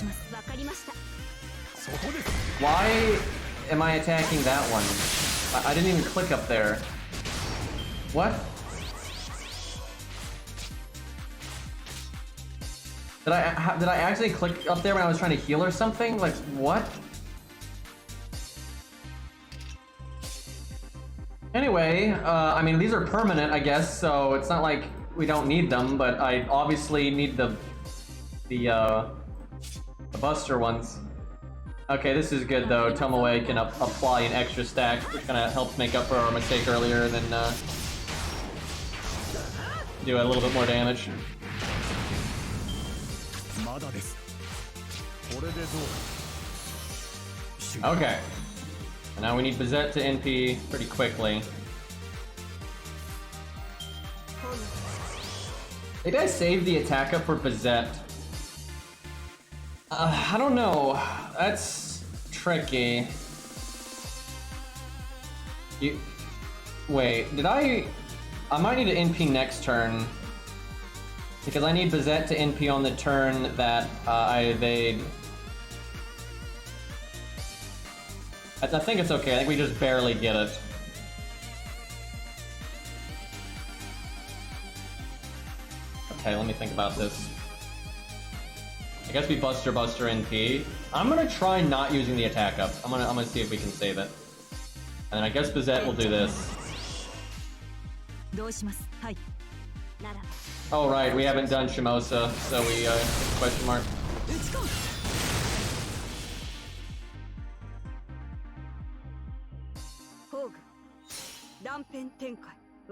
S1: Why am I attacking that one? I didn't even click up there. What? Did I actually click up there when I was trying to heal or something? Like, what? Anyway, I mean, these are permanent, I guess, so it's not like we don't need them, but I obviously need the Buster ones. Okay, this is good though. Tomoe can apply an extra stack, which kind of helps make up for our mistake earlier, and then do a little bit more damage. Okay. And now we need Bizette to NP pretty quickly. Maybe I saved the attack up for Bizette. I don't know. That's tricky. Wait, did I might need to NP next turn. Because I need Bizette to NP on the turn that I evade. I think it's okay. I think we just barely get it. Okay, let me think about this. I guess we Buster NP. I'm gonna try not using the attack up. I'm gonna see if we can save it. And then I guess Bizette will do this. Oh right, we haven't done Shimosa, so we question mark.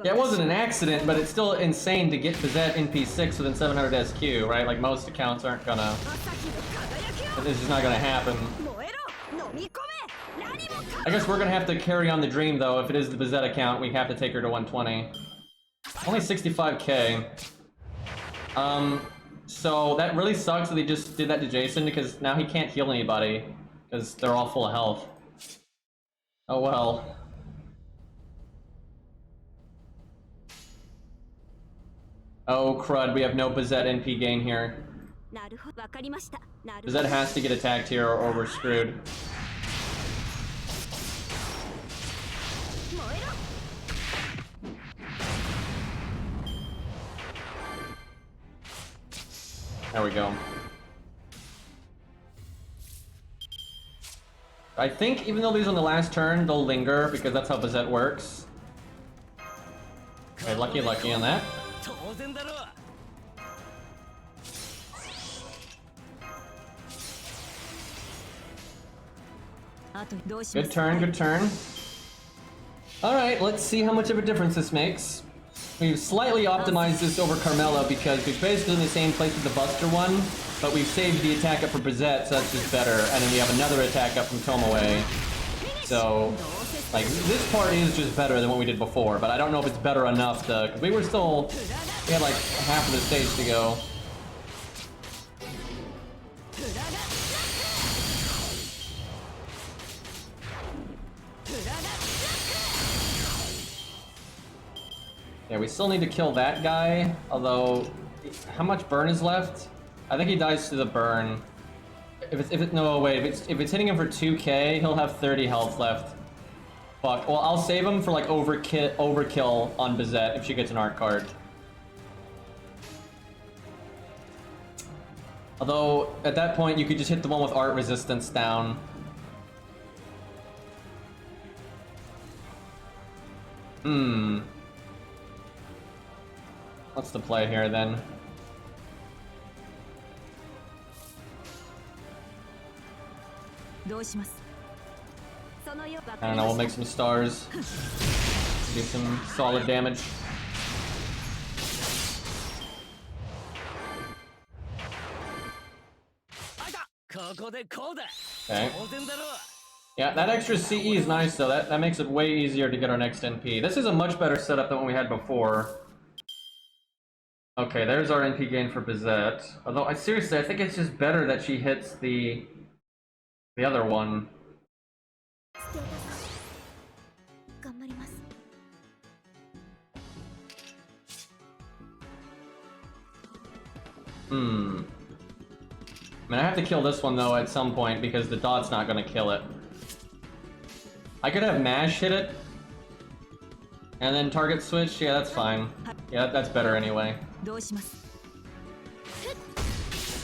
S1: Yeah, it wasn't an accident, but it's still insane to get Bizette NP6 within 700 SQ, right? Like, most accounts aren't gonna... This is not gonna happen. I guess we're gonna have to carry on the dream, though. If it is the Bizette account, we have to take her to 120. Only 65k. So that really sucks that they just did that to Jason, because now he can't heal anybody, because they're all full of health. Oh well. Oh crud, we have no Bizette NP gain here. Bizette has to get attacked here or we're screwed. There we go. I think even though these are on the last turn, they'll linger because that's how Bizette works. Okay, lucky on that. Good turn. Alright, let's see how much of a difference this makes. We've slightly optimized this over Carmela because we've basically in the same place with the Buster one, but we've saved the attack up for Bizette, so that's just better. And then we have another attack up from Tomoe. So, like, this part is just better than what we did before, but I don't know if it's better enough to... Because we had like half of the stage to go. Yeah, we still need to kill that guy, although, how much burn is left? I think he dies to the burn. If it's hitting him for 2k, he'll have 30 health left. Fuck, well, I'll save him for like overkill on Bizette if she gets an art card. Although, at that point, you could just hit the one with art resistance down. What's the play here, then? I don't know, we'll make some stars. Do some solid damage. Okay. Yeah, that extra CE is nice, though. That makes it way easier to get our next NP. This is a much better setup than what we had before. Okay, there's our NP gain for Bizette. Although, seriously, I think it's just better that she hits the other one. I mean, I have to kill this one, though, at some point, because the dot's not gonna kill it. I could have Mash hit it, and then target switch. Yeah, that's fine. Yeah, that's better anyway.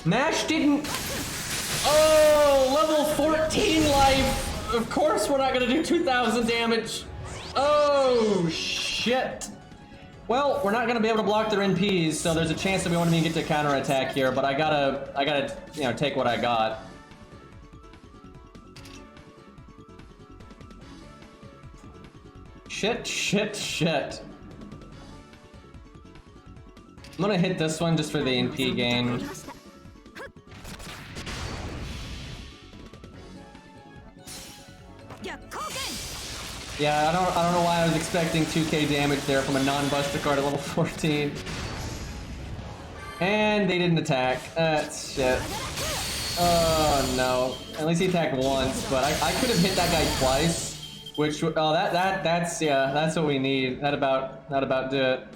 S1: Mash didn't... Oh, level 14 life! Of course we're not gonna do 2,000 damage! Oh, shit. Well, we're not gonna be able to block their NPs, so there's a chance that we won't even get to counterattack here, but I gotta, you know, take what I got. Shit, shit, shit. I'm gonna hit this one just for the NP gain. Yeah, I don't know why I was expecting 2k damage there from a non-buster card at level 14. And they didn't attack. That's shit. Oh no. At least he attacked once, but I could have hit that guy twice. Which, oh, that's, yeah, that's what we need. That about do it.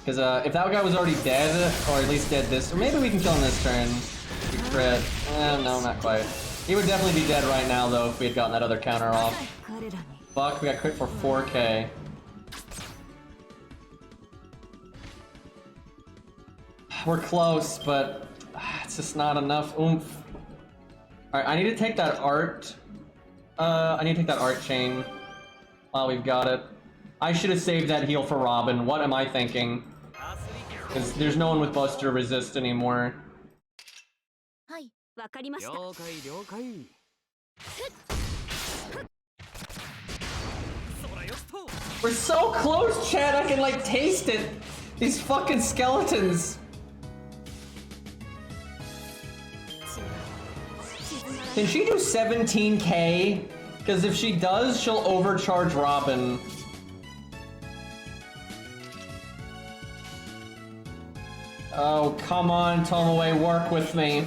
S1: Because if that guy was already dead, or at least dead this, or maybe we can kill him this turn. We crit. No, not quite. He would definitely be dead right now, though, if we had gotten that other counter off. Fuck, we got crit for 4k. We're close, but it's just not enough oomph. Alright, I need to take that art. I need to take that art chain while we've got it. I should have saved that heal for Robin. What am I thinking? Because there's no one with Buster Resist anymore. We're so close, Chad. I can like taste it. These fucking skeletons. Can she do 17k? Because if she does, she'll overcharge Robin. Oh, come on, Tomoe, work with me.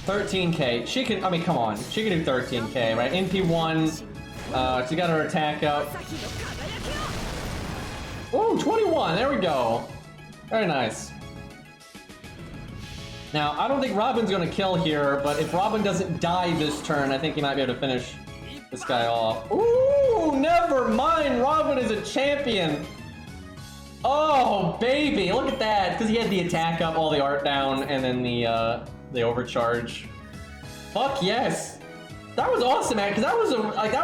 S1: 13k. She can, I mean, come on. She can do 13k, right? NP1. She got her attack up. Oh, 21. There we go. Very nice. Now, I don't think Robin's gonna kill here, but if Robin doesn't die this turn, I think he might be able to finish this guy off. Ooh, never mind. Robin is a champion. Oh, baby, look at that. Because he had the attack up, all the art down, and then the overcharge. Fuck yes. That was awesome, man, because that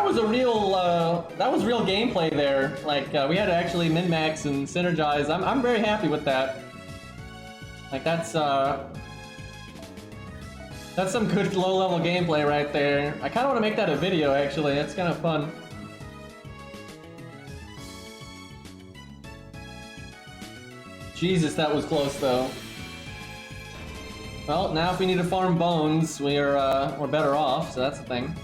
S1: was real gameplay there. Like, we had to actually min-max and synergize. I'm very happy with that. Like, that's some good low-level gameplay right there. I kind of want to make that a video, actually. That's kind of fun. Jesus, that was close, though. Well, now if we need to farm bones, we're better off, so that's the thing.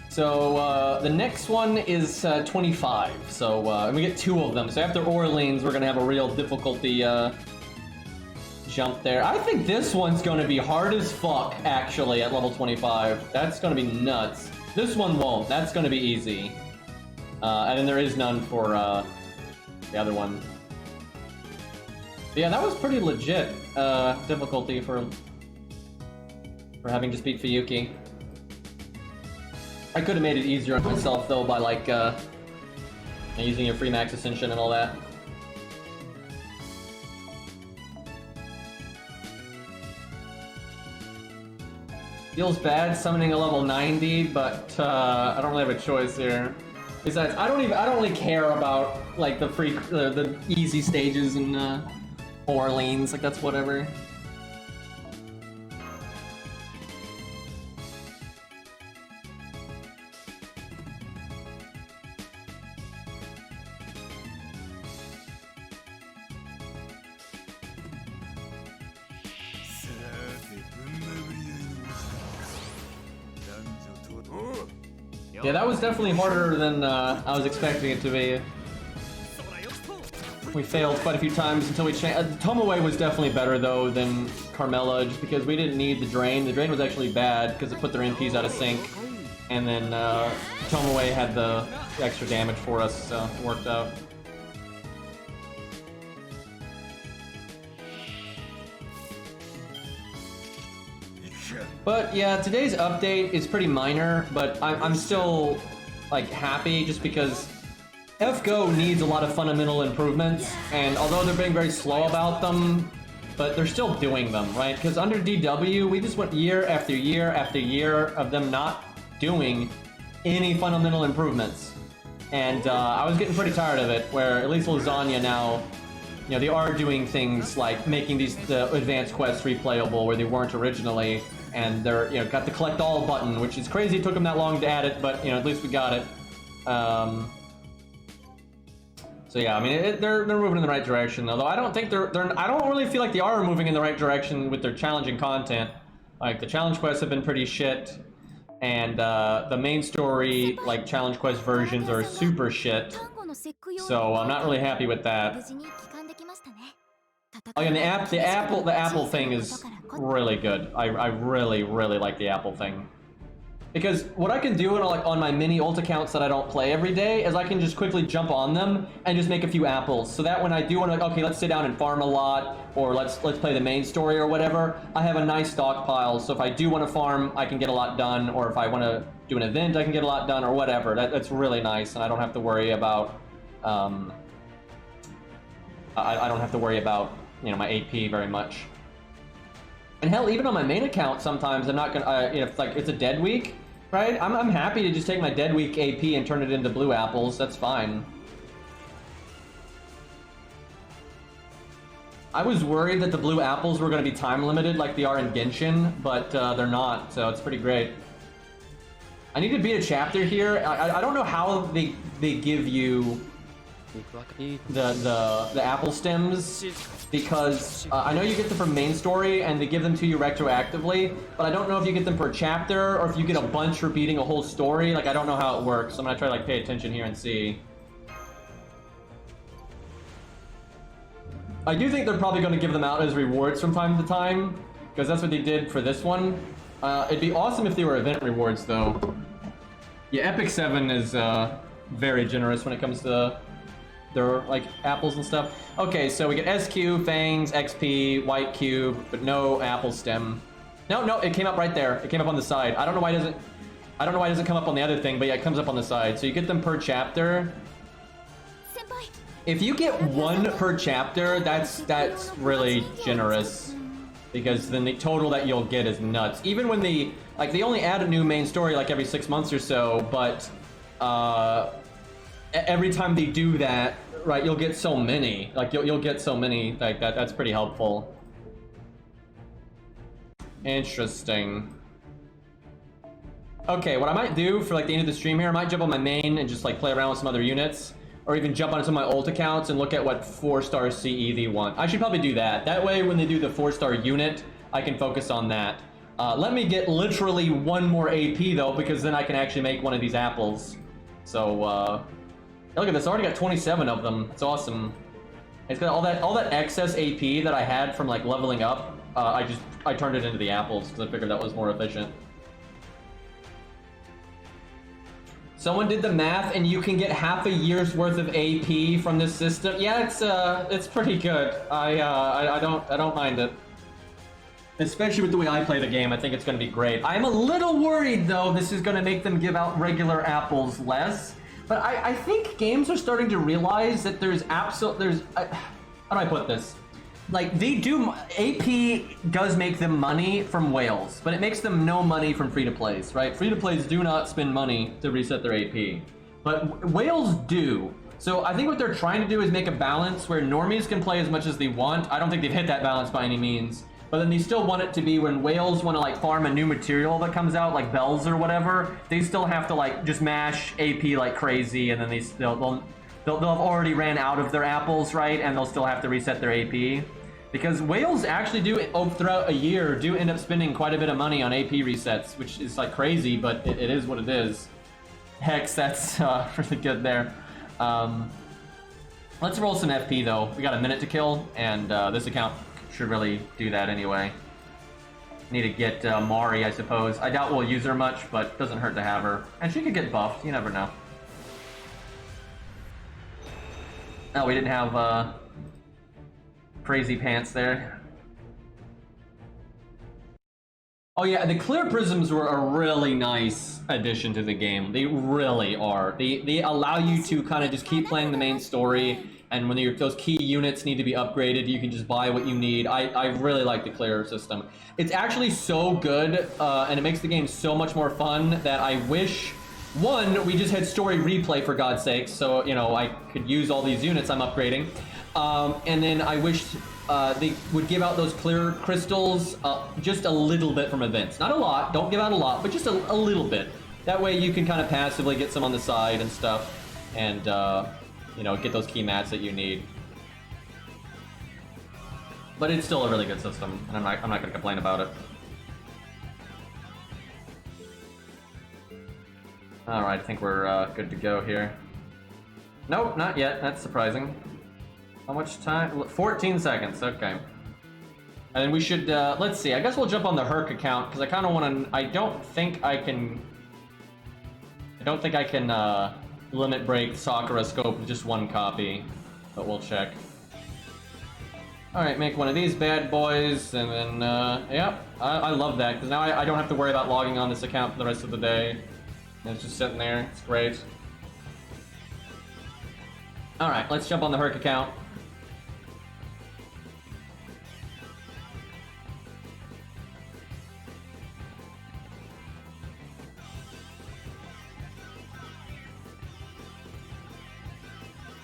S1: So, the next one is 25, so, and we get 2 of them. So after Orleans, we're gonna have a real difficulty, jump there. I think this one's gonna be hard as fuck, actually, at level 25. That's gonna be nuts. This one won't. That's gonna be easy. And then there is none for, the other one. But yeah, that was pretty legit, difficulty for having just beat Fuyuki. I could have made it easier on myself, though, by, like, using your free max ascension and all that. Feels bad summoning a level 90, but I don't really have a choice here. Besides, I don't really care about like the easy stages in Orleans. Like that's whatever. Yeah, that was definitely harder than I was expecting it to be. We failed quite a few times until we changed. Tomoe was definitely better though than Carmella, just because we didn't need the drain. The drain was actually bad because it put their NPs out of sync, and then Tomoe had the extra damage for us, so it worked out. But yeah, today's update is pretty minor, but I'm still like happy just because FGO needs a lot of fundamental improvements, and although they're being very slow about them, but they're still doing them, right? Because under DW, we just went year after year after year of them not doing any fundamental improvements. And I was getting pretty tired of it, where at least Lasagna now, you know, they are doing things like making the advanced quests replayable where they weren't originally, and they're, you know, got the collect all button, which is crazy it took them that long to add it, but, you know, at least we got it. So yeah, I mean, they're moving in the right direction, although I don't think I don't really feel like they are moving in the right direction with their challenging content. Like, the challenge quests have been pretty shit, and the main story, like, challenge quest versions are super shit. So I'm not really happy with that. Oh yeah, and the Apple thing is really good. I really like the Apple thing. Because what I can do on my mini ult accounts that I don't play every day is I can just quickly jump on them and just make a few apples. So that when I do want to, okay, let's sit down and farm a lot, or let's play the main story or whatever, I have a nice stockpile. So if I do want to farm, I can get a lot done, or if I want to do an event, I can get a lot done, or whatever. That's really nice, and I don't have to worry about I don't have to worry about, you know, my AP very much. And hell, even on my main account, sometimes I'm not gonna, you know, if like it's a dead week, right? I'm happy to just take my dead week AP and turn it into blue apples. That's fine. I was worried that the blue apples were going to be time limited like they are in Genshin, but they're not, so it's pretty great. I need to beat a chapter here. I don't know how they give you the apple stems, because I know you get them from main story and they give them to you retroactively, but I don't know if you get them per chapter or if you get a bunch for beating a whole story. Like, I don't know how it works. I'm gonna try to like pay attention here and see. I do think they're probably going to give them out as rewards from time to time, because that's what they did for this one. It'd be awesome if they were event rewards though. Yeah, Epic 7 is very generous when it comes to their like apples and stuff. Okay, so we get SQ, Fangs, XP, White Cube, but no apple stem. No, it came up right there. It came up on the side. I don't know why it doesn't come up on the other thing, but yeah, it comes up on the side. So you get them per chapter. If you get one per chapter, that's really generous, because then the total that you'll get is nuts. Even when they only add a new main story like every 6 months or so, but every time they do that, right, you'll get so many. Like you'll get so many like that. That's pretty helpful. Interesting. Okay, what I might do for like the end of the stream here, I might jump on my main and just like play around with some other units, or even jump on some of my ult accounts and look at what 4-star CE they want. I should probably do that. That way, when they do the 4-star unit, I can focus on that. Let me get literally one more AP though, because then I can actually make one of these apples. So look at this, I already got 27 of them. It's awesome. It's got all that excess AP that I had from like leveling up. I turned it into the apples because I figured that was more efficient. Someone did the math, and you can get half a year's worth of AP from this system. Yeah, it's pretty good. I don't mind it. Especially with the way I play the game, I think it's going to be great. I'm a little worried though. This is going to make them give out regular apples less. But I think games are starting to realize that how do I put this? Like, AP does make them money from whales, but it makes them no money from free-to-plays, right? Free-to-plays do not spend money to reset their AP, but whales do. So I think what they're trying to do is make a balance where normies can play as much as they want. I don't think they've hit that balance by any means, but then they still want it to be when whales want to like farm a new material that comes out, like bells or whatever, they still have to like just mash AP like crazy, and then they'll have already ran out of their apples, right? And they'll still have to reset their AP. Because whales actually do, throughout a year, do end up spending quite a bit of money on AP resets, which is like crazy, but it is what it is. Hex, that's really good there. Let's roll some FP though. We got a minute to kill, and this account should really do that anyway. Need to get Mari, I suppose. I doubt we'll use her much, but it doesn't hurt to have her. And she could get buffed, you never know. Oh, we didn't have crazy pants there. Oh yeah, the clear prisms were a really nice addition to the game. They really are. They allow you to kind of just keep playing the main story, and when those key units need to be upgraded, you can just buy what you need. I really like the clear system. It's actually so good, and it makes the game so much more fun that I wish, one, we just had story replay for God's sakes, so you know I could use all these units I'm upgrading, and then I wish they would give out those clear crystals just a little bit from events. Not a lot, don't give out a lot, but just a little bit. That way you can kind of passively get some on the side and stuff, and you know, get those key mats that you need. But it's still a really good system, and I'm not gonna complain about it. Alright, I think we're good to go here. Nope, not yet, that's surprising. How much time? 14 seconds, okay. And then we should, let's see, I guess we'll jump on the Herc account, because I kind of want to, I don't think I can limit break Sakura scope with just one copy, but we'll check. Alright, make one of these bad boys, and then, yep, I love that, because now I don't have to worry about logging on this account for the rest of the day. And it's just sitting there, it's great. Alright, let's jump on the Herc account.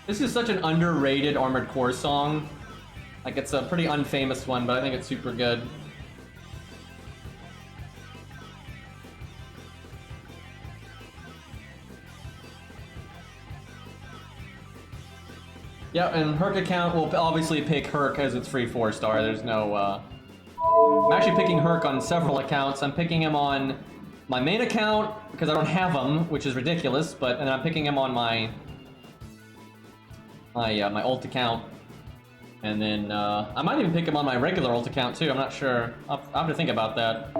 S1: This is such an underrated Armored Core song. Like, it's a pretty unfamous one, but I think it's super good. Yeah, and Herc account will obviously pick Herc as its free 4-star. There's no, I'm actually picking Herc on several accounts. I'm picking him on my main account, because I don't have him, which is ridiculous, but, and I'm picking him on my ult account. And then, I might even pick him on my regular ult account too, I'm not sure. I'll have to think about that.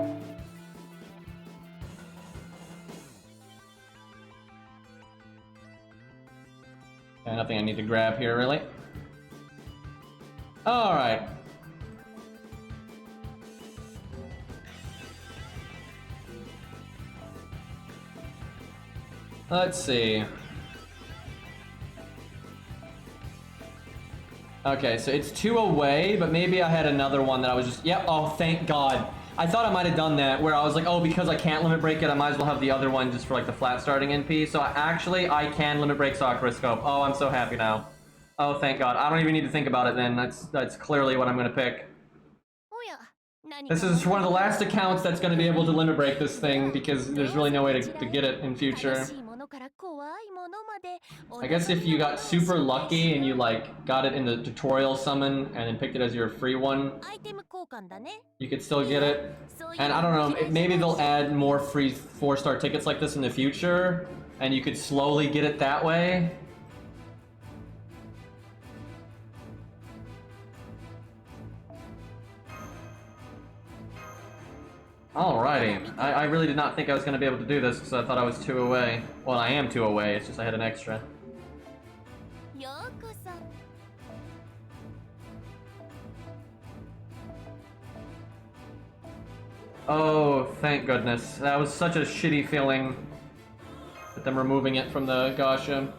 S1: Okay, nothing I need to grab here, really. Alright. Let's see. Okay, so it's 2 away, but maybe I had another one that I was just... Yep, oh, thank God. I thought I might have done that, where I was like, oh, because I can't limit break it, I might as well have the other one just for, like, the flat starting NP. So I can limit break Sakura Scope. Oh, I'm so happy now. Oh, thank God. I don't even need to think about it then. That's clearly what I'm going to pick. This is one of the last accounts that's going to be able to limit break this thing, because there's really no way to get it in future. I guess if you got super lucky and you like got it in the tutorial summon and then picked it as your free one, you could still get it. And I don't know, maybe they'll add more free 4-star tickets like this in the future, and you could slowly get it that way. Alrighty, I really did not think I was going to be able to do this because I thought I was 2 away. Well, I am 2 away, it's just I had an extra. Oh, thank goodness. That was such a shitty feeling with them removing it from the gacha.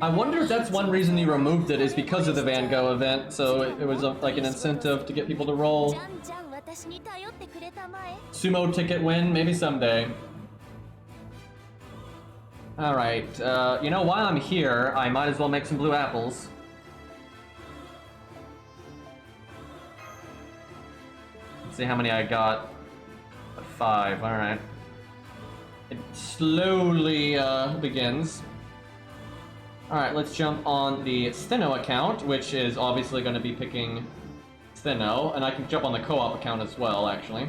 S1: I wonder if that's one reason he removed it, is because of the Van Gogh event, so it was like an incentive to get people to roll. Sumo ticket win, maybe someday. Alright, you know, while I'm here, I might as well make some blue apples. Let's see how many I got. 5, alright. It slowly begins. Alright, let's jump on the Steno account, which is obviously going to be picking Steno, and I can jump on the co-op account as well, actually.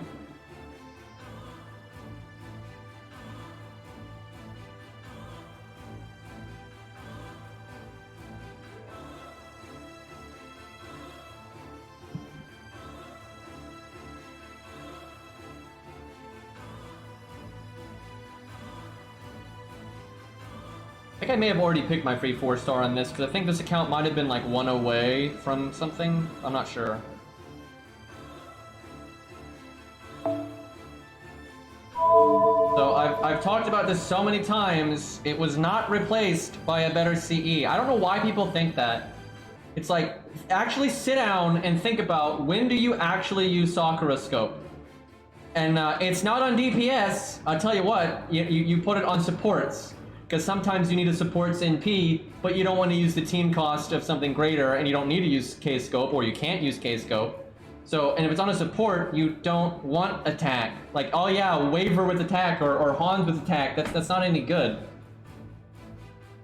S1: think I may have already picked my free 4-star on this, because I think this account might have been like 1 away from something. I'm not sure. So I've talked about this so many times. It was not replaced by a better CE. I don't know why people think that. It's like, actually sit down and think about, when do you actually use Sakura Scope? And it's not on DPS. I'll tell you what, you put it on supports. Because sometimes you need a supports NP, but you don't want to use the team cost of something greater, and you don't need to use K-Scope, or you can't use K-Scope. So, and if it's on a support, you don't want attack. Like, oh yeah, Waver with attack, or Hans with attack, that's not any good.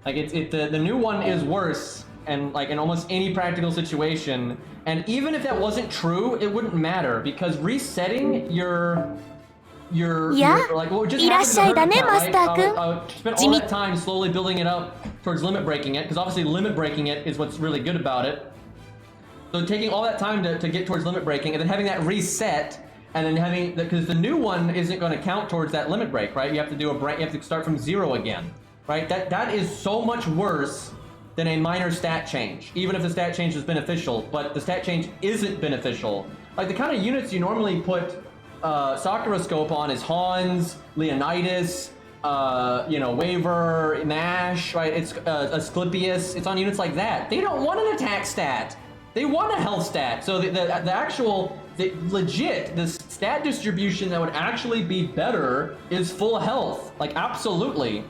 S1: Like, the new one is worse, and like in almost any practical situation. And even if that wasn't true, it wouldn't matter, because resetting your like, well, just happens to hurt the account, right? I'll spend all that time slowly building it up towards limit breaking it, because obviously limit breaking it is what's really good about it. So taking all that time to get towards limit breaking, and then having that reset, and then having, because the new one isn't going to count towards that limit break, right? You have to do you have to start from 0 again, right? That is so much worse than a minor stat change, even if the stat change is beneficial, but the stat change isn't beneficial. Like the kind of units you normally put Sakura Scope on is Hans, Leonidas, you know, Waver, Nash, right? It's Asclepius. It's on units like that. They don't want an attack stat. They want a health stat. So the legit, the stat distribution that would actually be better is full health. Like, absolutely.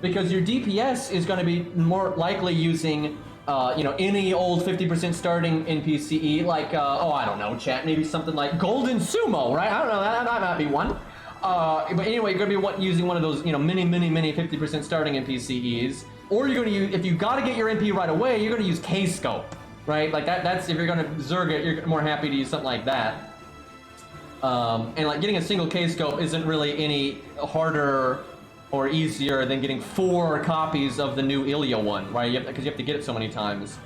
S1: Because your DPS is going to be more likely using, you know, any old 50% starting NPCE, like, oh, I don't know, chat, maybe something like Golden Sumo, right? I don't know, that might be one. But anyway, you're going to be using one of those, you know, many 50% starting NPCEs. Or you're going to use, if you got to get your NP right away, you're going to use K-Scope, right? Like, that's, if you're going to Zerg it, you're more happy to use something like that. And, like, getting a single K-Scope isn't really any harder or easier than getting 4 copies of the new Ilya one, right? Because you have to get it so many times.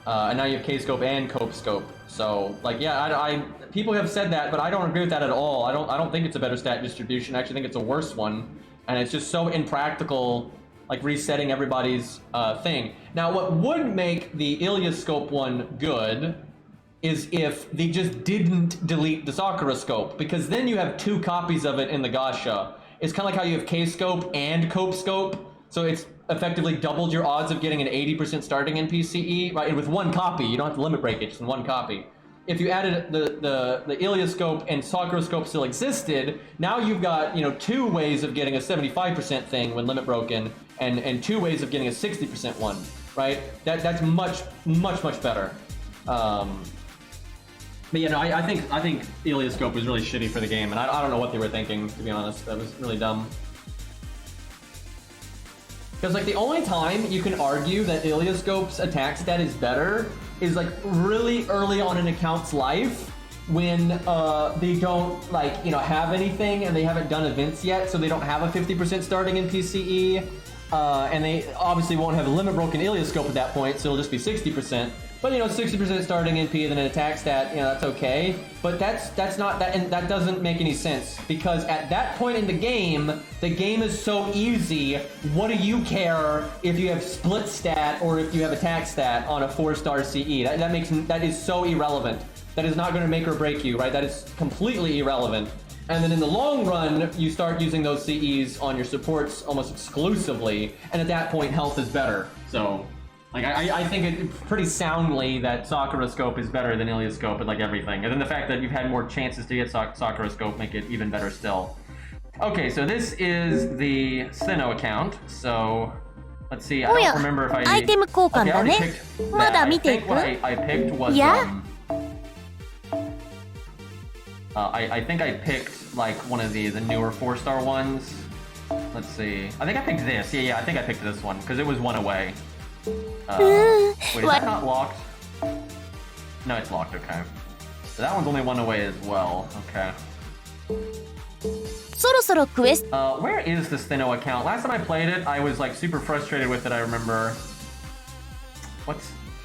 S1: And now you have K-Scope and Cope Scope. So, like, yeah, people have said that, but I don't agree with that at all. I don't think it's a better stat distribution. I actually think it's a worse one. And it's just so impractical, like, resetting everybody's thing. Now, what would make the Ilya Scope one good is if they just didn't delete the Sakura Scope, because then you have 2 copies of it in the gacha. It's kind of like how you have K-Scope and Cope Scope, so it's effectively doubled your odds of getting an 80% starting in PCE, right? And with 1 copy, you don't have to limit break it, just in 1 copy. If you added the Ilya Scope and Sakura Scope still existed, now you've got, you know, 2 ways of getting a 75% thing when limit broken, and 2 ways of getting a 60% one, right? That's much better. But yeah, no, I think Ilya Scope was really shitty for the game, and I don't know what they were thinking, to be honest. That was really dumb. Because, like, the only time you can argue that Ilya Scope's attack stat is better is, like, really early on in an account's life, when they don't, like, you know, have anything and they haven't done events yet, so they don't have a 50% starting in PCE, and they obviously won't have a limit broken Ilya Scope at that point, so it'll just be 60%. But, you know, 60% starting NP and then an attack stat, you know, that's okay. But that's not that, and that doesn't make any sense, because at that point in the game is so easy. What do you care if you have split stat or if you have attack stat on a 4-star CE? That is so irrelevant. That is not going to make or break you, right? That is completely irrelevant. And then in the long run, you start using those CEs on your supports almost exclusively, and at that point, health is better. So, like, I think it pretty soundly that Sakura Scope is better than Ilya Scope at, like, everything. And then the fact that you've had more chances to get Sakura Scope make it even better still. Okay, so this is the Sinnoh account. So, let's see. I don't remember if I... Okay, I already picked that. I think what I picked was... I think I picked, like, one of the newer 4-star ones. Let's see. I think I picked this. Yeah, I think I picked this one, because it was 1 away. Wait, is that not locked? No, it's locked, okay. So that one's only 1 away as well, okay. Where is the Sinnoh account? Last time I played it, I was, like, super frustrated with it, I remember.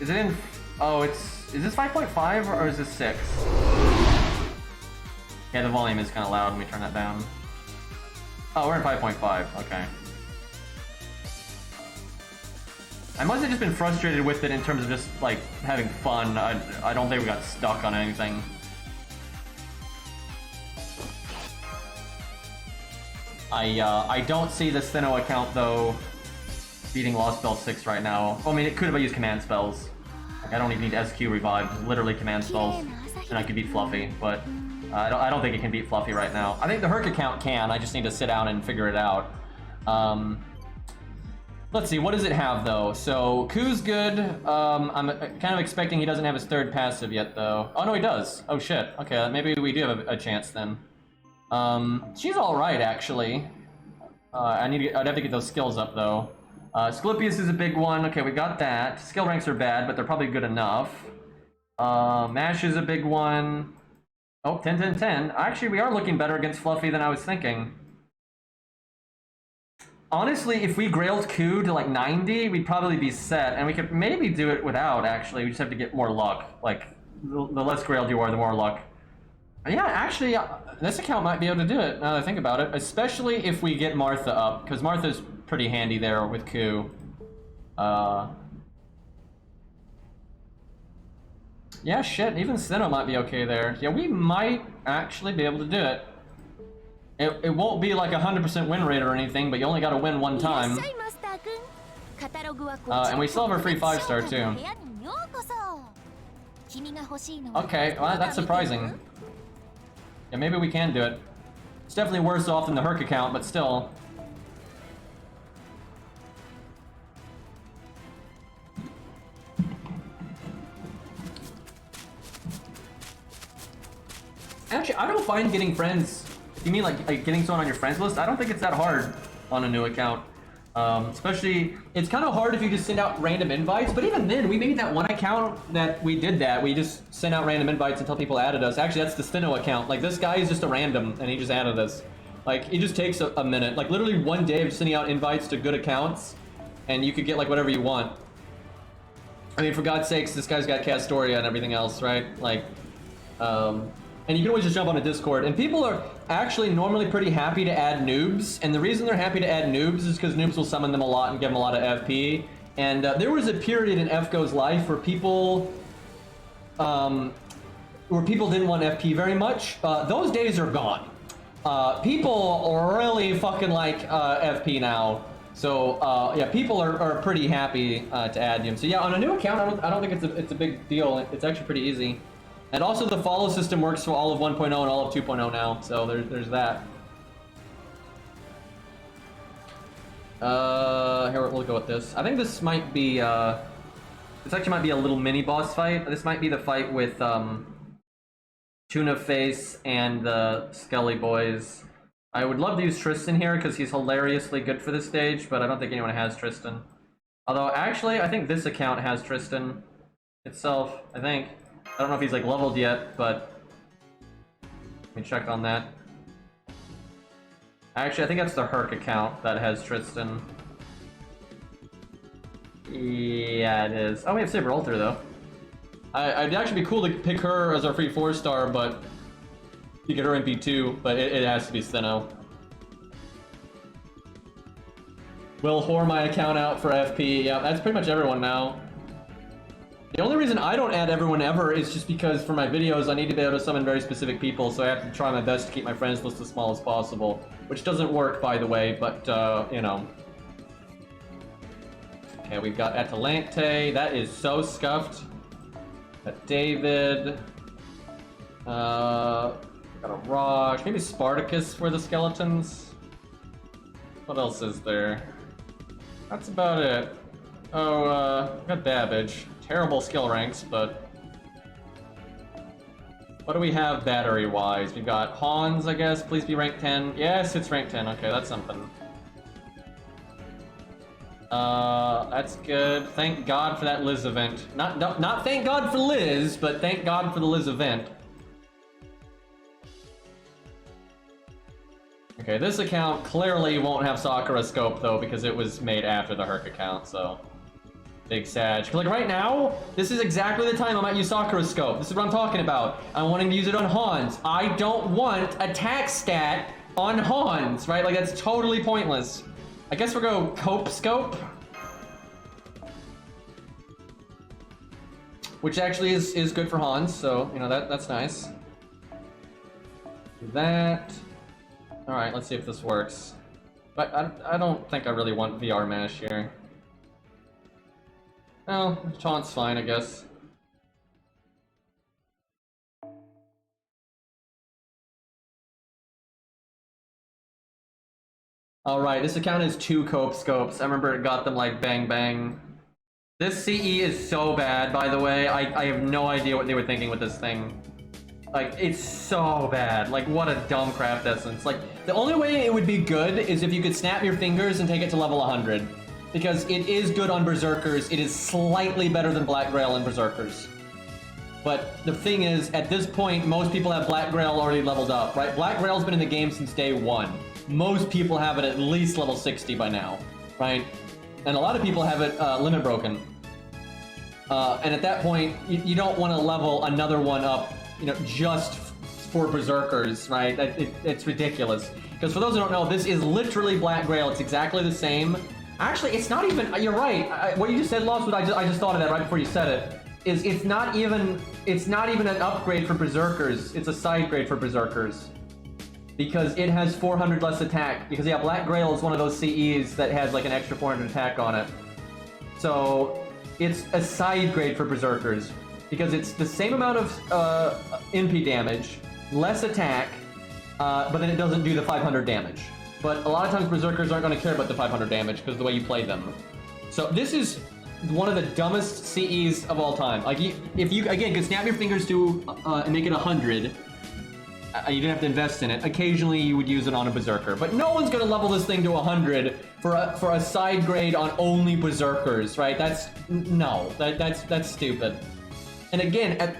S1: Is it in... Oh, is this 5.5 or is this 6? Yeah, the volume is kind of loud. Let me turn that down. Oh, we're in 5.5. Okay. I must have just been frustrated with it in terms of just, like, having fun. I don't think we got stuck on anything. I don't see the Sinnoh account, though, beating Lost Belt 6 right now. I mean, it could have used command spells. Like, I don't even need SQ revive, just literally command spells, and I could beat Fluffy, but I don't think it can beat Fluffy right now. I think the Herc account can, I just need to sit down and figure it out. Let's see, what does it have, though? So, Ku's good. I'm kind of expecting he doesn't have his third passive yet, though. Oh, no, he does. Oh, shit. Okay, maybe we do have a chance, then. She's alright, actually. I'd have to get those skills up, though. Sclipius is a big one. Okay, we got that. Skill ranks are bad, but they're probably good enough. Mash is a big one. Oh, 10, 10, 10. Actually, we are looking better against Fluffy than I was thinking. Honestly, if we grailed Q to like 90, we'd probably be set, and we could maybe do it without, actually. We just have to get more luck. Like, the less grailed you are, the more luck. Yeah, actually, this account might be able to do it, now that I think about it. Especially if we get Martha up, because Martha's pretty handy there with Q. Yeah, shit, even Sinnoh might be okay there. Yeah, we might actually be able to do it. It won't be like 100% win rate or anything, but you only gotta win one time. And we still have our free 5-star too. Okay, well, that's surprising. Yeah, maybe we can do it. It's definitely worse off than the Herc account, but still. Actually, I don't find getting friends. You mean like getting someone on your friends list? I don't think it's that hard on a new account. Especially, it's kind of hard if you just send out random invites, but even then, we made that one account that we did that. We just sent out random invites until people added us. Actually, that's the Sinnoh account. Like, this guy is just a random, and he just added us. Like, it just takes a minute. Like, literally one day of just sending out invites to good accounts, and you could get, like, whatever you want. I mean, for God's sakes, this guy's got Castoria and everything else, right? Like, and you can always just jump on a Discord. And people are actually normally pretty happy to add noobs. And the reason they're happy to add noobs is because noobs will summon them a lot and give them a lot of FP. And there was a period in FGO's life where people didn't want FP very much. Those days are gone. People really fucking like FP now. So yeah, people are pretty happy to add them. So yeah, on a new account, I don't think it's a big deal. It's actually pretty easy. And also the follow system works for all of 1.0 and all of 2.0 now, so there's that. Here, we'll go with this. I think this might be, this actually might be a little mini boss fight. This might be the fight with, Tuna Face and the Skelly Boys. I would love to use Tristan here, because he's hilariously good for this stage, but I don't think anyone has Tristan. Although, actually, I think this account has Tristan itself, I think. I don't know if he's like leveled yet, but let me check on that. Actually, I think that's the Herc account that has Tristan. Yeah, it is. Oh, we have Saber Alter though. It'd actually be cool to pick her as our free 4-star, but you get her MP2, but it has to be Sinnoh. Will whore my account out for FP. Yeah, that's pretty much everyone now. The only reason I don't add everyone ever is just because for my videos I need to be able to summon very specific people, so I have to try my best to keep my friends list as small as possible. Which doesn't work, by the way, but, you know. Okay, we've got Atalante. That is so scuffed. Got David. Got a Rosh. Maybe Spartacus for the skeletons. What else is there? That's about it. Oh, got Babbage. Terrible skill ranks, but what do we have battery-wise? We've got Hans, I guess. Please be rank 10. Yes, it's rank 10. Okay, that's something. That's good. Thank God for that Liz event. Not thank God for Liz, but thank God for the Liz event. Okay, this account clearly won't have Sakura Scope, though, because it was made after the Herc account, so... Big Sag. Like, right now, this is exactly the time I might use Sakura Scope. This is what I'm talking about. I'm wanting to use it on Hans. I don't want attack stat on Hans, right? Like, that's totally pointless. I guess we'll go Cope Scope. which actually is good for Hans, so, you know, that's nice. Do that. Alright, let's see if this works. But I don't think I really want VR Mash here. Oh, Taunt's fine, I guess. Alright, this account has 2 cope scopes. I remember it got them like bang bang. This CE is so bad, by the way. I have no idea what they were thinking with this thing. Like, it's so bad. Like, what a dumb craft essence. Like, the only way it would be good is if you could snap your fingers and take it to level 100. Because it is good on Berserkers. It is slightly better than Black Grail and Berserkers. But the thing is, at this point, most people have Black Grail already leveled up, right? Black Grail's been in the game since day 1. Most people have it at least level 60 by now, right? And a lot of people have it limit broken. And at that point, you don't want to level another one up, you know, just for Berserkers, right? It's ridiculous. Because for those who don't know, this is literally Black Grail. It's exactly the same. Actually, it's not even. You're right. What you just said, Lost, I just thought of that right before you said it. It's not even an upgrade for Berserkers. It's a side grade for Berserkers. Because it has 400 less attack. Because, yeah, Black Grail is one of those CEs that has, like, an extra 400 attack on it. So, it's a side grade for Berserkers. Because it's the same amount of NP damage, less attack, but then it doesn't do the 500 damage. But a lot of times Berserkers aren't going to care about the 500 damage because of the way you play them. So, this is one of the dumbest CEs of all time. Like, if you, again, could snap your fingers to and make it 100... you didn't have to invest in it. Occasionally, you would use it on a Berserker, but no one's gonna level this thing to 100 for a side grade on only Berserkers, right? That's stupid. And again,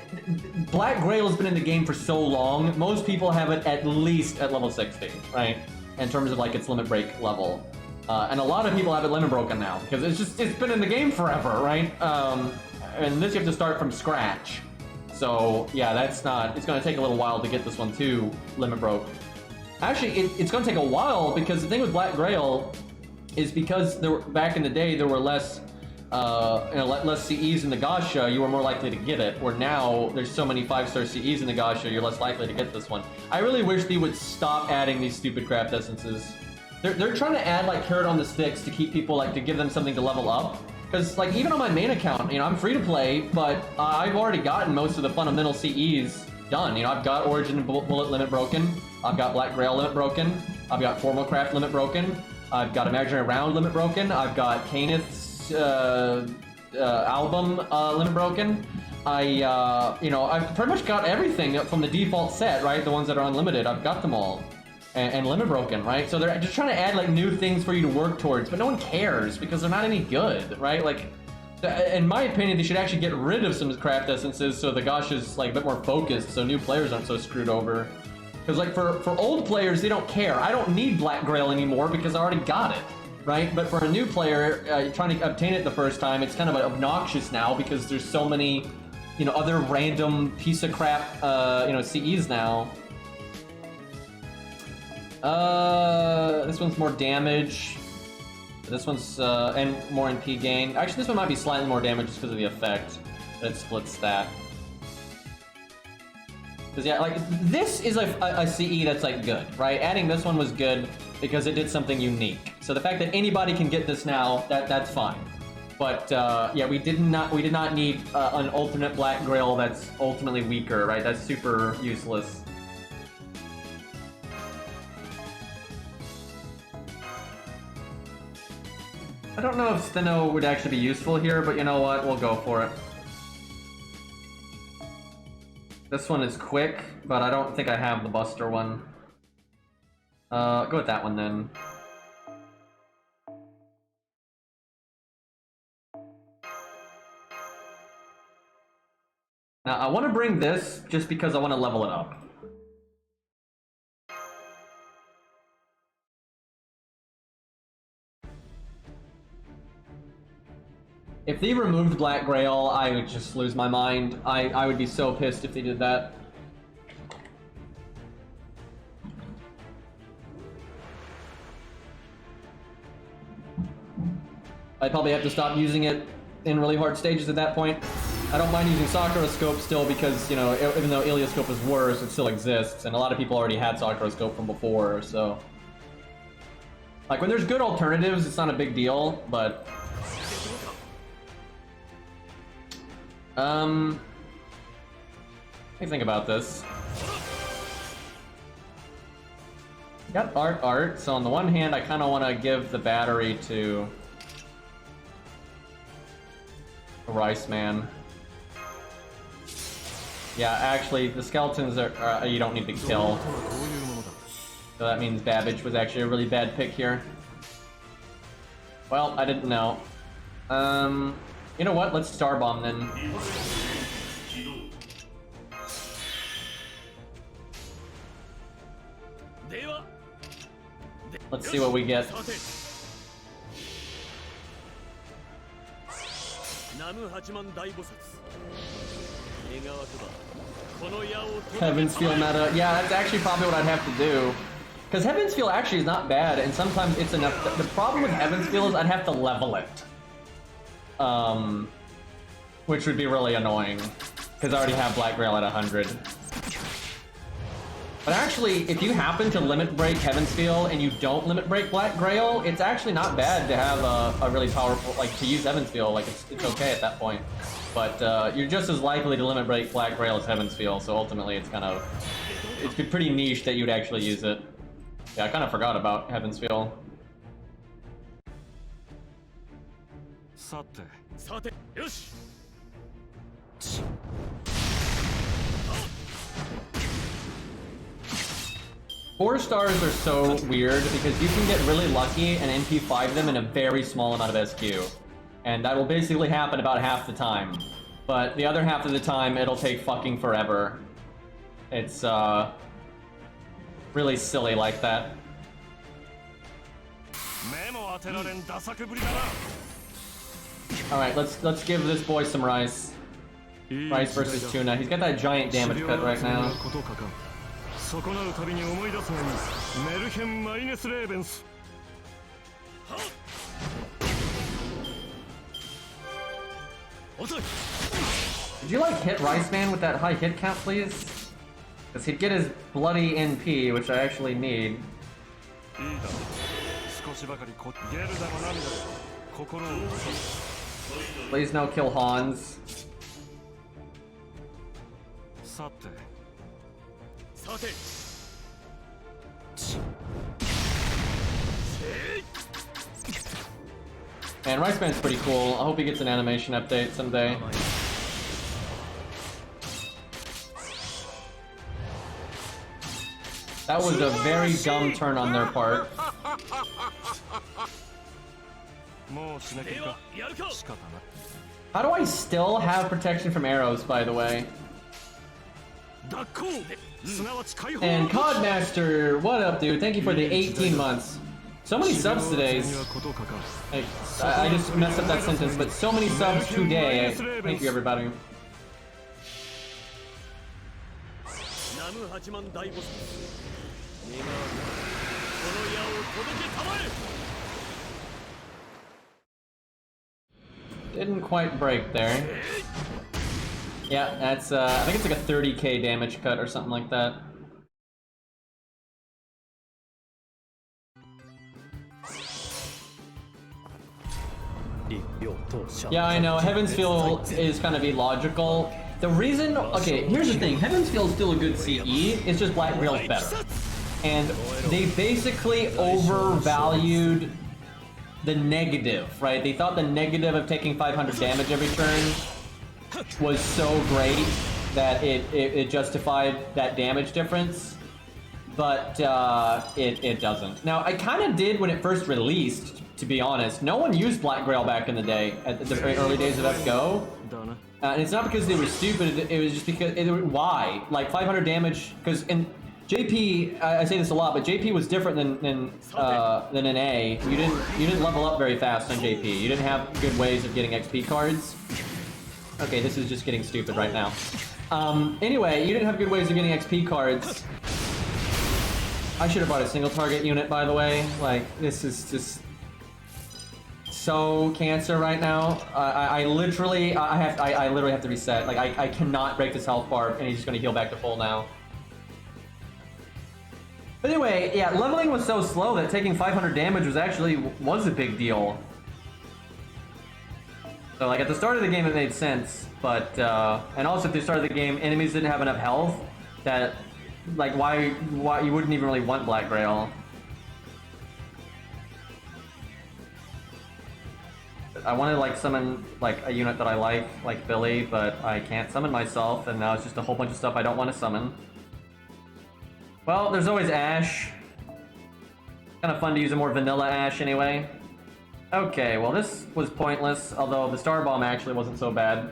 S1: Black Grail has been in the game for so long. Most people have it at least at level 60, right? In terms of like its limit break level, and a lot of people have it limit broken now because it's been in the game forever, right? And this you have to start from scratch. So, yeah, it's going to take a little while to get this one too, limit broke. Actually, it's going to take a while because the thing with Black Grail is because back in the day there were less less CEs in the Gacha, you were more likely to get it. Where now there's so many 5-star CEs in the Gacha, you're less likely to get this one. I really wish they would stop adding these stupid craft essences. They're trying to add like carrot on the sticks to keep people to give them something to level up. Because, like, even on my main account, you know, I'm free to play, but I've already gotten most of the fundamental CEs done. You know, I've got Origin Bullet limit broken, I've got Black Grail limit broken, I've got Formal Craft limit broken, I've got Imaginary Round limit broken, I've got Caneth's album limit broken. You know, I've pretty much got everything from the default set, right? The ones that are unlimited, I've got them all. And limit broken, right? So they're just trying to add like new things for you to work towards, but no one cares because they're not any good, right? Like, in my opinion, they should actually get rid of some craft essences so the Gacha's like a bit more focused, so new players aren't so screwed over. Because like for old players, they don't care. I don't need Black Grail anymore because I already got it, right? But for a new player trying to obtain it the first time, it's kind of obnoxious now because there's so many, you know, other random piece of crap, you know, CEs now. This one's more damage. This one's, and more NP gain. Actually, this one might be slightly more damage just because of the effect that it splits that. Because, yeah, like, this is a CE that's, like, good, right? Adding this one was good because it did something unique. So the fact that anybody can get this now, that's fine. But, yeah, we did not need an alternate Black Grail that's ultimately weaker, right? That's super useless. I don't know if Steno would actually be useful here, but you know what? We'll go for it. This one is quick, but I don't think I have the Buster one. Go with that one then. Now, I want to bring this just because I want to level it up. If they removed Black Grail, I would just lose my mind. I would be so pissed if they did that. I'd probably have to stop using it in really hard stages at that point. I don't mind using Sakura Scope still because, you know, even though Ilioscope is worse, it still exists, and a lot of people already had Sakura Scope from before, so... Like, when there's good alternatives, it's not a big deal, but... What do you think about this? Got art, so on the one hand, I kind of want to give the battery to... Rice Man. Yeah, actually, the skeletons are you don't need to kill. So that means Babbage was actually a really bad pick here. Well, I didn't know. You know what? Let's Star Bomb then. Let's see what we get. Heaven's Feel meta. Yeah, that's actually probably what I'd have to do. Because Heaven's Feel actually is not bad, and sometimes it's enough. The problem with Heaven's Feel is I'd have to level it. Which would be really annoying. Because I already have Black Grail at 100. But actually, if you happen to limit break Heaven's Feel and you don't limit break Black Grail, it's actually not bad to have a really powerful, like, to use Heaven's Feel. Like, it's okay at that point. But you're just as likely to limit break Black Grail as Heaven's Feel, so ultimately it's kind of... It's pretty niche that you'd actually use it. Yeah, I kind of forgot about Heaven's Feel. Four stars are so weird because you can get really lucky and MP5 them in a very small amount of SQ. And that will basically happen about half the time. But the other half of the time, it'll take fucking forever. It's, really silly like that. Alright, let's give this boy some rice. Rice versus tuna. He's got that giant damage cut right now. Did you like hit Rice Man with that high hit count, please? Because he'd get his bloody NP, which I actually need. Please no kill Hans. Man, Rice Man's pretty cool. I hope he gets an animation update someday. That was a very dumb turn on their part. How do I still have protection from arrows, by the way? And Codmaster, what up, dude? Thank you for the 18 months. So many subs today. I just messed up that sentence, but so many subs today. Thank you, everybody. Didn't quite break there. Yeah, that's, I think it's like a 30k damage cut or something like that. Yeah, I know, Heaven's Feel is kind of illogical. The reason, okay, here's the thing, Heaven's Feel is still a good CE, it's just Black Grail's better. And they basically overvalued the negative, right? They thought the negative of taking 500 damage every turn was so great that it justified that damage difference, but it doesn't. Now, I kind of did when it first released, to be honest. No one used Black Grail back in the day, at the very early days of FGO. And it's not because they were stupid, it was just because, why? Like 500 damage, because in JP, I say this a lot, but JP was different than in A. You didn't level up very fast on JP. You didn't have good ways of getting XP cards. Okay, this is just getting stupid right now. Anyway, you didn't have good ways of getting XP cards. I should have bought a single target unit, by the way. Like, this is just so cancer right now. I literally have to reset. Like I cannot break this health bar, and he's just gonna heal back to full now. But anyway, yeah, leveling was so slow that taking 500 damage was a big deal. So like at the start of the game it made sense, but and also at the start of the game enemies didn't have enough health that like why you wouldn't even really want Black Grail. I wanted to like summon like a unit that I like Billy, but I can't summon myself, and now it's just a whole bunch of stuff I don't want to summon. Well, there's always Ash. Kind of fun to use a more vanilla Ash anyway. Okay, well this was pointless, although the Star Bomb actually wasn't so bad.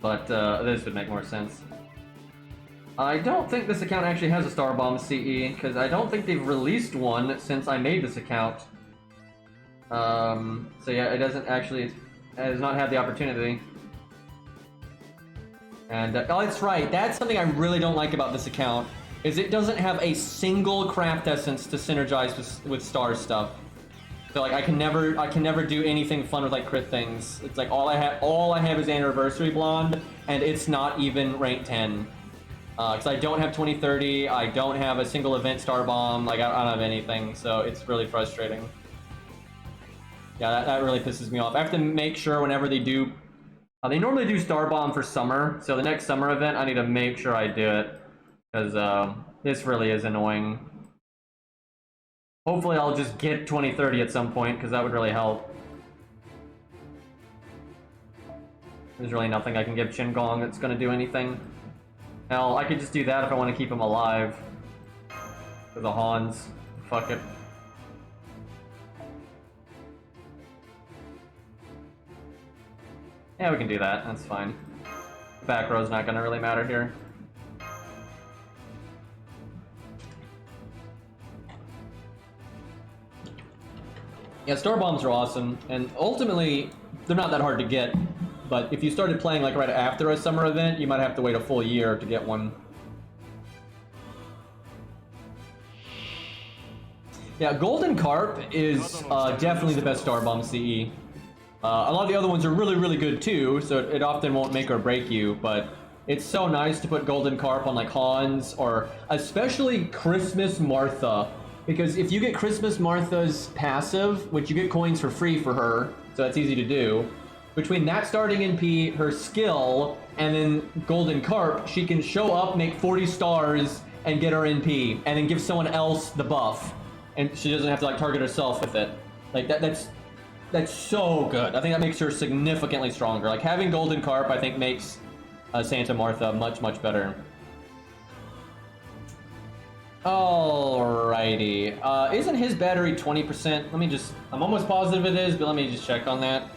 S1: But this would make more sense. I don't think this account actually has a Star Bomb CE, because I don't think they've released one since I made this account. So yeah, it does not have the opportunity. And, oh, that's right, that's something I really don't like about this account, is it doesn't have a single craft essence to synergize with star stuff. So like I can never do anything fun with like crit things. It's like all I have is Anniversary Blonde, and it's not even rank 10. Because I don't have 2030, I don't have a single event Star Bomb, like I don't have anything, so it's really frustrating. Yeah, that really pisses me off. I have to make sure whenever they do... they normally do Star Bomb for summer, so the next summer event I need to make sure I do it. Because this really is annoying. Hopefully I'll just get 2030 at some point, because that would really help. There's really nothing I can give Qingong that's going to do anything. Hell, I could just do that if I want to keep him alive. For the Hans. Fuck it. Yeah, we can do that. That's fine. Back row's not gonna really matter here. Yeah, Star Bombs are awesome, and ultimately, they're not that hard to get. But if you started playing like right after a summer event, you might have to wait a full year to get one. Yeah, Golden Carp is definitely the best Star Bomb CE. A lot of the other ones are really, really good too, so it often won't make or break you, but it's so nice to put Golden Carp on like Hans, or especially Christmas Martha, because if you get Christmas Martha's passive, which you get coins for free for her, so that's easy to do, between that starting NP, her skill, and then Golden Carp, she can show up, make 40 stars, and get her NP, and then give someone else the buff, and she doesn't have to like target herself with it. Like that's so good. I think that makes her significantly stronger. Like having Golden Carp, I think makes Santa Martha much, much better. Alrighty. Isn't his battery 20%? Let me just... I'm almost positive it is, but let me just check on that.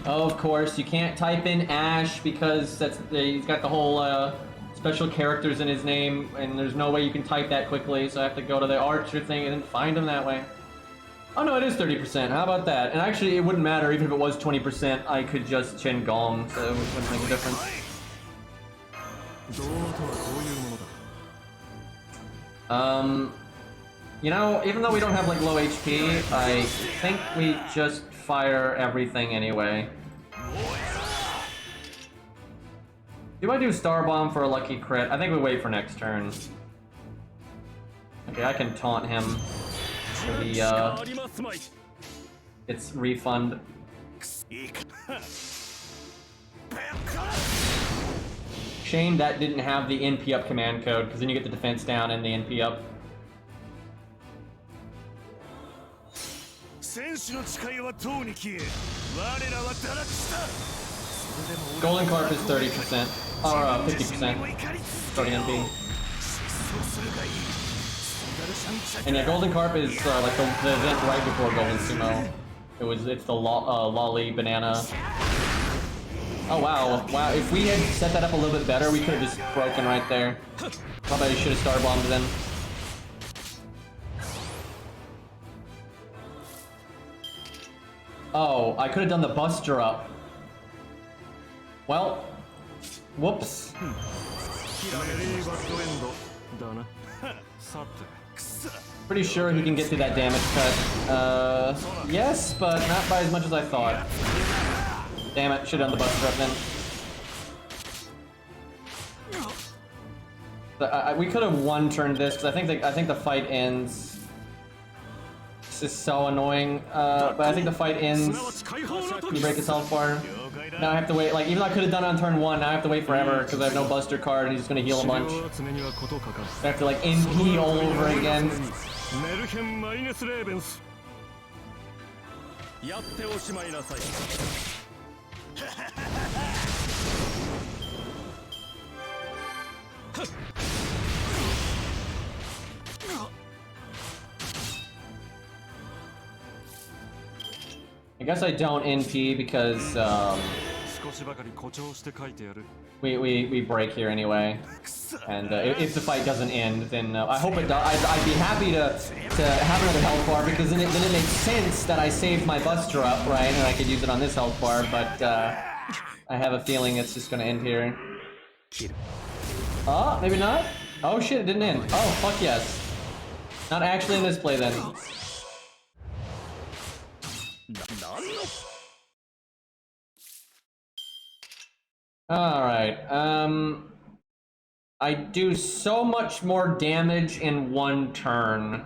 S1: Oh, of course, you can't type in Ash because he's got the whole special characters in his name, and there's no way you can type that quickly, so I have to go to the Archer thing and then find him that way. Oh no, it is 30%. How about that? And actually, it wouldn't matter even if it was 20%. I could just Qingong, so it wouldn't make a difference. You know, even though we don't have like low HP, I think we just fire everything anyway. Do I do Star Bomb for a lucky crit? I think we wait for next turn. Okay, I can taunt him for the its refund. Shame that didn't have the NP up command code, because then you get the defense down and the NP up. Golden Carp is 30%, or 50%, starting NP. And yeah, Golden Carp is like the event right before Golden Sumo. It's the Lolly Banana. Oh wow, wow, if we had set that up a little bit better, we could have just broken right there. Probably should have Star Bombed then. Oh, I could have done the Buster up. Well, whoops. Pretty sure he can get through that damage cut. Yes, but not by as much as I thought. Damn it, should've done the Buster Up then. We could have one-turned this, because I think the fight ends. This is so annoying, but I think the fight ends. You break his health bar. Now I have to wait, like, even though I could have done it on turn 1, now I have to wait forever, because I have no Buster card, and he's gonna heal a bunch. I have to, like, NP all over again. I guess I don't NP because we break here anyway, and if the fight doesn't end, then I hope it does. I'd be happy to have another health bar, because then it makes sense that I saved my Buster Up, right, and I could use it on this health bar. But I have a feeling it's just gonna end here. Oh, maybe not. Oh shit, it didn't end. Oh fuck yes. Not actually in this play then. Alright, I do so much more damage in one turn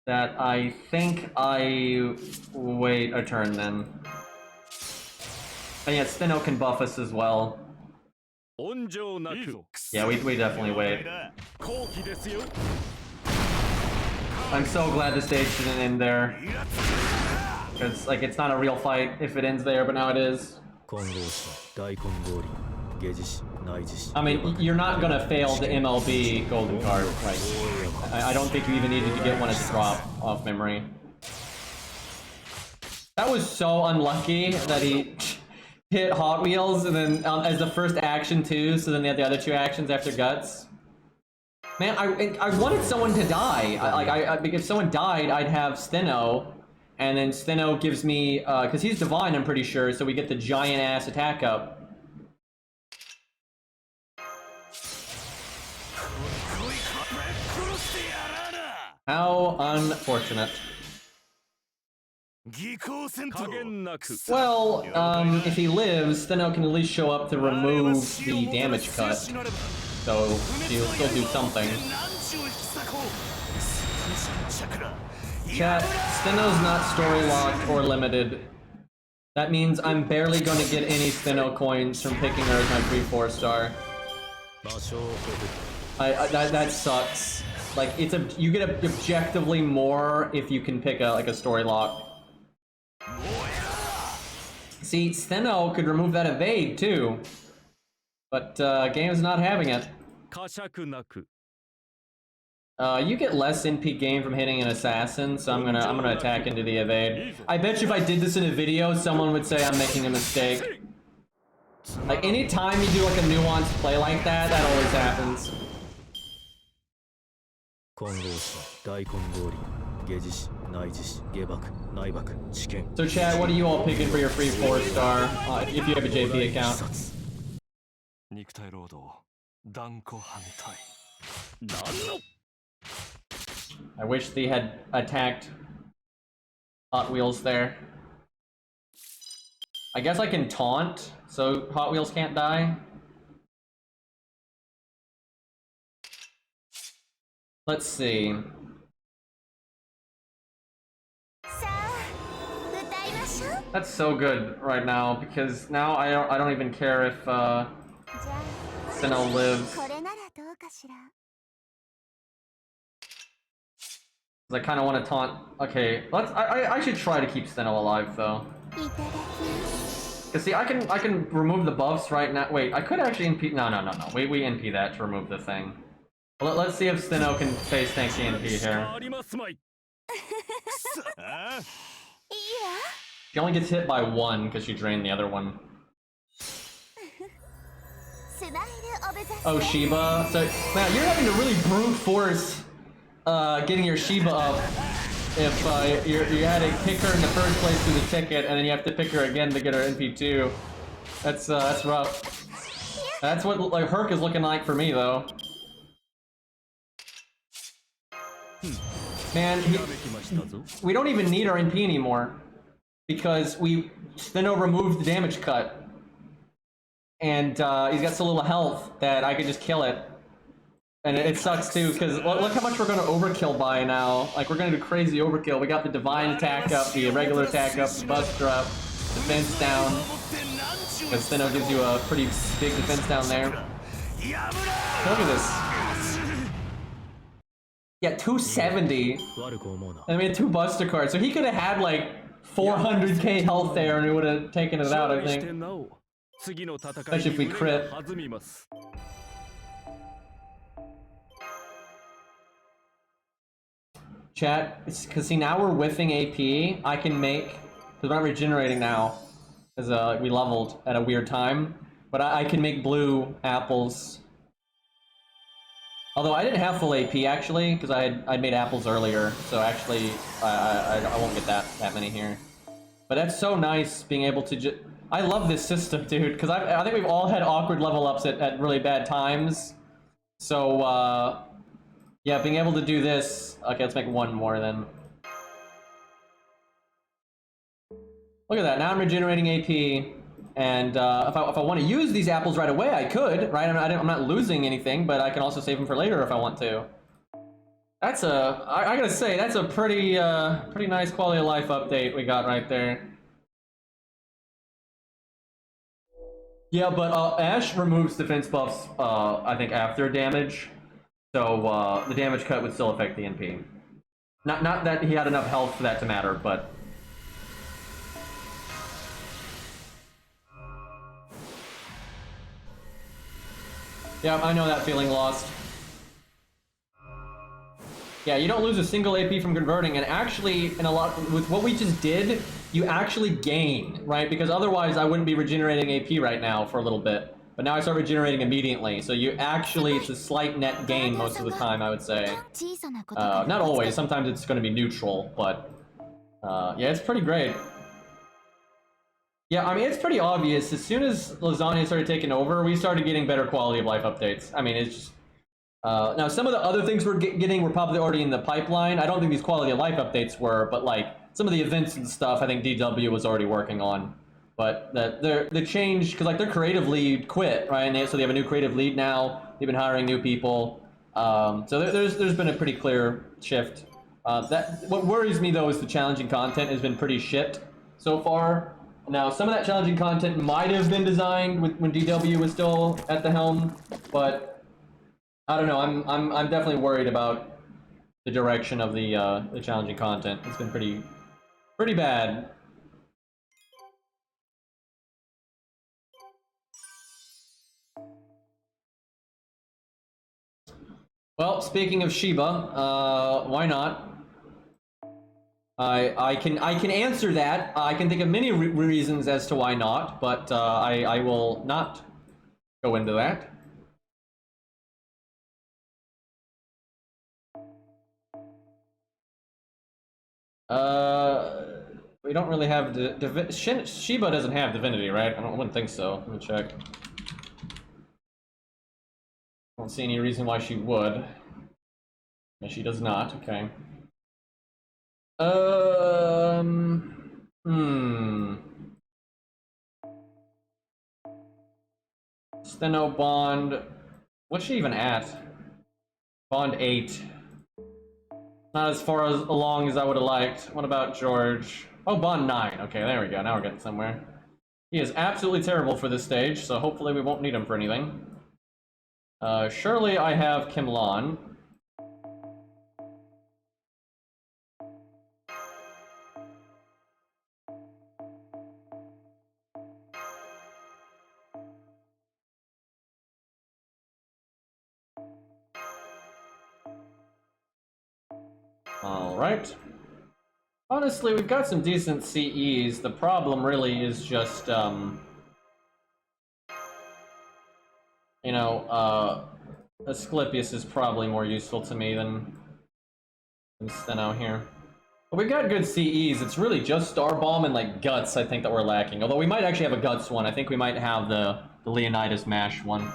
S1: that I think I wait a turn then. But yeah, Steno can buff us as well. Yeah, we definitely wait. I'm so glad the stage didn't end there. Because, like, it's not a real fight if it ends there, but now it is. I mean, you're not gonna fail the MLB golden card, right? I don't think you even needed to get one as a drop off memory. That was so unlucky that he hit Hot Wheels and then as the first action too, so then they had the other two actions after Guts. Man, I wanted someone to die. If someone died, I'd have Steno, and then Steno gives me, because he's Divine, I'm pretty sure, so we get the giant-ass attack up. How unfortunate. Well, if he lives, Steno can at least show up to remove the damage cut. So, he'll still do something. Chat, Steno's not story locked or limited. That means I'm barely going to get any Steno coins from picking her as my free 4-star. That sucks. Like, you get objectively more if you can pick a story lock. See, Steno could remove that evade too, but game's not having it. You get less NP game from hitting an assassin, so I'm gonna attack into the evade. I bet you if I did this in a video, someone would say I'm making a mistake. Like, anytime you do like a nuanced play like that, that always happens. So chat, what are you all picking for your free 4-star, if you have a JP account? I wish they had attacked Hot Wheels there. I guess I can taunt, so Hot Wheels can't die. Let's see. That's so good right now, because now I don't even care if Steno lives. I kind of want to taunt. Okay, I should try to keep Steno alive though. Cause see, I can remove the buffs right now. Wait, I could actually NP. No. We NP that to remove the thing. Well, let's see if Steno can face tank the NP here. She only gets hit by one because she drained the other one. Oh, Shiba. So, man, you're having to really brute force getting your Shiba up. If you had to pick her in the first place through the ticket, and then you have to pick her again to get her NP2. That's rough. That's what like Herc is looking like for me, though. Man, we don't even need our NP anymore. Because Steno removed the damage cut. And he's got so little health that I could just kill it. And it sucks too, because look how much we're going to overkill by now. Like, we're going to do crazy overkill. We got the divine attack up, the irregular attack up, the buster up, defense down. Because Steno gives you a pretty big defense down there. Look at this. Yeah, 270. I mean, 2 buster cards. So he could have had like 400k health there and we would have taken it out, I think. Especially if we crit. Chat, because see, now we're whiffing AP. I can make, because we're not regenerating now, because we leveled at a weird time. But I can make blue apples. Although I didn't have full AP actually, because I'd made apples earlier. So actually, I won't get that many here. But that's so nice being able to just. I love this system, dude, because I think we've all had awkward level ups at really bad times. So yeah, being able to do this. Okay, let's make one more then. Look at that. Now I'm regenerating AP, and if I want to use these apples right away, I could. Right? I'm not losing anything, but I can also save them for later if I want to. That's I gotta say, that's a pretty nice quality of life update we got right there. Yeah, but Ash removes defense buffs, I think after damage. So the damage cut would still affect the NP. Not that he had enough health for that to matter, but yeah, I know that feeling, Lost. Yeah, you don't lose a single AP from converting, and actually, with what we just did, you actually gain, right? Because otherwise I wouldn't be regenerating AP right now for a little bit. But now I start regenerating immediately, so you actually, it's a slight net gain most of the time, I would say. Not always, sometimes it's going to be neutral, but yeah, it's pretty great. Yeah, I mean, it's pretty obvious. As soon as Lasagna started taking over, we started getting better quality of life updates. I mean, it's just... now, some of the other things we're getting were probably already in the pipeline. I don't think these quality of life updates were, but like, some of the events and stuff I think DW was already working on. But the change, because like their creative lead quit, right? And so they have a new creative lead now. They've been hiring new people. So there's been a pretty clear shift. What worries me though is the challenging content has been pretty shit so far. Now some of that challenging content might have been designed when DW was still at the helm, but I don't know. I'm definitely worried about the direction of the challenging content. It's been pretty bad. Well, speaking of Shiba, why not? I can answer that. I can think of many reasons as to why not, but I will not go into that. We don't really have Shiba doesn't have divinity, right? I wouldn't think so. Let me check. I don't see any reason why she would. No, she does not. Okay. Steno Bond. What's she even at? Bond 8. Not as far along as I would have liked. What about George? Oh, Bond 9. Okay, there we go. Now we're getting somewhere. He is absolutely terrible for this stage, so hopefully we won't need him for anything. Surely I have Kim Lan. Alright. Honestly, we've got some decent CEs. The problem really is just, you know, Asclepius is probably more useful to me than Steno here. But we've got good CEs. It's really just Star Bomb and, like, Guts, I think, that we're lacking. Although we might actually have a Guts one. I think we might have the Leonidas Mash one.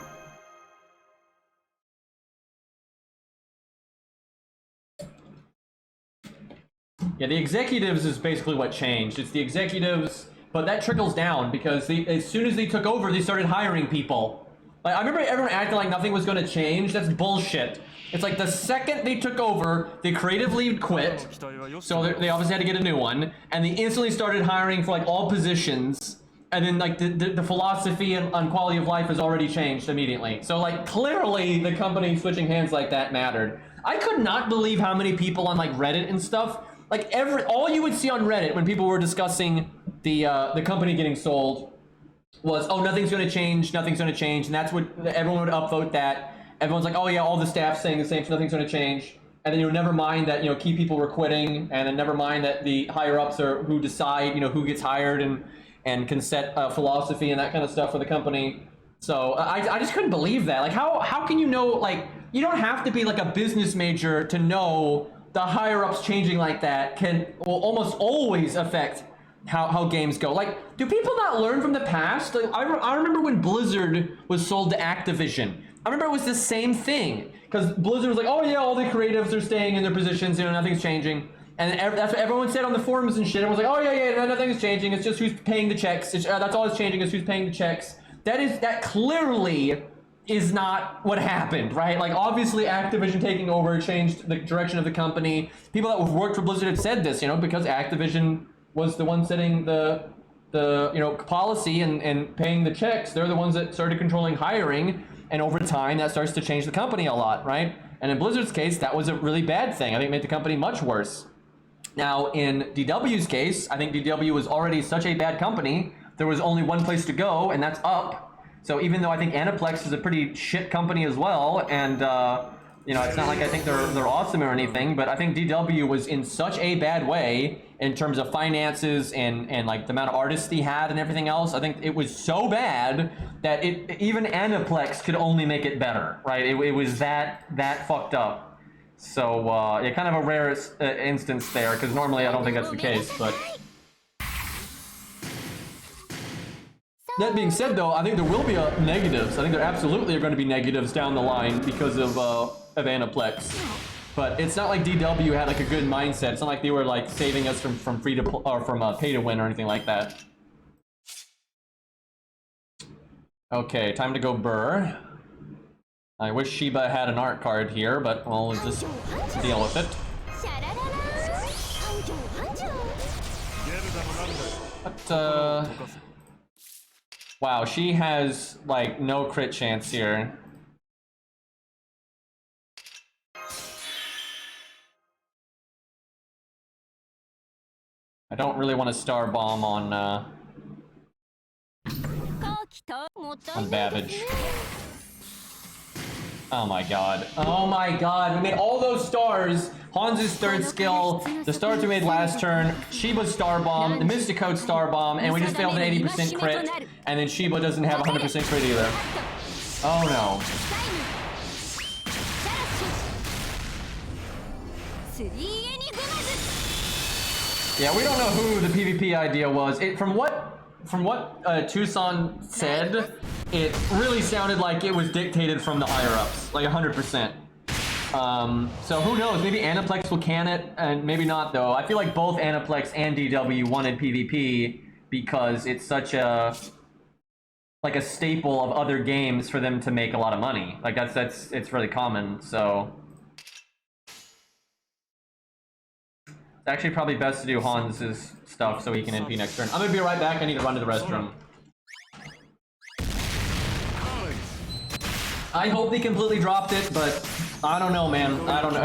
S1: Yeah, the executives is basically what changed. It's the executives, but that trickles down because as soon as they took over, they started hiring people. Like, I remember everyone acting like nothing was going to change. That's bullshit. It's like the second they took over, the creative lead quit, so they obviously had to get a new one, and they instantly started hiring for like all positions, and then like the philosophy on quality of life has already changed immediately. So like clearly the company switching hands like that mattered. I could not believe how many people on like Reddit and stuff, like all you would see on Reddit when people were discussing the company getting sold was, oh, nothing's going to change, and that's what everyone would upvote that. Everyone's like, oh yeah, all the staff saying the same, so nothing's going to change. And then never mind that key people were quitting, and then never mind that the higher ups are who decide who gets hired and can set philosophy and that kind of stuff for the company. So I just couldn't believe that. Like how can you know, like, you don't have to be like a business major to know the higher ups changing like that will almost always affect how games go. Like, do people not learn from the past? Like, I remember when Blizzard was sold to Activision. I remember it was the same thing, because Blizzard was like, oh yeah, all the creatives are staying in their positions, nothing's changing. And that's what everyone said on the forums and shit. Everyone's like, oh yeah, nothing's changing. It's just who's paying the checks. That's all that's changing, is who's paying the checks. That clearly is not what happened, right? Like, obviously Activision taking over changed the direction of the company. People that have worked for Blizzard have said this, because Activision was the one setting the policy and paying the checks. They're the ones that started controlling hiring, and over time that starts to change the company a lot, right? And in Blizzard's case, that was a really bad thing. I think it made the company much worse. Now in DW's case, I think DW was already such a bad company, there was only one place to go, and that's up. So even though I think Aniplex is a pretty shit company as well, and it's not like I think they're awesome or anything, but I think DW was in such a bad way in terms of finances and like the amount of artists he had and everything else. I think it was so bad that even Aniplex could only make it better, right? It was that fucked up. So yeah, kind of a rare instance there, because normally I don't think that's the case. But that being said, though, I think there will be negatives. I think there absolutely are going to be negatives down the line because of Aniplex. But it's not like DW had like a good mindset. It's not like they were like saving us from free to or from pay to win or anything like that. Okay, time to go Burr. I wish Shiba had an art card here, but we'll just deal with it. But wow, she has like no crit chance here. I don't really want to star bomb on Babbage. Oh my god. Oh my god. We made all those stars. Hans's third skill, the stars we made last turn, Shiba's star bomb, the Mystic Code star bomb, and we just failed an 80% crit. And then Shiba doesn't have 100% crit either. Oh no. Yeah, we don't know who the PvP idea was. From what Tucson said, it really sounded like it was dictated from the higher ups, like 100%. So who knows? Maybe Aniplex will can it, and maybe not though. I feel like both Aniplex and DW wanted PvP because it's such a staple of other games for them to make a lot of money. Like it's really common. So it's actually probably best to do Hans's stuff so he can NP next turn. I'm gonna be right back. I need to run to the restroom. I hope they completely dropped it, but I don't know, man. I don't know.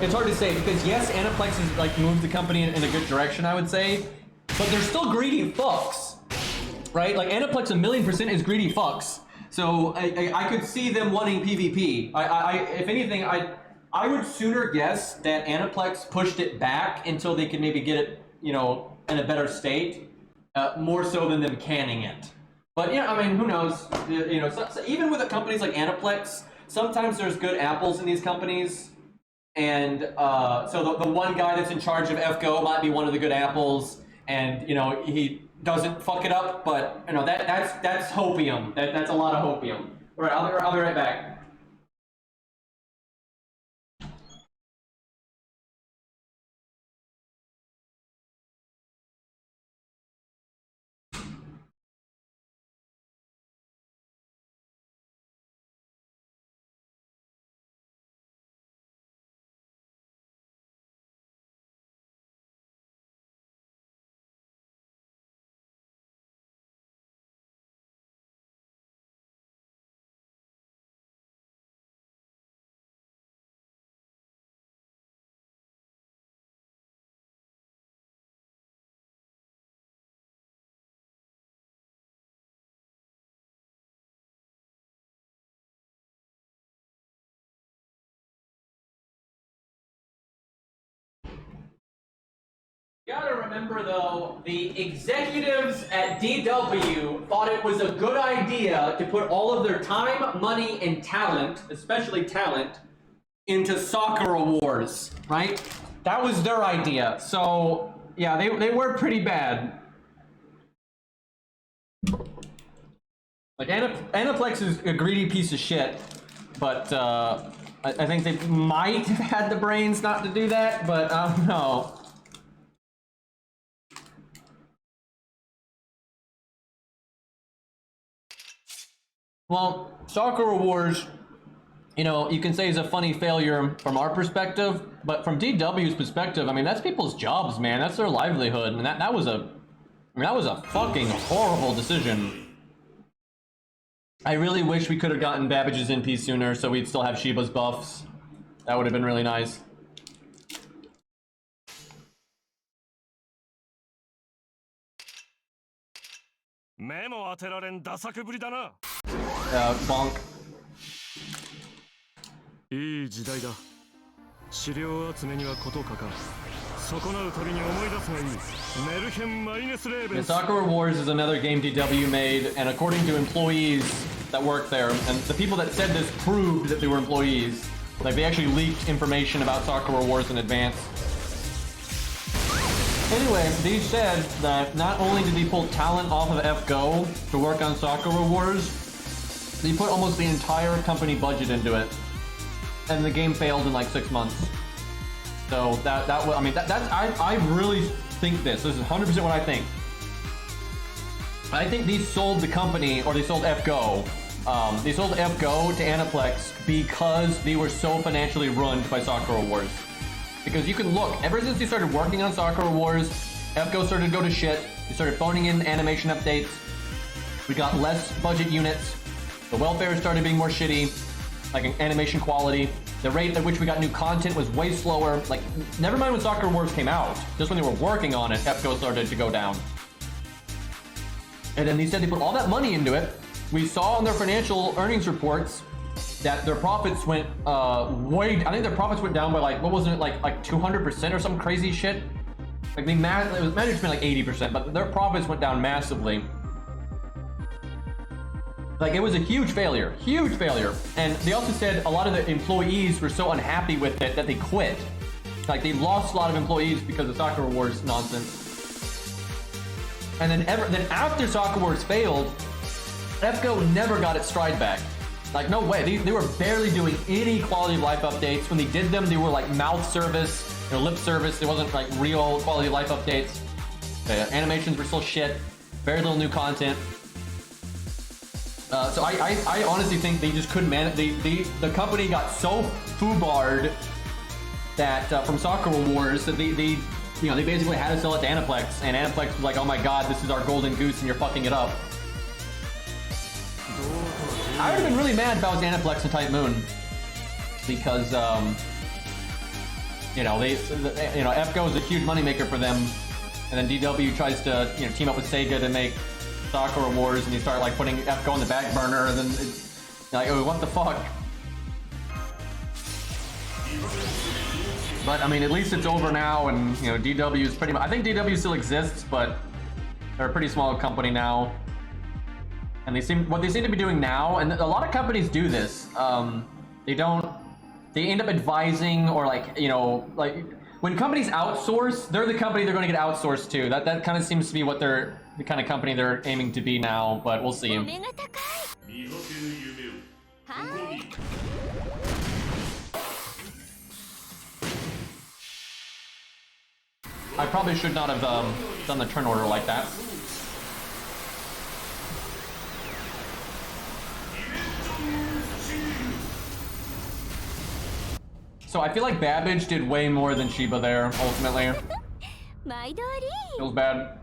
S1: It's hard to say because yes, Aniplex has like moved the company in a good direction, I would say, but they're still greedy fucks, right? Like Aniplex 1,000,000% is greedy fucks. So I could see them wanting PvP. If anything, I would sooner guess that Aniplex pushed it back until they could maybe get it, in a better state, more so than them canning it. But yeah, I mean, who knows? So even with companies like Aniplex, sometimes there's good apples in these companies, and so the one guy that's in charge of FGO might be one of the good apples, and he doesn't fuck it up. But that's hopium. That's a lot of hopium. All right, I'll be right back. You gotta remember though, the executives at DW thought it was a good idea to put all of their time, money, and talent, especially talent, into soccer awards, right? That was their idea. So yeah, they were pretty bad. Like Aniplex is a greedy piece of shit, but I think they might have had the brains not to do that, but I don't know. Well, Soccer Awards, you know, you can say is a funny failure from our perspective, but from DW's perspective, I mean, that's people's jobs, man. That's their livelihood, and that was a fucking horrible decision. I really wish we could have gotten Babbage's NP sooner, so we'd still have Shiba's buffs. That would have been really nice. Bonk.
S2: いい時代だ。資料集めにはことかか。損なうたびに思い出すがいい。メルヘンマイネスレーベン。
S1: Soccer Wars is another game DW made, and according to employees that work there, and the people that said this proved that they were employees, like they actually leaked information about Soccer Wars in advance. Anyway, these said that not only did he pull talent off of FGO to work on Soccer Wars, he put almost the entire company budget into it, and the game failed in like 6 months. So I really think this is 100% what I think. I think these sold the company, or they sold FGO. They sold FGO to Aniplex because they were so financially ruined by Soccer Wars. Because you can look, ever since they started working on Soccer Wars, FGO started to go to shit. They started phoning in animation updates. We got less budget units. The welfare started being more shitty, like animation quality. The rate at which we got new content was way slower. Like, never mind when Soccer Wars came out. Just when they were working on it, FGO started to go down. And then they said they put all that money into it. We saw on their financial earnings reports that their profits went I think their profits went down by like, what was it, like 200% or some crazy shit? Like it was managed to be like 80%, but their profits went down massively. Like it was a huge failure. And they also said a lot of the employees were so unhappy with it that they quit. Like they lost a lot of employees because of Soccer Wars nonsense. And then after Soccer Wars failed, FGO never got its stride back. Like, no way. They were barely doing any quality of life updates. When they did them, they were like mouth service, lip service. There wasn't like real quality of life updates. The animations were still shit. Very little new content. So I honestly think they just couldn't manage. The company got so foobarred that from Soccer Wars that they basically had to sell it to Aniplex, and Aniplex was like, oh my god, this is our golden goose and you're fucking it up. I would have been really mad if I was Aniplex and Type Moon, because FGO is a huge moneymaker for them, and then DW tries to team up with Sega to make Soccer Wars, and you start like putting FGO on the back burner, and then it's like, oh, what the fuck? But I mean, at least it's over now, and DW is pretty much. I think DW still exists, but they're a pretty small company now. And what they seem to be doing now, and a lot of companies do this. They end up advising, or like when companies outsource, they're the company they're going to get outsourced to. That kind of seems to be what the kind of company they're aiming to be now. But we'll see. I probably should not have done the turn order like that. So I feel like Babbage did way more than Shiba there, ultimately. Feels bad.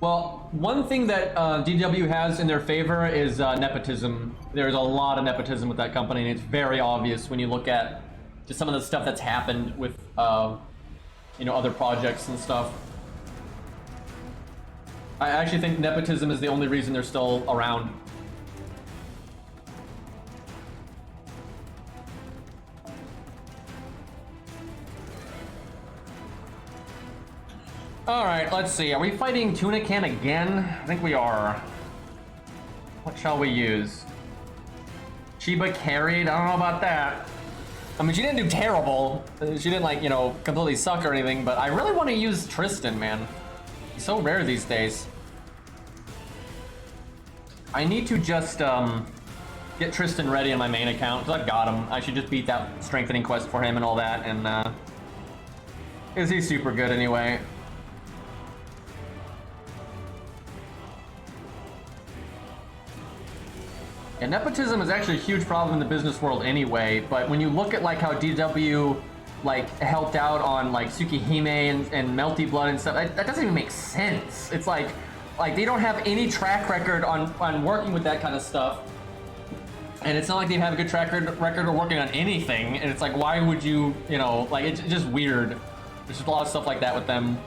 S1: Well, one thing that DW has in their favor is nepotism. There's a lot of nepotism with that company, and it's very obvious when you look at just some of the stuff that's happened with, other projects and stuff. I actually think nepotism is the only reason they're still around. Alright, let's see. Are we fighting Tunican again? I think we are. What shall we use? Chiba carried? I don't know about that. I mean, she didn't do terrible. She didn't, like, you know, completely suck or anything, but I really want to use Tristan, man. He's so rare these days. I need to just, get Tristan ready on my main account, because I've got him. I should just beat that strengthening quest for him and all that, and, because he's super good anyway. And nepotism is actually a huge problem in the business world anyway, but when you look at like how DW like helped out on like Tsukihime and Melty Blood and stuff, that doesn't even make sense. It's like they don't have any track record on working with that kind of stuff. And it's not like they have a good track record of working on anything. And it's like, why would you, you know, like it's just weird. There's just a lot of stuff like that with them.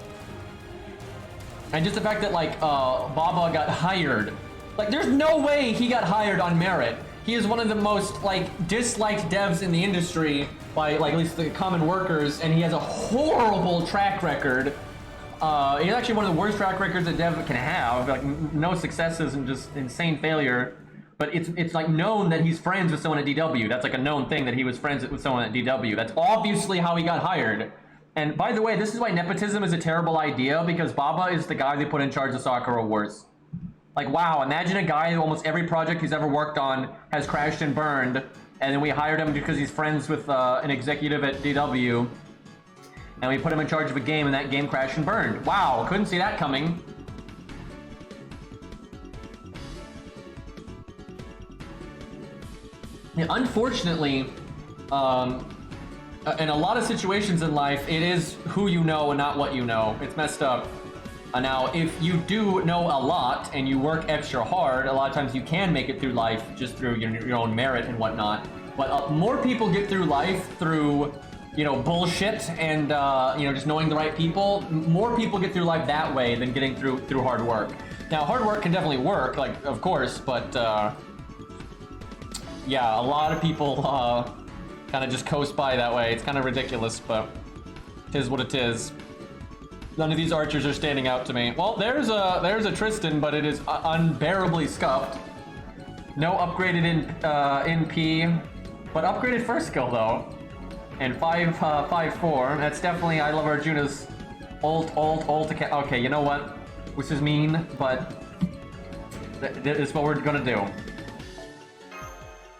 S1: And just the fact that like Baba got hired. Like, there's no way he got hired on merit. He is one of the most, like, disliked devs in the industry by, like, at least the common workers, and he has a horrible track record. He's actually one of the worst track records a dev can have. Like, no successes and just insane failure. But it's like, known that he's friends with someone at DW. That's, like, a known thing that he was friends with someone at DW. That's obviously how he got hired. And, by the way, this is why nepotism is a terrible idea, because Baba is the guy they put in charge of Sakura Wars. Like, wow, imagine a guy who almost every project he's ever worked on has crashed and burned, and then we hired him because he's friends with an executive at DW, and we put him in charge of a game, and that game crashed and burned. Wow, couldn't see that coming. Yeah, unfortunately, in a lot of situations in life, it is who you know and not what you know. It's messed up. Now, if you do know a lot and you work extra hard, a lot of times you can make it through life just through your own merit and whatnot. But more people get through life through, you know, bullshit and, you know, just knowing the right people. More people get through life that way than getting through hard work. Now, hard work can definitely work, like, of course, but, yeah, a lot of people kind of just coast by that way. It's kind of ridiculous, but it is what it is. None of these archers are standing out to me. Well, there's a Tristan, but it is unbearably scuffed. No upgraded in P, but upgraded first skill though. And 5.4. That's definitely I Love Arjuna's ult. Okay, you know what? This is mean, but this is what we're gonna do.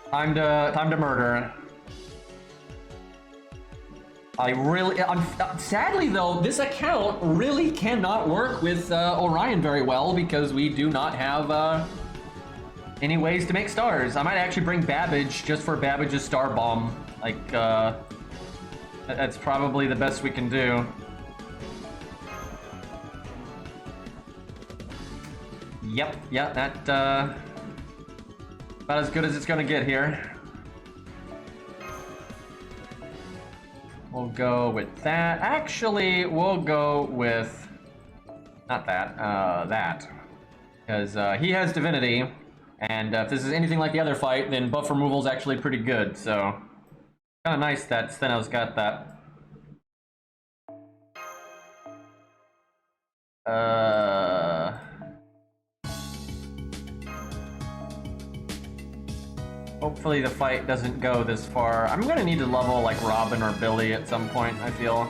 S1: Time to murder. Sadly though, this account really cannot work with Orion very well because we do not have any ways to make stars. I might actually bring Babbage just for Babbage's star bomb. Like, that's probably the best we can do. Yep, that about as good as it's gonna get here. We'll go with that. Actually, we'll go with not that, that. Because he has Divinity, and if this is anything like the other fight, then buff removal is actually pretty good, so kind of nice that Steno's got that. Hopefully the fight doesn't go this far. I'm gonna need to level like Robin or Billy at some point, I feel.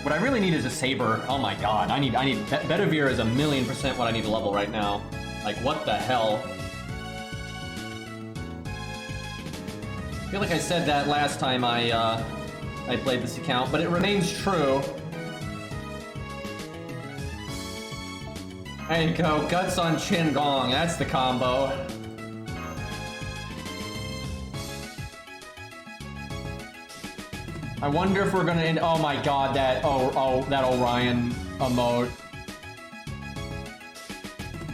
S1: What I really need is a Saber. Oh my god, I need Bedivere is 1,000,000% what I need to level right now. Like, what the hell? I feel like I said that last time I played this account, but it remains true. There you go, Guts on Chin Gong, that's the combo. I wonder if we're gonna end. Oh my god, that that Orion emote.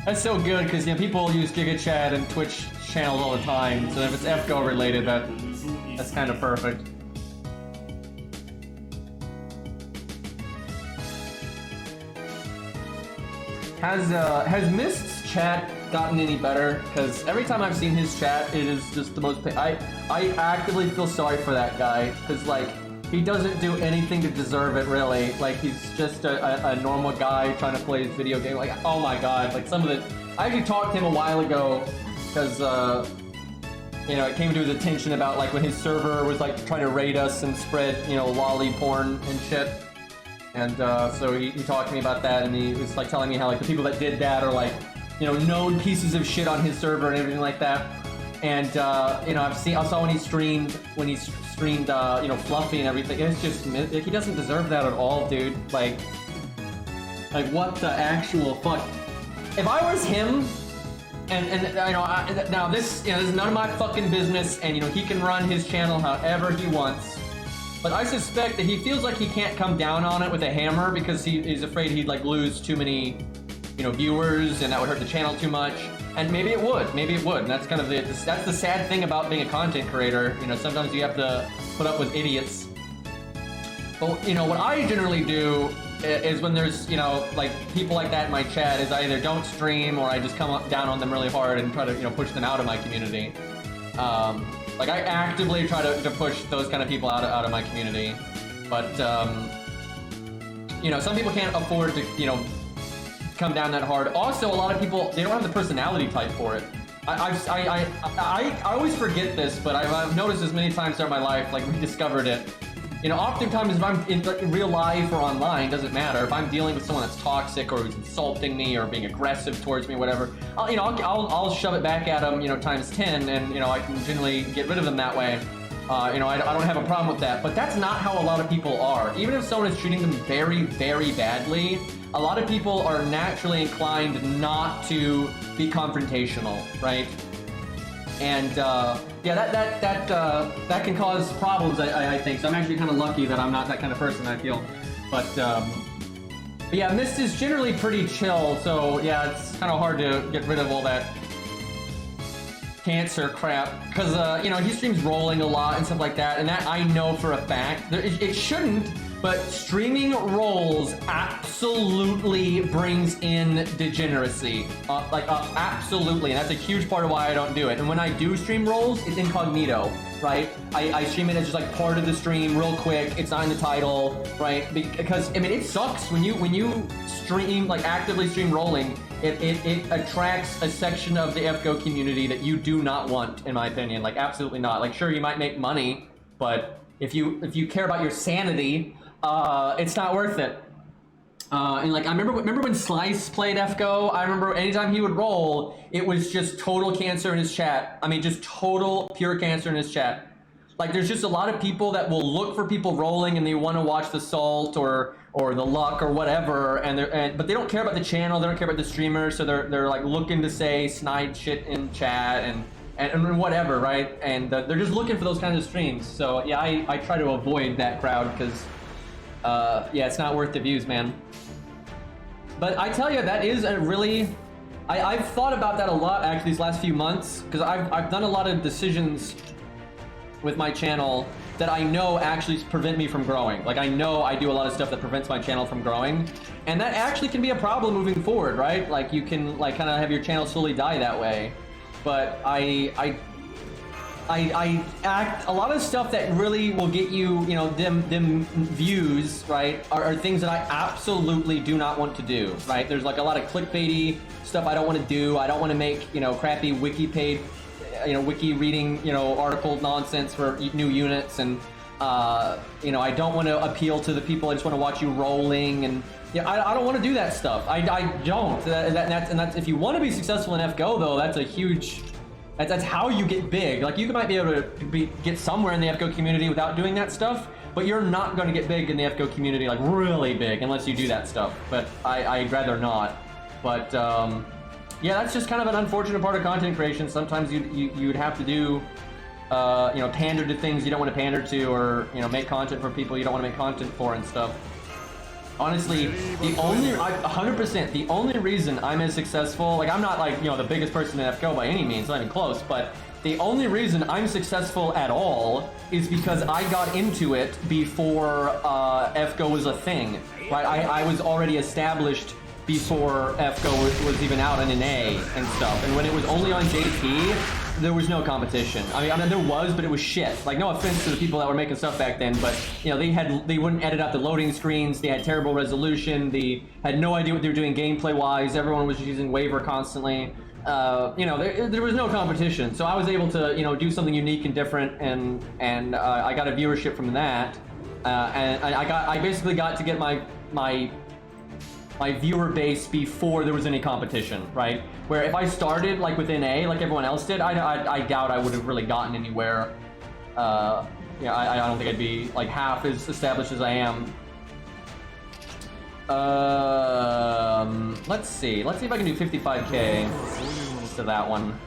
S1: That's so good because, you know, people use Giga Chat and Twitch channels all the time. So if it's FGO related, that's kind of perfect. Has Mist's chat gotten any better? Because every time I've seen his chat, it is just the most. I actively feel sorry for that guy because, like, He doesn't do anything to deserve it, really. Like, he's just a normal guy trying to play his video game. Like, oh my god, like some of the... I actually talked to him a while ago, because, you know, it came to his attention about, like, when his server was, like, trying to raid us and spread, you know, lolly porn and shit. And, so he talked to me about that, and he was, like, telling me how, like, the people that did that are, like, you know, known pieces of shit on his server and everything like that. And, you know, I saw when he streamed, you know, Fluffy and everything. It's just, he doesn't deserve that at all, dude. Like what the actual fuck? If I was him, and you know, now this, you know, this is none of my fucking business, and, you know, he can run his channel however he wants. But I suspect that he feels like he can't come down on it with a hammer because he's afraid he'd, like, lose too many, you know, viewers, and that would hurt the channel too much. And maybe it would, and that's kind of that's the sad thing about being a content creator. You know, sometimes you have to put up with idiots. But, you know, what I generally do is when there's, you know, like, people like that in my chat, is I either don't stream or I just come up down on them really hard and try to, you know, push them out of my community. Like, I actively try to push those kind of people out of my community. But, you know, some people can't afford to, you know, come down that hard. Also, a lot of people, they don't have the personality type for it. I always forget this, but I've noticed this many times throughout my life, like, rediscovered it. You know, oftentimes if I'm in real life or online, doesn't matter. If I'm dealing with someone that's toxic or who's insulting me or being aggressive towards me, whatever, I'll shove it back at them, you know, times 10, and, you know, I can generally get rid of them that way. You know, I don't have a problem with that, but that's not how a lot of people are. Even if someone is treating them very, very badly, a lot of people are naturally inclined not to be confrontational, right? And yeah, that can cause problems, I think. So I'm actually kind of lucky that I'm not that kind of person, I feel. But yeah, Mist is generally pretty chill, so yeah, it's kind of hard to get rid of all that cancer crap, because you know, he streams rolling a lot and stuff like that, and that I know for a fact. It shouldn't, but streaming rolls absolutely brings in degeneracy. Absolutely, and that's a huge part of why I don't do it. And when I do stream rolls, it's incognito, right? I stream it as just, like, part of the stream, real quick. It's not in the title, right? Because, I mean, it sucks when you stream, like, actively stream rolling. It attracts a section of the FGO community that you do not want, in my opinion. Like, absolutely not. Like, sure, you might make money, but if you care about your sanity, it's not worth it. And, like, I remember when Slice played FGO. I remember anytime he would roll, it was just total cancer in his chat. I mean, just total pure cancer in his chat. Like, there's just a lot of people that will look for people rolling and they want to watch the salt or the luck or whatever, but they don't care about the channel, they don't care about the streamer, so they're like looking to say snide shit in chat and whatever, right? And they're just looking for those kinds of streams. So yeah, I try to avoid that crowd because yeah, it's not worth the views, man. But I tell you, that is a really... I've thought about that a lot, actually, these last few months, because I've done a lot of decisions with my channel that I know actually prevent me from growing. Like, I know I do a lot of stuff that prevents my channel from growing, and that actually can be a problem moving forward, right? Like, you can, like, kind of have your channel slowly die that way. But I act a lot of stuff that really will get you, you know, them views, right, are things that I absolutely do not want to do, right? There's, like, a lot of clickbaity stuff I don't want to do. I don't want to make, you know, crappy wiki paid, you know, wiki reading, you know, article nonsense for new units, and you know, I don't want to appeal to the people. I just want to watch you rolling, and yeah, I don't want to do that stuff. I don't. That's if you want to be successful in FGO, though, that's a huge. That's how you get big. Like, you might be able to get somewhere in the FGO community without doing that stuff, but you're not going to get big in the FGO community, like really big, unless you do that stuff. But I'd rather not. But yeah, that's just kind of an unfortunate part of content creation. Sometimes you'd have to do, you know, pander to things you don't want to pander to, or, you know, make content for people you don't want to make content for and stuff. Honestly, 100%, the only reason I'm as successful, like, I'm not, like, you know, the biggest person in FGO by any means, not even close, but the only reason I'm successful at all is because I got into it before FGO was a thing, right? I was already established before FGO was even out in an A and stuff, and when it was only on JT, there was no competition. I mean, there was, but it was shit. Like, no offense to the people that were making stuff back then, but you know, they wouldn't edit out the loading screens. They had terrible resolution. They had no idea what they were doing gameplay-wise. Everyone was using waiver constantly. You know, there was no competition, so I was able to, you know, do something unique and different, and I got a viewership from that, and I basically got to get my viewer base before there was any competition, right? Where if I started like within A, like everyone else did, I doubt I would have really gotten anywhere. Yeah, I don't think I'd be like half as established as I am. Let's see if I can do 55k to that one.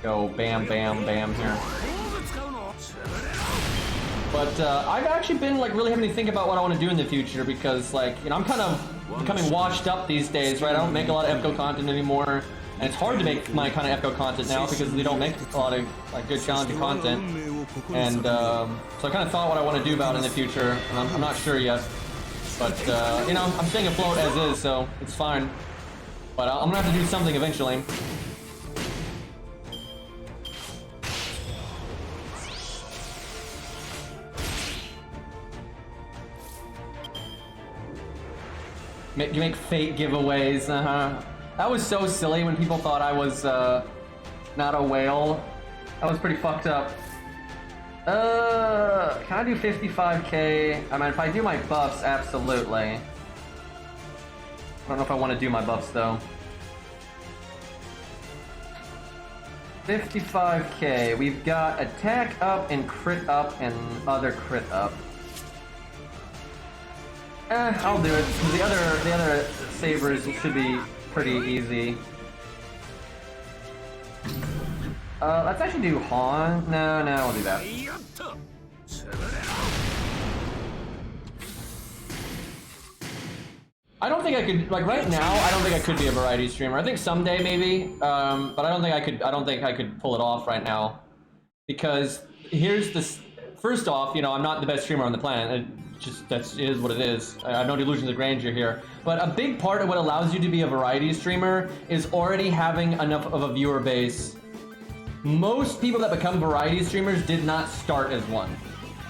S1: Go bam, bam, bam here. But I've actually been like really having to think about what I want to do in the future, because like, you know, I'm kind of becoming washed up these days, right? I don't make a lot of FGO content anymore, and it's hard to make my kind of FGO content now because they don't make a lot of like good challenging content. And so I kind of thought what I want to do about it in the future, and I'm not sure yet. But you know, I'm staying afloat as is, so it's fine. But I'm gonna have to do something eventually. You make fake giveaways, That was so silly when people thought I was not a whale. That was pretty fucked up. Can I do 55k? I mean, if I do my buffs, absolutely. I don't know if I want to do my buffs though. 55k. We've got attack up and crit up and other crit up. I'll do it. The other sabers should be pretty easy. Let's actually do Han. No, I'll do that. I don't think I could, like right now, I don't think I could be a variety streamer. I think someday maybe, but I don't think I could pull it off right now. Because here's this, first off, you know, I'm not the best streamer on the planet. It is what it is. I have no delusions of grandeur here. But a big part of what allows you to be a variety streamer is already having enough of a viewer base. Most people that become variety streamers did not start as one,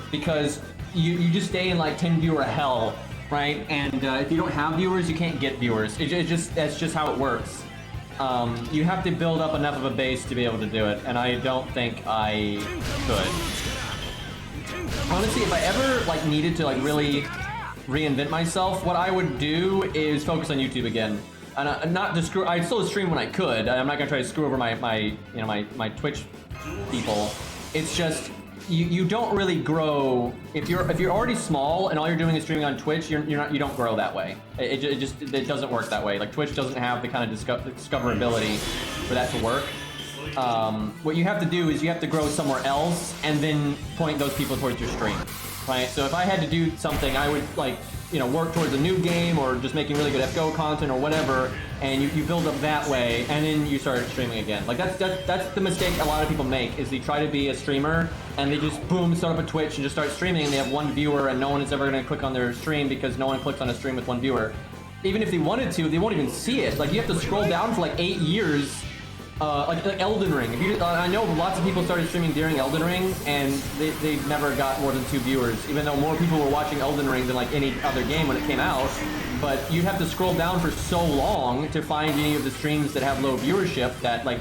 S1: because you just stay in like 10 viewer hell, right? And if you don't have viewers, you can't get viewers. That's just how it works. You have to build up enough of a base to be able to do it, and I don't think I could. Honestly, if I ever like needed to like really reinvent myself, what I would do is focus on YouTube again. And not to screw. I'd still stream when I could. I'm not gonna try to screw over my Twitch people. It's just you don't really grow if you're already small and all you're doing is streaming on Twitch. You don't grow that way. It doesn't work that way. Like Twitch doesn't have the kind of discoverability for that to work. What you have to do is you have to grow somewhere else and then point those people towards your stream, right? So if I had to do something, I would like, you know, work towards a new game or just making really good FGO content or whatever, and you build up that way, and then you start streaming again. Like that's the mistake a lot of people make, is they try to be a streamer and they just boom start up a Twitch and just start streaming, and they have one viewer and no one is ever going to click on their stream because no one clicks on a stream with one viewer. Even if they wanted to, they won't even see it. Like you have to scroll down for like 8 years. Like Elden Ring. I know lots of people started streaming during Elden Ring, and they never got more than 2 viewers, even though more people were watching Elden Ring than like any other game when it came out. But you'd have to scroll down for so long to find any of the streams that have low viewership that, like,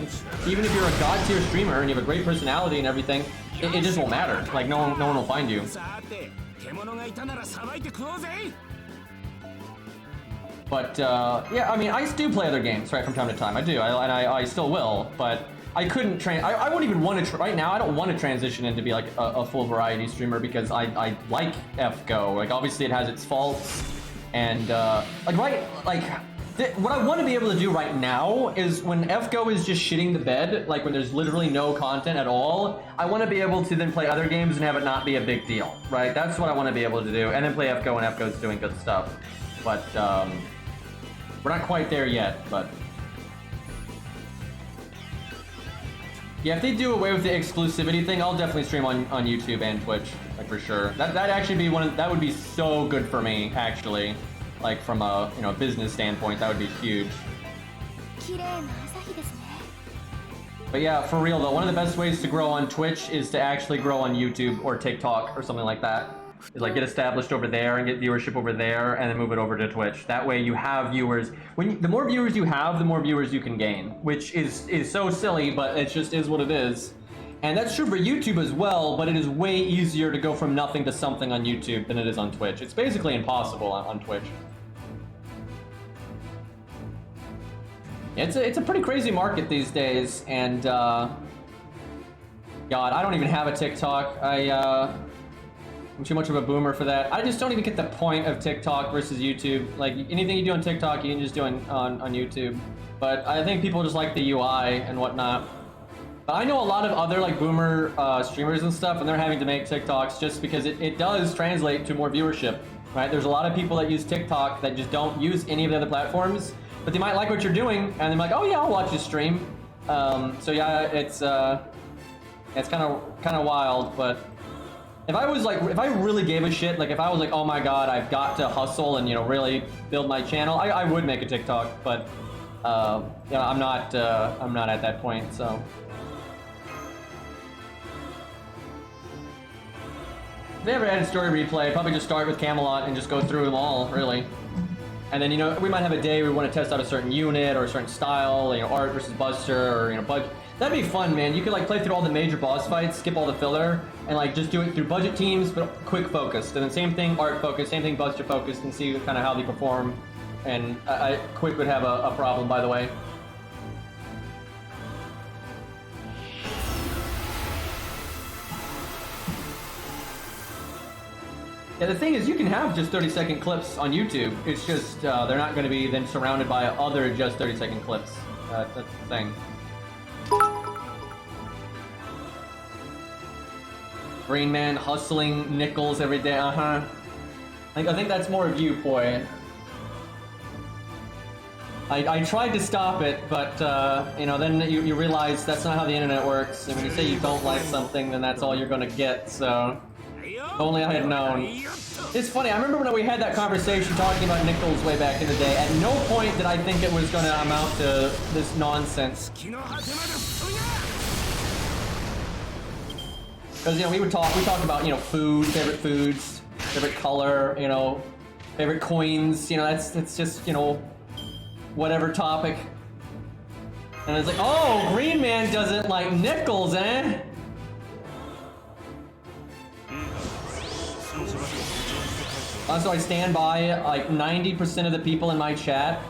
S1: even if you're a god tier streamer and you have a great personality and everything, it just won't matter. Like, no one will find you. But yeah, I mean, I do play other games, right, from time to time. I do, and I still will. But I couldn't I wouldn't even want to right now. I don't want to transition into be like a full variety streamer, because I like FGO. Like obviously it has its faults, and what I want to be able to do right now is when FGO is just shitting the bed, like when there's literally no content at all, I want to be able to then play other games and have it not be a big deal, right? That's what I want to be able to do, and then play FGO when FGO is doing good stuff. But we're not quite there yet, but yeah, if they do away with the exclusivity thing, I'll definitely stream on YouTube and Twitch, like for sure. That'd actually be that would be so good for me, actually. Like from a business standpoint, that would be huge. But yeah, for real though, one of the best ways to grow on Twitch is to actually grow on YouTube or TikTok or something like that. Is like get established over there and get viewership over there, and then move it over to Twitch. That way you have viewers. The more viewers you have, the more viewers you can gain, which is so silly, but it just is what it is. And that's true for YouTube as well, but it is way easier to go from nothing to something on YouTube than it is on Twitch. It's basically impossible on Twitch. It's a pretty crazy market these days, and God, I don't even have a TikTok. I'm too much of a boomer for that. I just don't even get the point of TikTok versus YouTube. Like, anything you do on TikTok, you can just do on YouTube. But I think people just like the UI and whatnot. But I know a lot of other like boomer streamers and stuff, and they're having to make TikToks just because it does translate to more viewership, right? There's a lot of people that use TikTok that just don't use any of the other platforms, but they might like what you're doing, and they're like, oh yeah, I'll watch your stream. So yeah, it's kind of wild. But if I really gave a shit, like if I was like, oh my god, I've got to hustle and really build my channel, I would make a TikTok. But I'm not at that point. So if they ever added story replay, I'd probably just start with Camelot and just go through them all, really. And then, we might have a day we want to test out a certain unit or a certain style, art versus Buster, or, budget. That'd be fun, man. You could, play through all the major boss fights, skip all the filler, and, just do it through budget teams, but quick focused. And then same thing, art focused, same thing, Buster focused, and see kind of how they perform. And quick would have a problem, by the way. Yeah, the thing is, you can have just 30-second clips on YouTube. It's just they're not going to be then surrounded by other just 30-second clips. That's the thing. Green Man hustling nickels every day. I think that's more of you, boy. I tried to stop it, but then you realize that's not how the internet works. And when you say you don't like something, then that's all you're going to get. So. If only I had known. It's funny, I remember when we had that conversation talking about nickels way back in the day. At no point did I think it was going to amount to this nonsense. Because, we talk about, food, favorite foods, favorite color, favorite coins, that's just, whatever topic. And it's like, oh, Green Man doesn't like nickels, eh? Also, I stand by, 90% of the people in my chat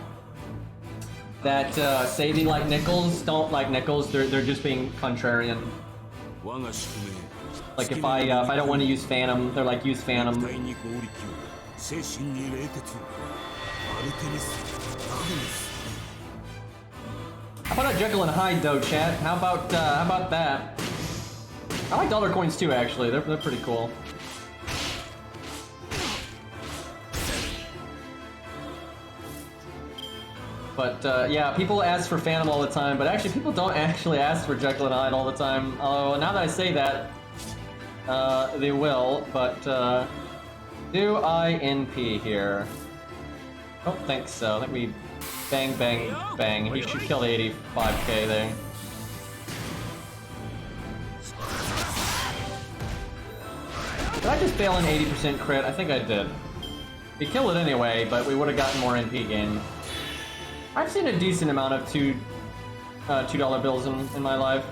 S1: that say they like nickels don't like nickels. They're just being contrarian. Like if I don't want to use Phantom, they're like, use Phantom. How about Jekyll and Hyde though, chat? How about that? I like dollar coins too, actually. They're pretty cool. But yeah, people ask for Phantom all the time, but actually people don't actually ask for Jekyll and Hyde all the time. Although now that I say that, they will. But do I NP here? Don't think so. Let me bang, bang, bang. He should kill the 85k there. Did I just fail an 80% crit? I think I did. We killed it anyway, but we would have gotten more NP gain. I've seen a decent amount of $2 bills in my life.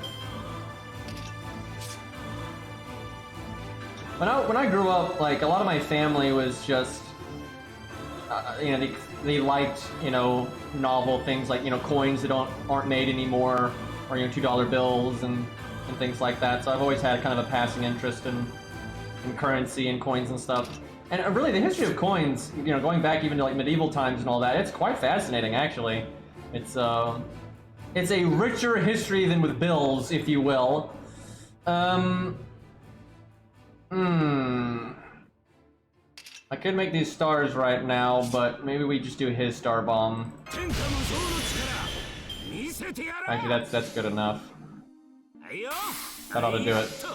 S1: When I grew up, a lot of my family was just, they liked, novel things like, coins that aren't made anymore, or, $2 bills and things like that. So I've always had kind of a passing interest in currency and coins and stuff. And really, the history of coins, going back even to medieval times and all that, it's quite fascinating, actually. It's a richer history than with bills, if you will. I could make these stars right now, but maybe we just do his star bomb. Actually, that's good enough. That ought to do it.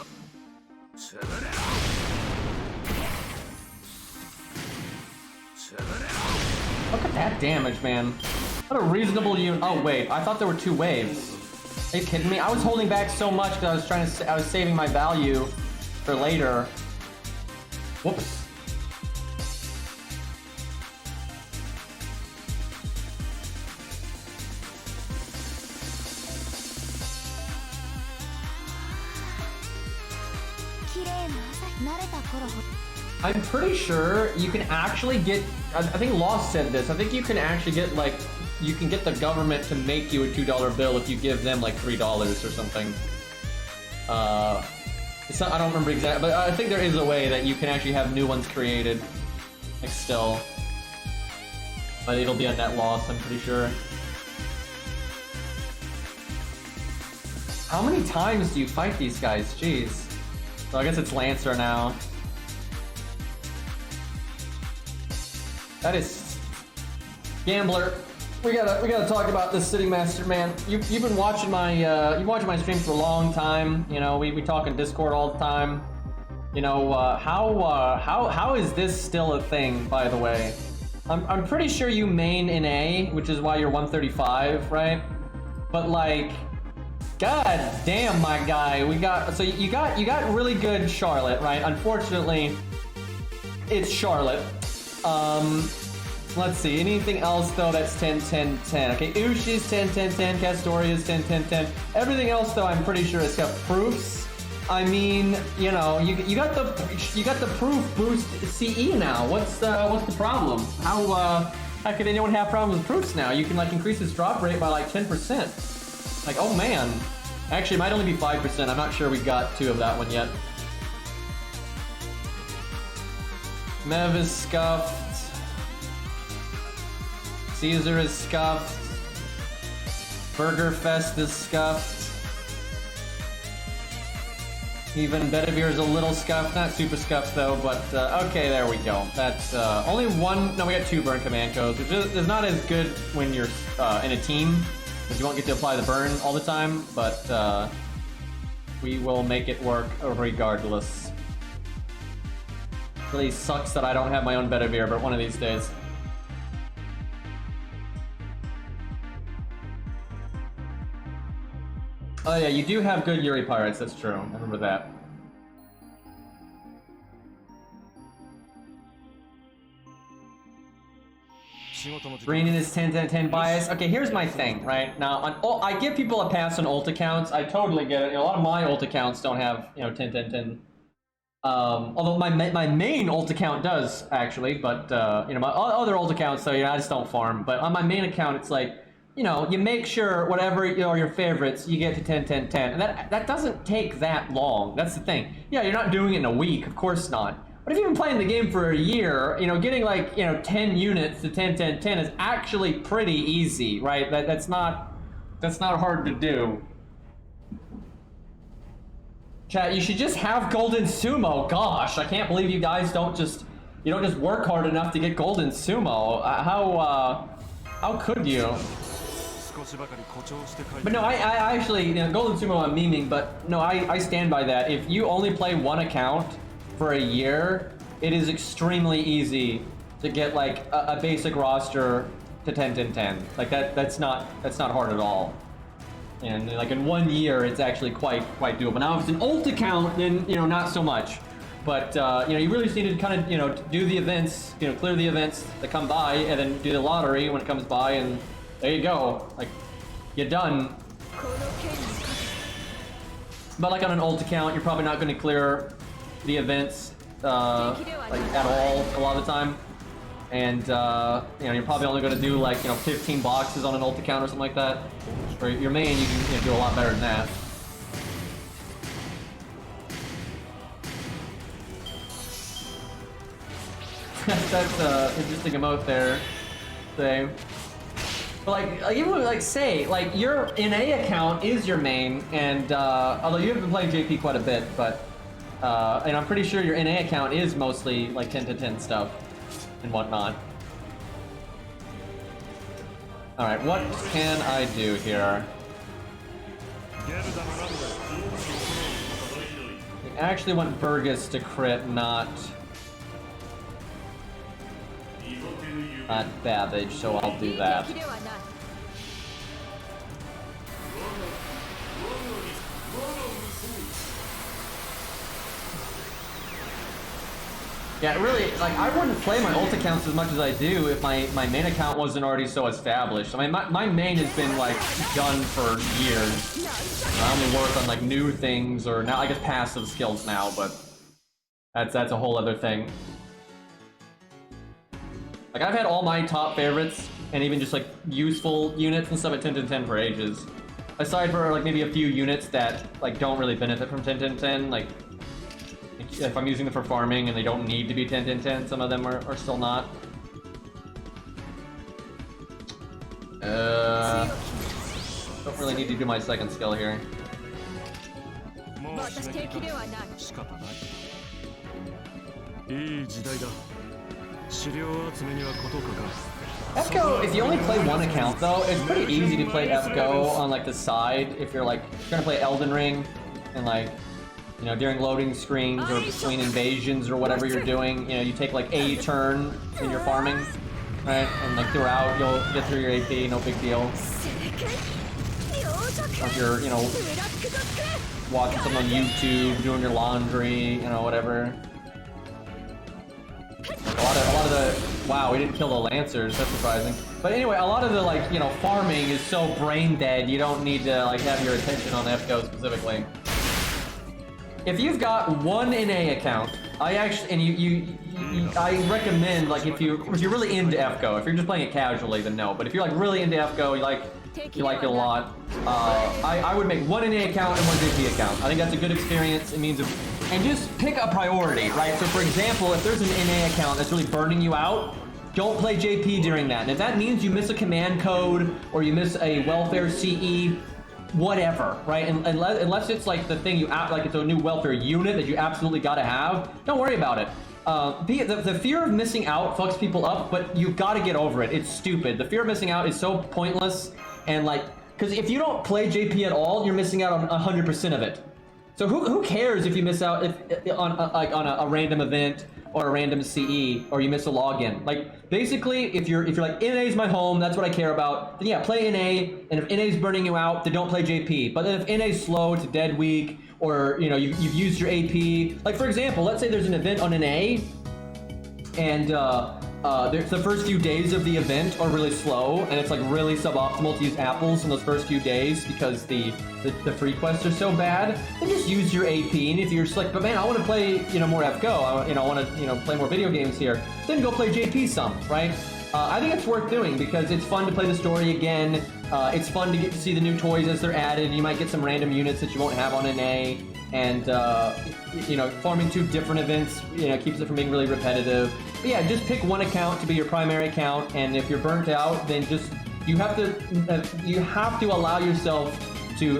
S1: Look at that damage, man. What a reasonable unit. Oh, wait. I thought there were 2 waves. Are you kidding me? I was holding back so much because I was saving my value for later. Whoops. I'm pretty sure you can actually get, I think Lost said this, I think you can actually get like, you can get the government to make you a $2 bill if you give them like $3 or something. It's not, I don't remember exactly, but I think there is a way that you can actually have new ones created, like still. But it'll be a net loss, I'm pretty sure. How many times do you fight these guys? Jeez. So I guess it's Lancer now. That is Gambler. We gotta talk about this City Master, man. You've been watching my streams for a long time. You know, we talk in Discord all the time. You know, how is this still a thing, by the way? I'm pretty sure you main in A, which is why you're 135, right? But like, god damn, my guy, so you got really good Charlotte, right? Unfortunately, it's Charlotte. Let's see, anything else though that's 10, 10, 10. Okay, Ushi's 10, 10, 10, Castoria's 10, 10, 10. Everything else though, I'm pretty sure it's got proofs. I mean, you know, you got the proof boost CE now. What's the problem? How could anyone have problems with proofs now? You can like increase its drop rate by like 10%. Like, oh man. Actually, it might only be 5%. I'm not sure we got 2 of that one yet. Mev is scuffed. Caesar is scuffed. Burger Fest is scuffed. Even Bedivere is a little scuffed. Not super scuffed though, but okay, there we go. That's only one. No, we got 2 burn command codes, which is not as good when you're in a team, because you won't get to apply the burn all the time, but we will make it work regardless. Really sucks that I don't have my own Bedivere, but one of these days. Oh yeah, you do have good Yuri Pirates, that's true. I remember that. Greening is 10, 10, 10 bias. Okay, here's my thing, right? Now, I give people a pass on ult accounts. I totally get it. You know, a lot of my ult accounts don't have, you know, 10, 10, 10. Although my main ult account does, actually, but, you know, my other ult accounts, so yeah, I just don't farm. But on my main account, it's like, you know, you make sure whatever are your favorites, you get to 10, 10, 10. And that doesn't take that long. That's the thing. Yeah, you're not doing it in a week, of course not. But if you've been playing the game for a year, you know, getting like, you know, 10 units to 10, 10, 10 is actually pretty easy, right? That's not hard to do. Chat, you should just have Golden Sumo. Gosh, I can't believe you guys don't just work hard enough to get Golden Sumo. How could you? But no, I actually, you know, Golden Sumo I'm memeing, but no, I stand by that. If you only play one account for a year, it is extremely easy to get like a basic roster to 10, 10, 10. Like that's not hard at all. And like in 1 year, it's actually quite doable. Now, if it's an ult account, then, you know, not so much. But, you know, you really just need to kind of, you know, do the events, you know, clear the events that come by, and then do the lottery when it comes by, and there you go. Like, you're done. But like on an ult account, you're probably not going to clear the events, like at all a lot of the time. And, you know, you're probably only going to do like, you know, 15 boxes on an ult account or something like that. For your main, you can, you know, do a lot better than that. That's interesting emote there. Say, but like even like say like your NA account is your main, and although you have been playing JP quite a bit, but and I'm pretty sure your NA account is mostly like 10 to 10 stuff and whatnot. All right, what can I do here? I actually want Burgess to crit, not Babbage, so I'll do that. Yeah, really, like, I wouldn't play my ult accounts as much as I do if my main account wasn't already so established. I mean, my main has been, like, done for years. I only work on, like, new things, or now, I guess, passive skills now, but that's a whole other thing. Like, I've had all my top favorites, and even just, like, useful units and stuff at 10-10-10 for ages. Aside for, like, maybe a few units that, like, don't really benefit from 10-10-10, like, if I'm using them for farming and they don't need to be 10-10-10, some of them are still not. Don't really need to do my second skill here. FGO, if you only play one account though, it's pretty easy to play FGO on like the side if you're like trying to play Elden Ring and like, you know, during loading screens or between invasions or whatever you're doing, you know, you take like a turn when you're farming, right? And like throughout, you'll get through your AP, no big deal. Or if you're, you know, watching something on YouTube, doing your laundry, you know, whatever. A lot of the, wow, we didn't kill the Lancers, that's surprising. But anyway, a lot of the, like, you know, farming is so brain dead, you don't need to, like, have your attention on FGO specifically. If you've got one NA account, I actually, and I recommend, like, if you're really into FGO, if you're just playing it casually, then no. But if you're like really into FGO, you like it a lot, I would make one NA account and one JP account. I think that's a good experience. It means, and just pick a priority, right? So for example, if there's an NA account that's really burning you out, don't play JP during that. And if that means you miss a command code or you miss a welfare CE, whatever, right? And unless it's like the thing like it's a new welfare unit that you absolutely gotta have, don't worry about it. The fear of missing out fucks people up, but you've got to get over it. It's stupid. The fear of missing out is so pointless, and like, because if you don't play JP at all, you're missing out on 100% of it. So who cares if you miss out on a random event or a random CE, or you miss a login? Like, basically, if you're like, NA's my home, that's what I care about, then yeah, play NA, and if NA's burning you out, then don't play JP. But then if NA's slow, it's a dead week, or, you know, you've used your AP, like, for example, let's say there's an event on NA, and the first few days of the event are really slow, and it's like really suboptimal to use apples in those first few days because the free quests are so bad, then just use your AP. And if you're just like, but man, I want to play, you know, more FGO, I want to, you know, play more video games here, then go play JP some, right? I think it's worth doing because it's fun to play the story again. It's fun to get to see the new toys as they're added. You might get some random units that you won't have on NA, and you know, farming 2 different events, you know, keeps it from being really repetitive. But yeah, just pick one account to be your primary account, and if you're burnt out, then just you have to allow yourself to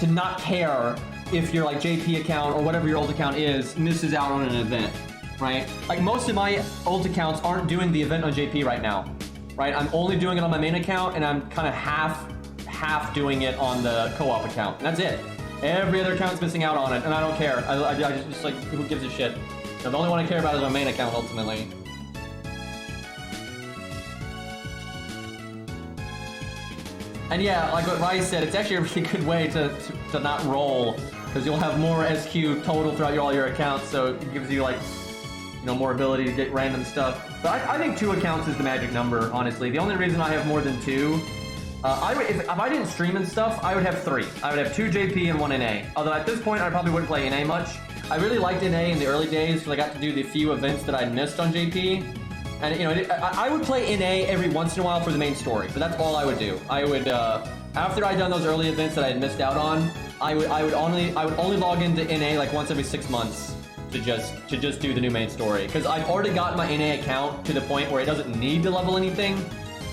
S1: not care if your like JP account or whatever your old account is misses out on an event, right? Like, most of my old accounts aren't doing the event on JP right now, right? I'm only doing it on my main account, and I'm kind of half doing it on the co-op account, and that's it. Every other account's missing out on it, and I don't care. I just like, who gives a shit? So the only one I care about is my main account, ultimately. And yeah, like what Rice said, it's actually a really good way to not roll, because you'll have more SQ total throughout all your accounts, so it gives you, like, you know, more ability to get random stuff. But I think 2 accounts is the magic number, honestly. The only reason I have more than 2, if I didn't stream and stuff, I would have 3. I would have 2 JP and 1 NA. Although at this point, I probably wouldn't play NA much. I really liked NA in the early days because I got to do the few events that I missed on JP. And, you know, I would play NA every once in a while for the main story, but that's all I would do. I would, after I'd done those early events that I had missed out on, I would only log into NA like once every 6 months to just do the new main story. Because I've already gotten my NA account to the point where it doesn't need to level anything.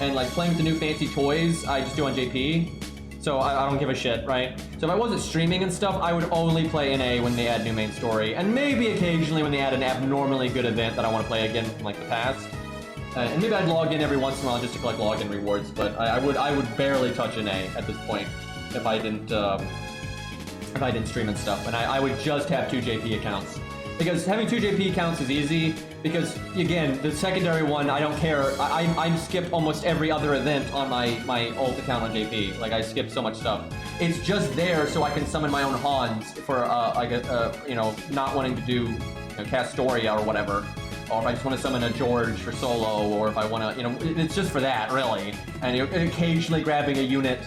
S1: And like playing with the new fancy toys, I just do on JP. So I don't give a shit, right? So if I wasn't streaming and stuff, I would only play NA when they add new main story. And maybe occasionally when they add an abnormally good event that I want to play again from like the past. And maybe I'd log in every once in a while just to collect login rewards. But I would barely touch NA at this point if I didn't stream and stuff. And I would just have 2 JP accounts. Because having 2 JP accounts is easy, because, again, the secondary one, I don't care. I skipped almost every other event on my old account on JP. Like, I skipped so much stuff. It's just there so I can summon my own Hans for, you know, not wanting to do, you know, Castoria or whatever. or if I just want to summon a George for solo, or if I want to, you know, it's just for that, really. And you know, occasionally grabbing a unit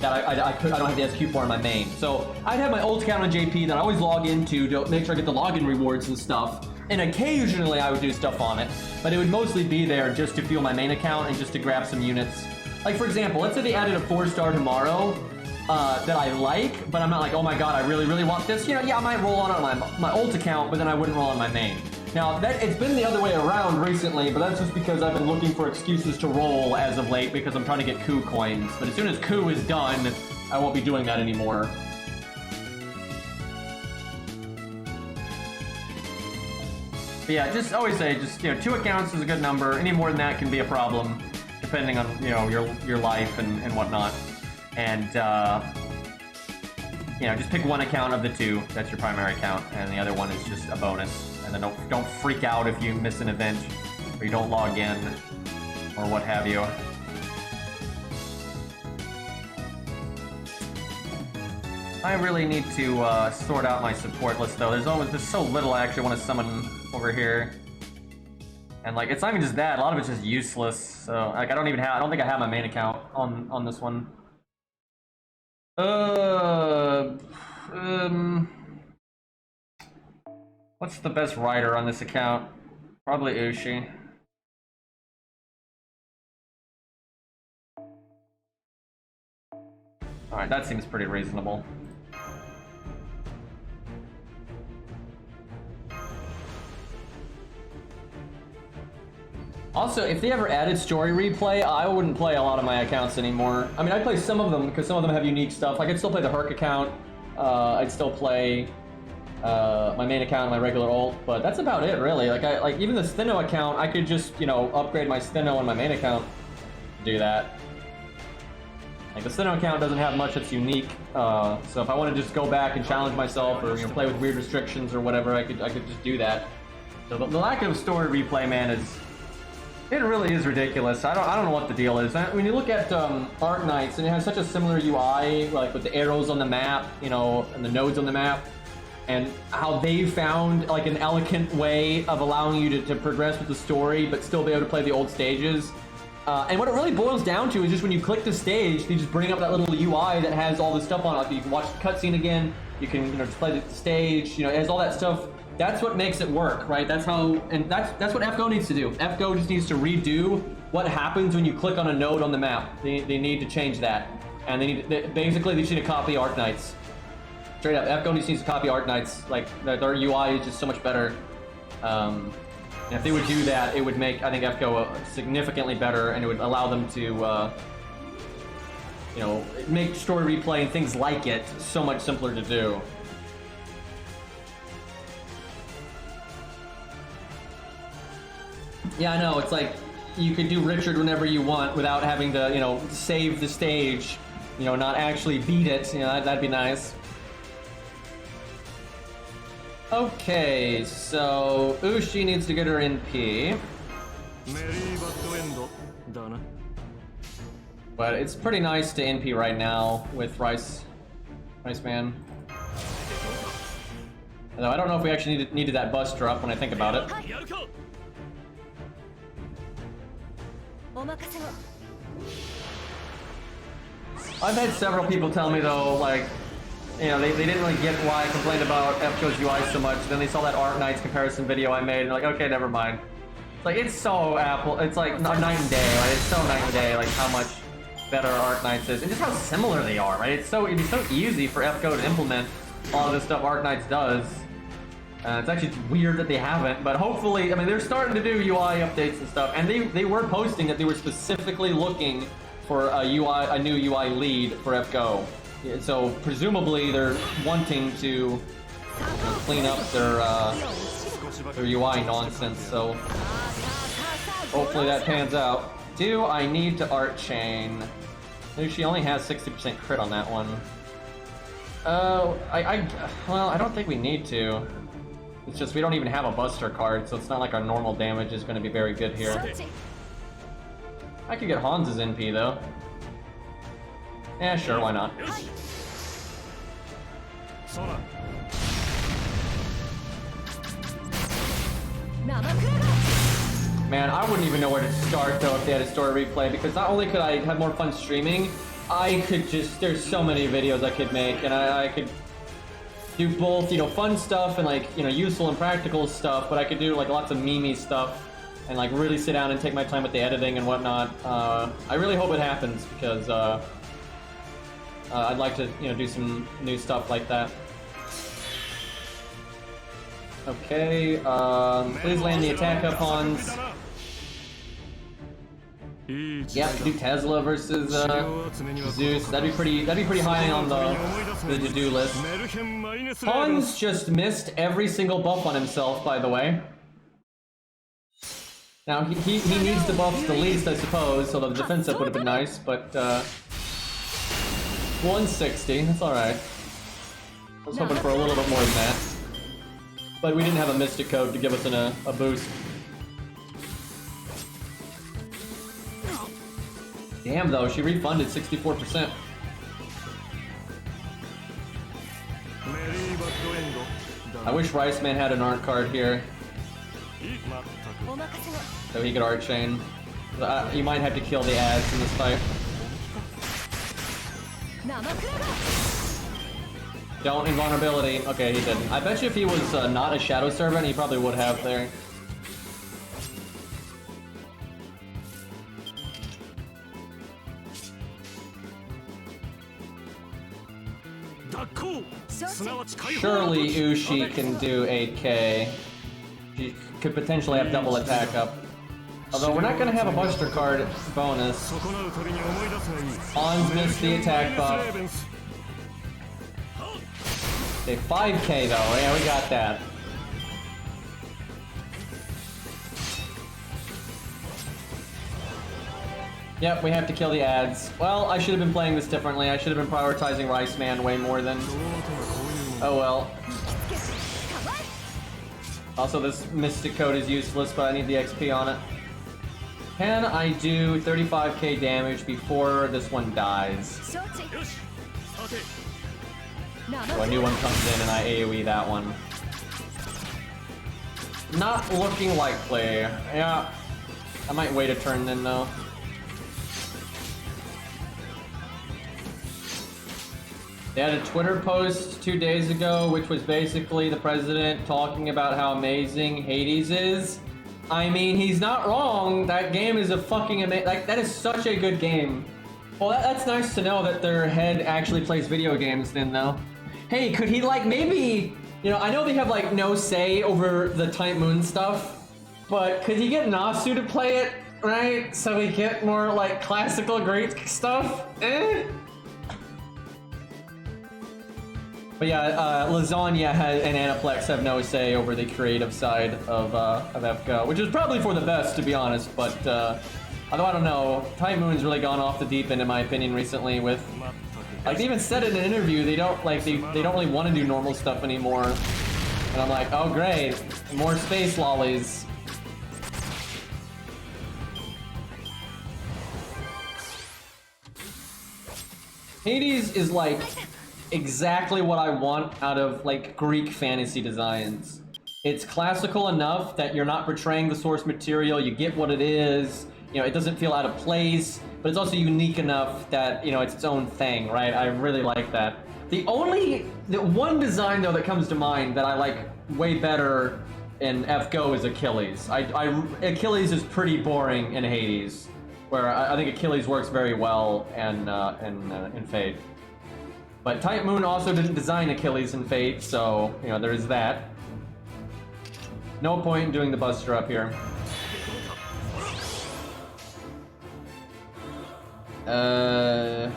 S1: that I don't have the SQ for in my main. So I'd have my old account on JP that I always log into to make sure I get the login rewards and stuff. And occasionally I would do stuff on it, but it would mostly be there just to fuel my main account and just to grab some units. Like for example, let's say they added a 4-star tomorrow that I like, but I'm not like, oh my god, I really, really want this. You know, yeah, I might roll on my old account, but then I wouldn't roll on my main. Now, it's been the other way around recently, but that's just because I've been looking for excuses to roll as of late because I'm trying to get coup coins. But as soon as coup is done, I won't be doing that anymore. But yeah, just always say, just, you know, 2 accounts is a good number. Any more than that can be a problem, depending on, you know, your life and whatnot. And, you know, just pick one account of the 2. That's your primary account, and the other one is just a bonus. And then don't freak out if you miss an event or you don't log in or what have you. I really need to sort out my support list though. There's so little I actually want to summon over here. And like, it's not even just that, a lot of it's just useless. So like, I don't think I have my main account on this one. What's the best rider on this account? Probably Ushi. Alright, that seems pretty reasonable. Also, if they ever added story replay, I wouldn't play a lot of my accounts anymore. I mean, I'd play some of them, because some of them have unique stuff. Like, I'd still play the Herc account. I'd still play my main account and my regular ult, but that's about it, really. Like even the Steno account, I could just, you know, upgrade my Steno on my main account to do that. Like, the Steno account doesn't have much that's unique, so if I want to just go back and challenge myself or, you know, play with weird restrictions or whatever, I could just do that. So the lack of story replay, man, it really is ridiculous. I don't know what the deal is. When you look at Arc Knights, and it has such a similar UI, like with the arrows on the map, you know, and the nodes on the map, and how they found like an elegant way of allowing you to progress with the story, but still be able to play the old stages. And what it really boils down to is just when you click the stage, they just bring up that little UI that has all this stuff on it. Like, you can watch the cutscene again, you can, you know, just play the stage, you know, it has all that stuff. That's what makes it work, right? That's how, and that's what FGO needs to do. FGO just needs to redo what happens when you click on a node on the map. They need to change that. And basically they just need to copy Arc Knights. Straight up, FGO just needs to copy Arc Knights. Like, their UI is just so much better. And if they would do that, it would make, I think, FGO significantly better, and it would allow them to, you know, make story replay and things like it so much simpler to do. Yeah, I know, it's like, you could do Richard whenever you want without having to, you know, save the stage, you know, not actually beat it, you know, that'd be nice. Okay, so Ushi needs to get her NP. But it's pretty nice to NP right now with Rice Man. Although I don't know if we actually needed that bus drop when I think about it. I've had several people tell me though, like, you know, they didn't really get why I complained about FGO's UI so much. Then they saw that Arc Knights comparison video I made, and they're like, okay, never mind. It's like, it's so it's like night and day, right? It's so night and day, like how much better Arc Knights is, and just how similar they are, right? It'd be so easy for FGO to implement all of this stuff Arc Knights does. It's actually weird that they haven't, but hopefully, I mean, they're starting to do UI updates and stuff, and they were posting that they were specifically looking for a new UI lead for FGO. So presumably they're wanting to clean up their UI nonsense. So hopefully that pans out. Do I need to art chain? She only has 60% crit on that one. Well, I don't think we need to. It's just we don't even have a Buster card, so it's not like our normal damage is going to be very good here. I could get Hans's NP though. Yeah, sure, why not? Man, I wouldn't even know where to start though if they had a story replay, because not only could I have more fun streaming, I could just, there's so many videos I could make, and I could do both, you know, fun stuff and like, you know, useful and practical stuff, but I could do like lots of memey stuff and like really sit down and take my time with the editing and whatnot. I really hope it happens, because I'd like to, you know, do some new stuff like that. Okay, please land the attack up pawns. Yeah, we could do Tesla versus Zeus. That'd be pretty high on the to-do list. Hans just missed every single buff on himself, by the way. Now he needs the buffs the least, I suppose, although the defense up would have been nice, but 160, that's alright. I was hoping for a little bit more than that. But we didn't have a Mystic Code to give us a boost. Damn though, she refunded 64%. I wish Rice Man had an art card here, so he could art chain. You might have to kill the ads in this fight. Don't invulnerability. Okay, he didn't. I bet you if he was not a Shadow Servant, he probably would have there. Surely Ushi can do 8k. She could potentially have double attack up. Although we're not going to have a Buster card bonus. Hans missed the attack buff. Okay, 5k though. Yeah, we got that. Yep, we have to kill the ads. Well, I should have been playing this differently. I should have been prioritizing Rice Man way more than... Oh well. Also, this Mystic Code is useless, but I need the XP on it. Can I do 35k damage before this one dies? So a new one comes in and I AoE that one. Not looking likely. Yeah, I might wait a turn then though. They had a Twitter post 2 days ago, which was basically the president talking about how amazing Hades is. I mean, he's not wrong. That game is a fucking amazing. Like, that is such a good game. Well, that's nice to know that their head actually plays video games then, though. Hey, could he, like, maybe... You know, I know they have, like, no say over the Type Moon stuff, but could he get Nasu to play it, right? So we get more, like, classical great stuff? But yeah, Lasagna and Aniplex have no say over the creative side of FGO, which is probably for the best, to be honest. But although I don't know, Type Moon's really gone off the deep end, in my opinion, recently. With like they even said in an interview they don't really want to do normal stuff anymore. And I'm like, oh great, more space lollies. Hades is like exactly what I want out of like Greek fantasy designs. It's classical enough that you're not betraying the source material, you get what it is, you know, it doesn't feel out of place, but it's also unique enough that, you know, it's its own thing, right? I really like that. The one design though that comes to mind that I like way better in FGO is Achilles. Achilles is pretty boring in Hades, where I think Achilles works very well in Fate. But Type Moon also didn't design Achilles in Fate, so, you know, there is that. No point in doing the Buster up here. I'd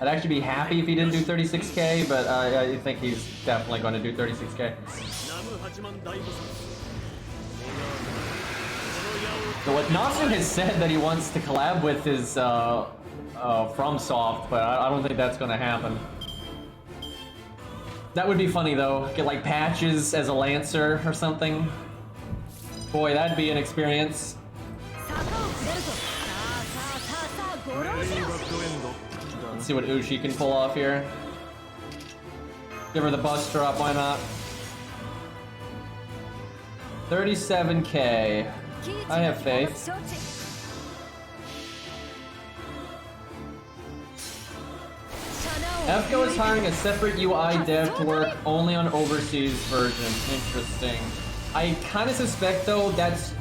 S1: actually be happy if he didn't do 36k, but I think he's definitely going to do 36k. So what Nasu has said that he wants to collab with is FromSoft, but I don't think that's going to happen. That would be funny though. Get like Patches as a Lancer or something. Boy, that'd be an experience. Let's see what Ushi can pull off here. Give her the Buster up, why not? 37k. I have faith. FGO is hiring a separate UI dev to work only on overseas versions. Interesting. I kind of suspect though that's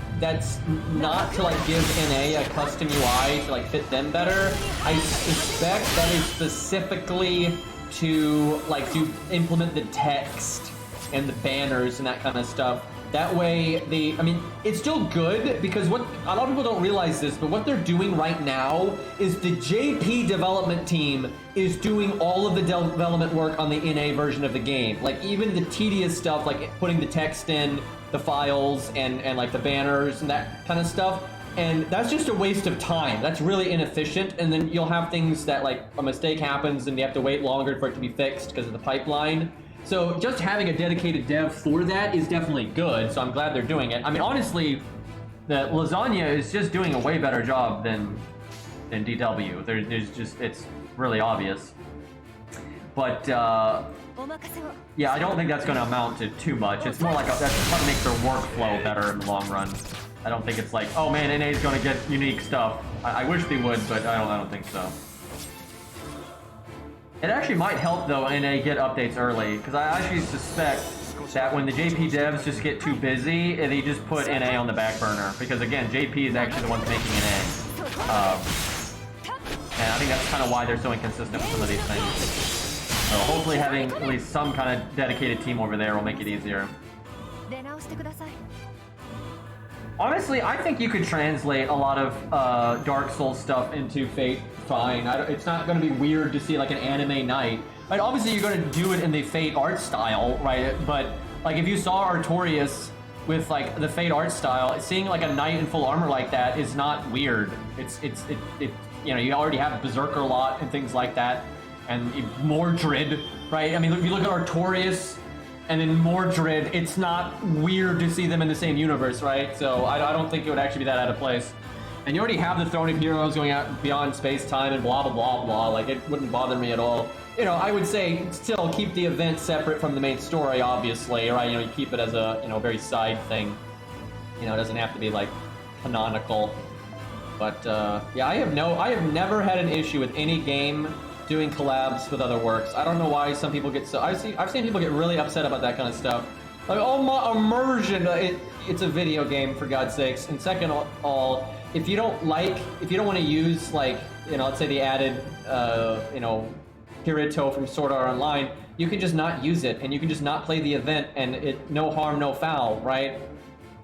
S1: not to like give NA a custom UI to like fit them better. I suspect that is specifically to like implement the text and the banners and that kind of stuff. That way, I mean, it's still good because what a lot of people don't realize this, but what they're doing right now is the JP development team is doing all of the development work on the NA version of the game. Like even the tedious stuff, like putting the text in, the files, and like the banners and that kind of stuff. And that's just a waste of time. That's really inefficient. And then you'll have things that like a mistake happens and you have to wait longer for it to be fixed because of the pipeline. So just having a dedicated dev for that is definitely good, so I'm glad they're doing it. I mean, honestly, the Lasagna is just doing a way better job than DW. There's just, it's really obvious. But, yeah, I don't think that's going to amount to too much. It's more like that's just going to make their workflow better in the long run. I don't think it's like, oh man, NA is going to get unique stuff. I wish they would, but I don't think so. It actually might help though NA get updates early, because I actually suspect that when the JP devs just get too busy, they just put NA on the back burner, because again, JP is actually the ones making NA. And I think that's kind of why they're so inconsistent with some of these things. So hopefully having at least some kind of dedicated team over there will make it easier. Honestly, I think you could translate a lot of Dark Souls stuff into Fate fine. It's not going to be weird to see like an anime night. Right? Obviously, you're going to do it in the Fate art style, right? But like if you saw Artorias with like the Fate art style, seeing like a knight in full armor like that is not weird. It you know, you already have Berserker lot and things like that, and Mordred, right? I mean, if you look at Artorias and then Mordred, it's not weird to see them in the same universe, right? So I don't think it would actually be that out of place. And you already have the Throne of Heroes going out beyond space-time and blah, blah, blah, blah. Like, it wouldn't bother me at all. You know, I would say still keep the event separate from the main story, obviously, right? You know, you keep it as a, you know, very side thing. You know, it doesn't have to be, like, canonical. But, yeah, I have never had an issue with any game doing collabs with other works. I don't know why some people get so... I've seen people get really upset about that kind of stuff. Like, oh, my immersion! It's a video game, for God's sakes. And second of all, if you don't want to use, like, you know, let's say the added, you know, Kirito from Sword Art Online, you can just not use it, and you can just not play the event, and no harm, no foul, right?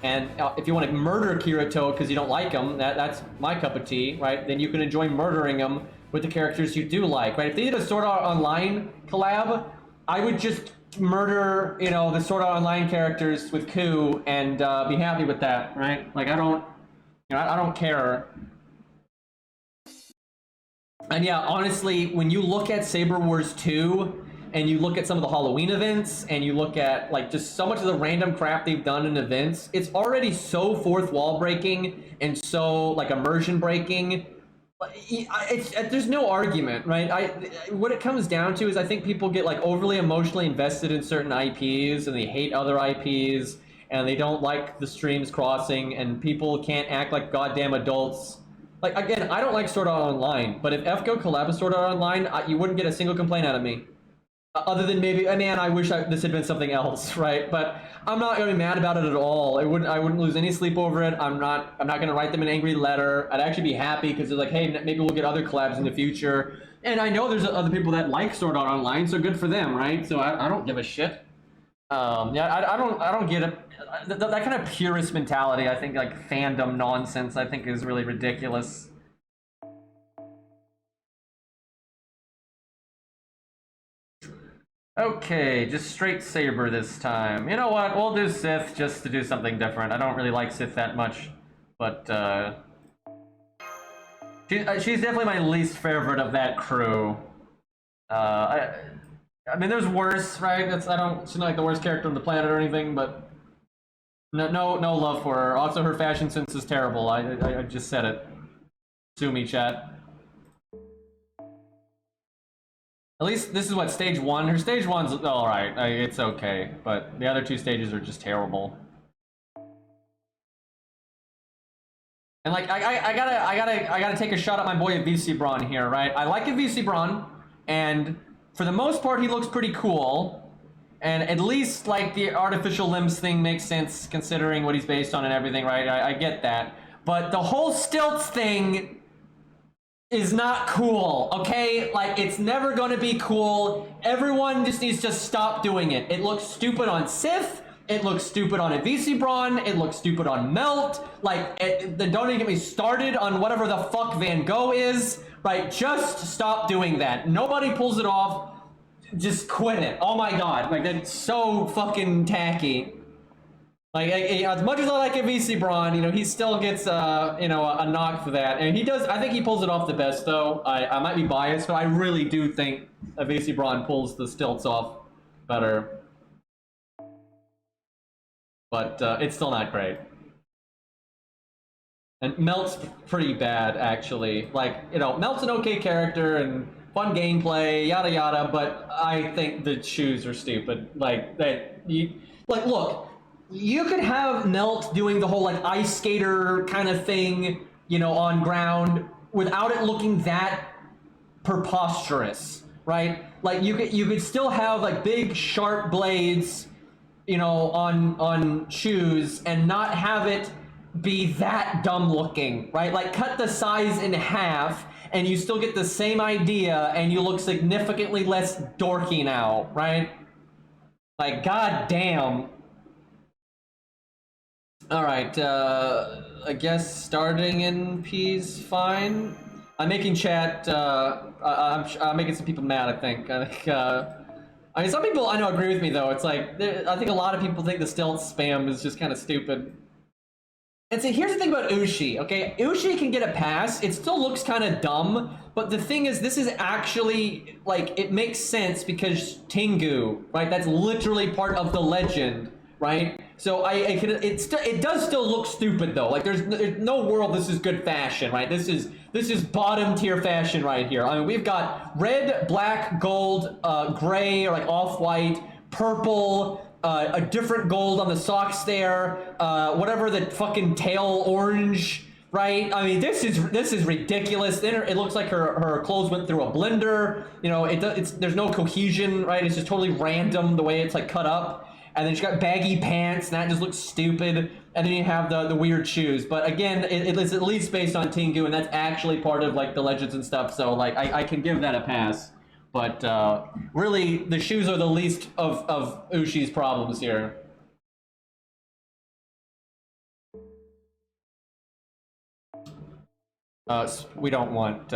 S1: And if you want to murder Kirito because you don't like him, that's my cup of tea, right? Then you can enjoy murdering him with the characters you do like, right? If they did a Sword Art Online collab, I would just murder, you know, the Sword Art Online characters with Ku and be happy with that, right? Like, I don't care. And yeah, honestly, when you look at Saber Wars 2 and you look at some of the Halloween events and you look at like just so much of the random crap they've done in events, it's already so fourth wall breaking and so like immersion breaking. There's no argument, right? What it comes down to is I think people get like overly emotionally invested in certain IPs and they hate other IPs and they don't like the streams crossing and people can't act like goddamn adults. Like, again, I don't like Sword Art Online, but if FGO collab with Sword Art Online, you wouldn't get a single complaint out of me. Other than maybe, man, I wish this had been something else, right? But I'm not gonna be mad about it at all. I wouldn't lose any sleep over it. I'm not gonna write them an angry letter. I'd actually be happy because they're like, hey, maybe we'll get other collabs in the future. And I know there's other people that like Sword Art Online, so good for them, right? So I don't give a shit. Yeah, I don't get it. That kind of purist mentality, I think, like fandom nonsense, I think is really ridiculous. Okay, just straight Saber this time. You know what? We'll do Sith just to do something different. I don't really like Sith that much, but she's definitely my least favorite of that crew. I mean, there's worse, right? She's not like the worst character on the planet or anything, but no love for her. Also, her fashion sense is terrible. I just said it. Sue me, chat. At least this is what, stage 1? Her stage 1's alright, it's okay, but the other 2 stages are just terrible. And like I gotta take a shot at my boy VC Braun here, right? I like a VC Braun, and for the most part he looks pretty cool. And at least like the artificial limbs thing makes sense considering what he's based on and everything, right? I get that. But the whole stilts thing is not cool, okay? Like, it's never gonna be cool. Everyone just needs to stop doing it. It looks stupid on Sith. It looks stupid on a VC Braun. It looks stupid on Melt. Like, don't even get me started on whatever the fuck Van Gogh is. Right? Just stop doing that. Nobody pulls it off. Just quit it. Oh my god. Like, that's so fucking tacky. Like, as much as I like a VC Braun, you know, he still gets, you know, a knock for that. And he does, I think he pulls it off the best, though. I might be biased, but I really do think a VC Braun pulls the stilts off better. But it's still not great. And Melt's pretty bad, actually. Like, you know, Melt's an okay character and fun gameplay, yada yada, but I think the shoes are stupid. Like, like, look, you could have Melt doing the whole, like, ice skater kind of thing, you know, on ground without it looking that preposterous, right? Like, you could still have, like, big, sharp blades, you know, on shoes and not have it be that dumb looking, right? Like, cut the size in half and you still get the same idea and you look significantly less dorky now, right? Like, god damn. Alright, I guess starting in P's fine. I'm making chat, I'm making some people mad, I think. I mean, some people I know agree with me, though. It's like, I think a lot of people think the stealth spam is just kind of stupid. And see, here's the thing about Ushi, okay? Ushi can get a pass. It still looks kind of dumb, but the thing is, this is actually, like, it makes sense because Tengu, right? That's literally part of the legend, right? So it does still look stupid, though. Like, there's no world this is good fashion, right? This is bottom tier fashion right here. I mean, we've got red, black, gold, gray, or like off-white, purple, a different gold on the socks there, whatever the fucking tail orange, right? I mean, this is ridiculous. Then it looks like her clothes went through a blender. You know, there's no cohesion, right? It's just totally random the way it's like cut up. And then she's got baggy pants, and that just looks stupid. And then you have the weird shoes. But again, it is at least based on Tengu, and that's actually part of like the legends and stuff. So like I can give that a pass. But really, the shoes are the least of Ushi's problems here. We don't want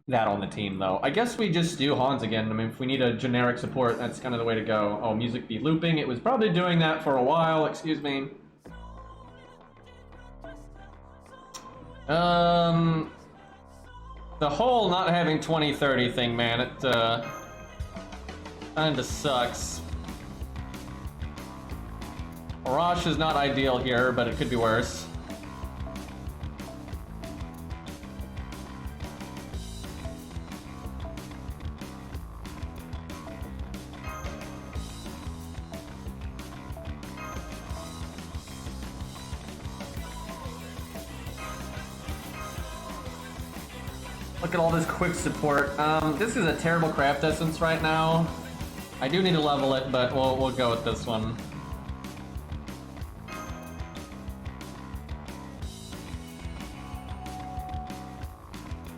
S1: that on the team, though. I guess we just do Hans again. I mean, if we need a generic support, that's kind of the way to go. Oh, music be looping. It was probably doing that for a while. Excuse me. The whole not having 2030 thing, man, it kinda sucks. Arash is not ideal here, but it could be worse. Look at all this quick support. This is a terrible craft essence right now. I do need to level it, but we'll go with this one.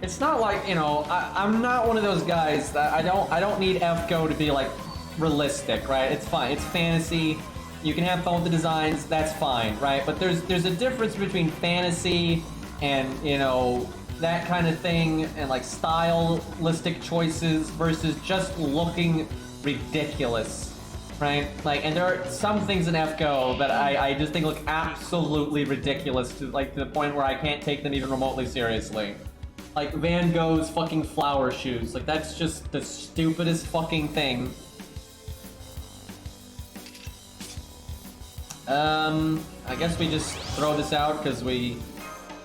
S1: It's not like, you know, I'm not one of those guys that I don't need FGO to be like realistic, right? It's fine. It's fantasy. You can have fun with the designs. That's fine, right? But there's a difference between fantasy and, you know, that kind of thing and like stylistic choices versus just looking ridiculous, right? Like, and there are some things in FGO that I just think look absolutely ridiculous to like to the point where I can't take them even remotely seriously. Like Van Gogh's fucking flower shoes. Like, that's just the stupidest fucking thing. I guess we just throw this out because we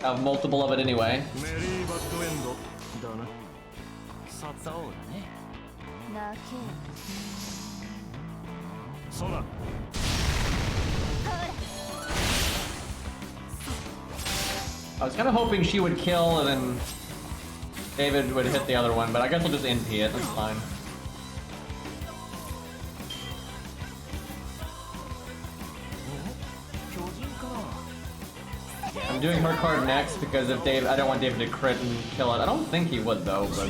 S1: have multiple of it anyway. I was kind of hoping she would kill and then David would hit the other one, but I guess I'll just NP it, that's fine. I'm doing her card next because if I don't want David to crit and kill it. I don't think he would though, but...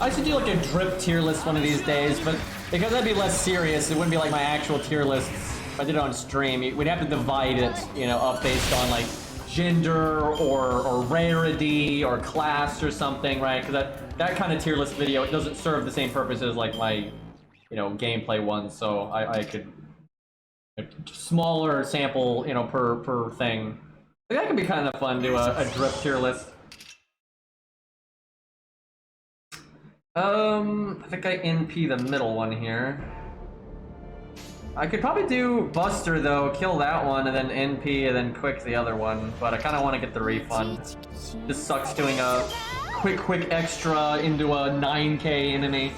S1: I should do like a drip tier list one of these days, but because that'd be less serious, it wouldn't be like my actual tier lists. If I did it on stream, we'd have to divide it, you know, up based on like gender or rarity or class or something, right? Because that kind of tier list video, it doesn't serve the same purpose as like my, you know, gameplay one. So I could a smaller sample, you know, per thing. That could be kind of fun. Do a drip tier list. I think I NP the middle one here. I could probably do Buster though, kill that one, and then NP, and then quick the other one. But I kind of want to get the refund. This sucks doing a quick extra into a 9k enemy.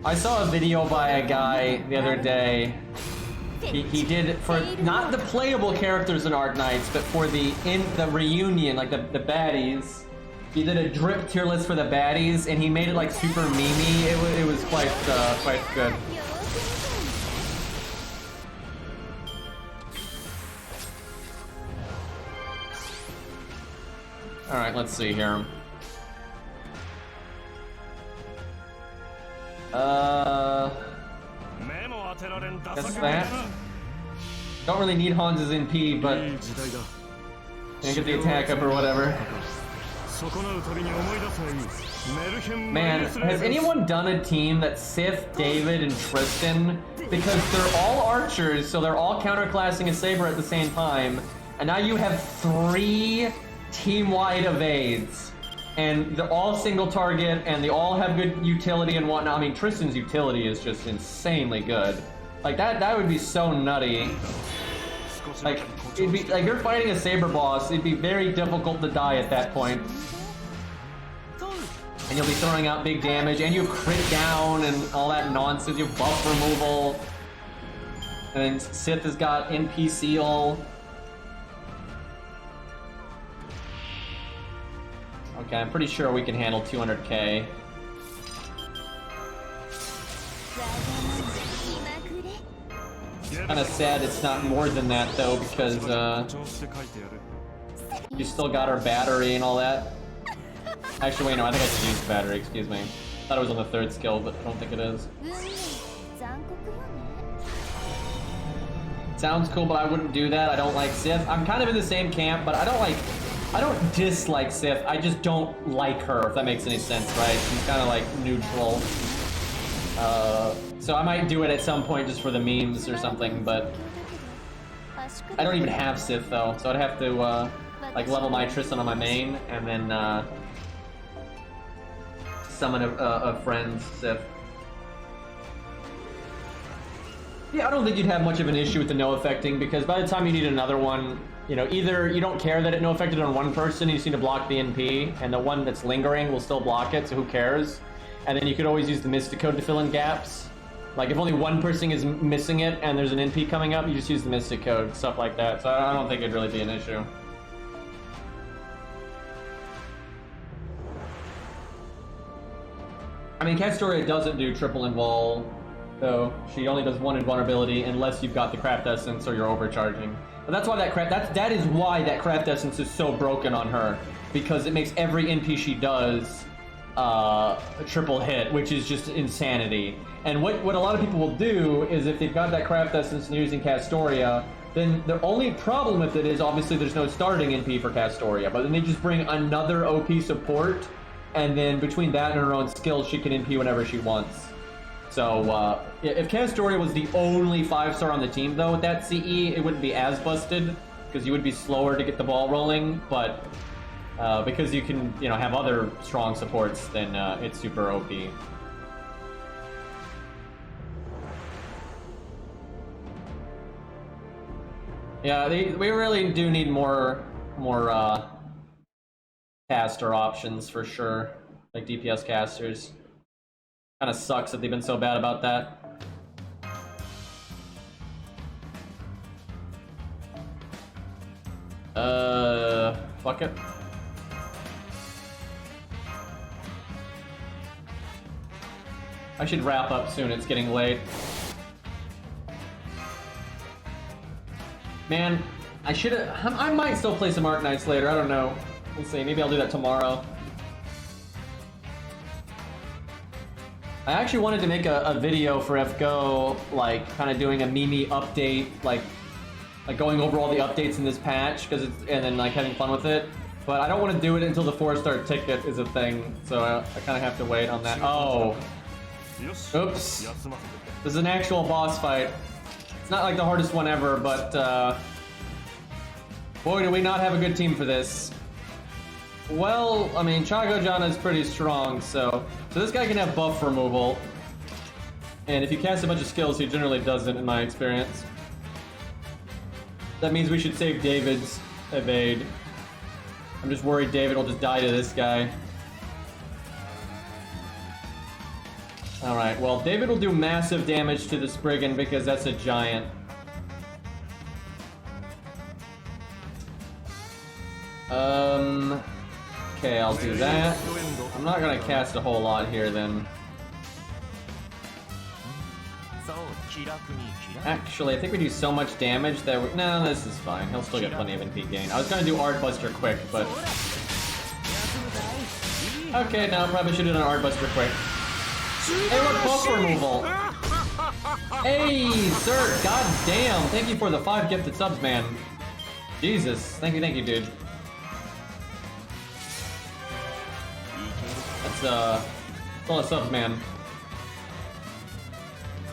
S1: I saw a video by a guy the other day. He did for not the playable characters in Arc Knights, but for the reunion, like the baddies. He did a drip tier list for the baddies, and he made it like super memey. It was quite good. All right, let's see here. Guess that. Don't really need Hans's NP, but can get the attack up or whatever. Man, has anyone done a team that's Sif, David, and Tristan? Because they're all archers, so they're all counterclassing a saber at the same time, and now you have 3 team-wide evades. And they're all single target, and they all have good utility and whatnot. I mean, Tristan's utility is just insanely good. Like, that would be so nutty. Like, it'd be, like, you're fighting a saber boss, it'd be very difficult to die at that point. And you'll be throwing out big damage, and you crit down, and all that nonsense, you have buff removal. And then Sith has got NP seal. Okay, I'm pretty sure we can handle 200k. Kinda sad it's not more than that though, because you still got our battery and all that. Actually, wait, no, I think I should use the battery, excuse me. Thought it was on the 3rd skill, but I don't think it is. Sounds cool, but I wouldn't do that. I don't like Sith. I'm kind of in the same camp, but I don't dislike Sith, I just don't like her, if that makes any sense, right? She's kind of like neutral. So I might do it at some point just for the memes or something, but I don't even have Sith though, so I'd have to like level my Tristan on my main and then summon a friend's Sith. Yeah, I don't think you'd have much of an issue with the no affecting, because by the time you need another one, you know, either you don't care that it no affected on one person, you just need to block the NP, and the one that's lingering will still block it, so who cares? And then you could always use the Mystic Code to fill in gaps. Like, if only one person is missing it and there's an NP coming up, you just use the Mystic Code, stuff like that. So I don't think it'd really be an issue. I mean, Castoria doesn't do triple invul, though. She only does 1 invulnerability unless you've got the Craft Essence or you're overcharging. But that's why that is why that Craft Essence is so broken on her, because it makes every NP she does a triple hit, which is just insanity. And what a lot of people will do is, if they've got that Craft Essence and they're using Castoria, then the only problem with it is obviously there's no starting NP for Castoria, but then they just bring another OP support, and then between that and her own skills, she can NP whenever she wants. So if Castoria was the only 5-star on the team though with that CE, it wouldn't be as busted, because you would be slower to get the ball rolling, but because you can, you know, have other strong supports, then it's super OP. Yeah, we really do need more caster options for sure. like DPS casters. Kind of sucks that they've been so bad about that. Fuck it. I should wrap up soon, it's getting late. Man, I might still play some Arknights later, I don't know. We'll see, maybe I'll do that tomorrow. I actually wanted to make a video for FGO, like, kind of doing a Mimi update, like going over all the updates in this patch, and then like having fun with it. But I don't want to do it until the 4-star ticket is a thing, so I kind of have to wait on that. Oh. Oops. This is an actual boss fight. It's not like the hardest one ever, but boy, do we not have a good team for this. Well, I mean, Chago-Jana is pretty strong, so this guy can have buff removal. And if you cast a bunch of skills, he generally doesn't, in my experience. That means we should save David's evade. I'm just worried David will just die to this guy. Alright, well, David will do massive damage to the Spriggan because that's a giant. Okay, I'll do that. I'm not gonna cast a whole lot here then. Actually, I think we do so much damage that no, this is fine. He'll still get plenty of NP gain. I was gonna do Art Buster quick, but okay, now I probably should do an Art Buster quick. Hey, look, buff removal. Hey, sir, god damn! Thank you for the 5 gifted subs, man. Jesus, thank you, dude. That's a lot of subs, man.